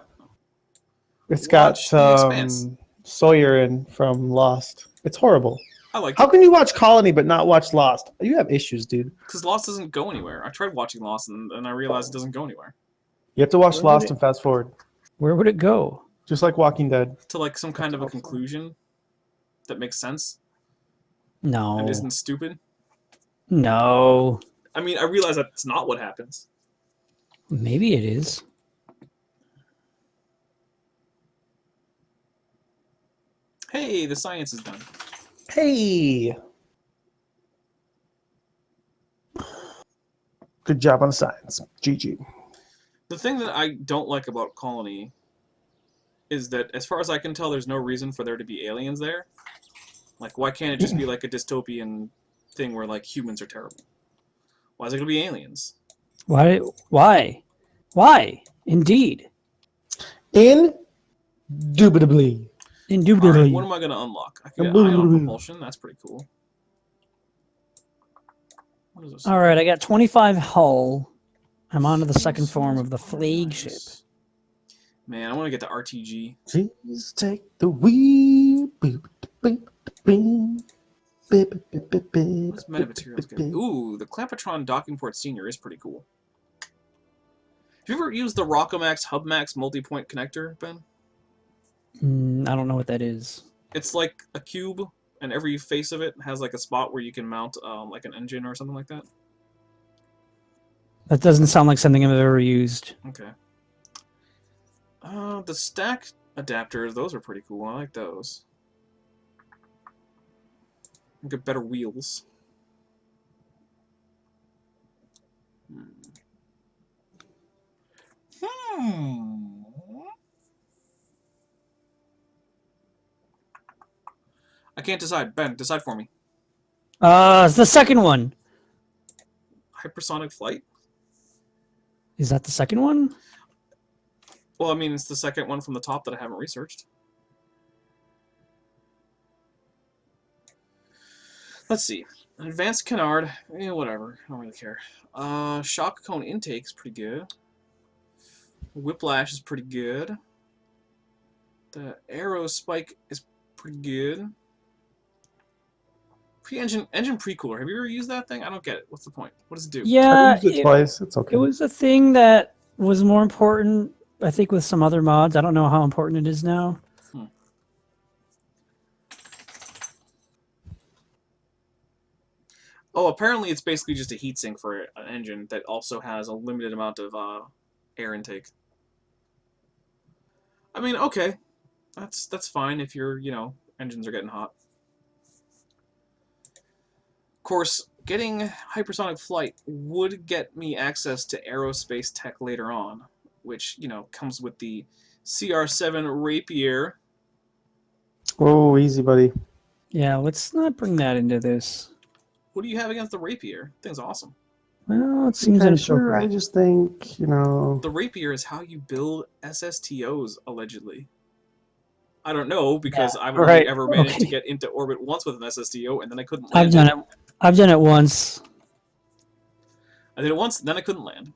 It's
Watch The
got
Expanse.
Sawyer in from Lost. It's horrible.
I like
How
it.
can you watch Colony but not watch Lost? You have issues, dude.
Because Lost doesn't go anywhere. I tried watching Lost and I realized it doesn't go anywhere.
You have to watch
Where would
Lost
it-
and fast forward,
Where would it go?
just like Walking Dead.
To like some kind of a
awful.
conclusion that makes sense
No.
and isn't stupid.
No.
I mean, I realize that's not what happens.
Maybe it is.
Hey, the science is done.
Hey, good job on the science. GG.
The thing that I don't like about Colony is that, as far as I can tell, there's no reason for there to be aliens there. Like, why can't it just be like a dystopian thing where, like, humans are terrible? Why is it going to be aliens?
Why? Why? Indeed.
Indubitably.
Indubitably.
Alright, what am I going to unlock? I can get ion propulsion. That's pretty cool. What is this?
All right, I got 25 hull. I'm on to the second form of the Flag ship.
Man, I want to get the RTG.
Please take the wheel. Beep, beep, beep, beep, beep, beep, beep,
What's metamaterials good? Ooh, the Clampetron Docking Port Senior is pretty cool. Have you ever used the Rockomax HubMax multi-point connector, Ben?
I don't know what that is.
It's like a cube, and every face of it has like a spot where you can mount like an engine or something like that.
That doesn't sound like something I've ever used.
Okay. The stack adapters, those are pretty cool. I like those. Get better wheels. I can't decide. Ben, decide for me.
It's the second one.
Hypersonic flight?
Is that the second one?
Well, I mean, it's the second one from the top that I haven't researched. Let's see. Advanced canard. Whatever. I don't really care. Shock cone intake's pretty good. Whiplash is pretty good. The arrow spike is pretty good. Engine pre-cooler. Have you ever used that thing? I don't get it. What's the point? What does it do?
Yeah,
I used it twice. It's okay.
it was a thing that was more important, I think, with some other mods. I don't know how important it is now.
Oh, apparently it's basically just a heatsink for an engine that also has a limited amount of air intake. I mean, okay, that's fine if your engines are getting hot. Of course, getting hypersonic flight would get me access to aerospace tech later on, which comes with the CR7 Rapier.
Oh, easy, buddy.
Yeah, let's not bring that into this.
What do you have against the Rapier? Thing's awesome.
Well, it seems
Okay, sure. I
inappropriate.
just think, you know.
The rapier is how you build SSTOs, allegedly. I don't know, because I've only
right.
ever managed to
Okay.
get into orbit once with an SSTO, and then I couldn't
I've
land
done it. I've done it once.
I did it once, then I couldn't land.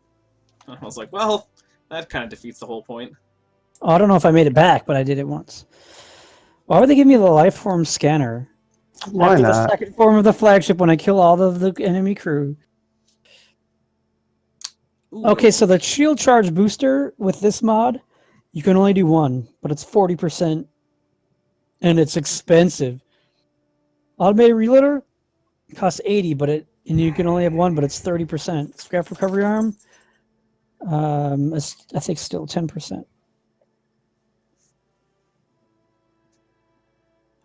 I was like, well, that kind of defeats the whole point.
Oh, I don't know if I made it back, but I did it once. Why would they give me the life form scanner
Why
after the
not?
second form of the flagship when I kill all of the enemy crew?
Ooh,
Okay, so the shield charge booster with this mod, you can only do one, but it's 40%, and it's expensive. Automated reloader costs 80, and you can only have one, but it's 30%. Scrap recovery arm, I think still 10%.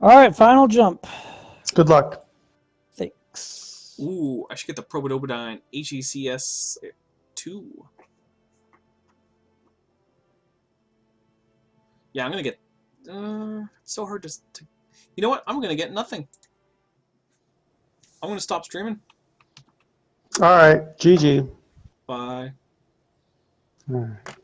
All right, final jump.
Good luck.
Thanks.
Ooh, I should get the Probodobodine HECS 2. Yeah, I'm gonna get. It's so hard to. You know what? I'm gonna get nothing. I'm gonna stop streaming.
All right. GG.
Bye.
All right.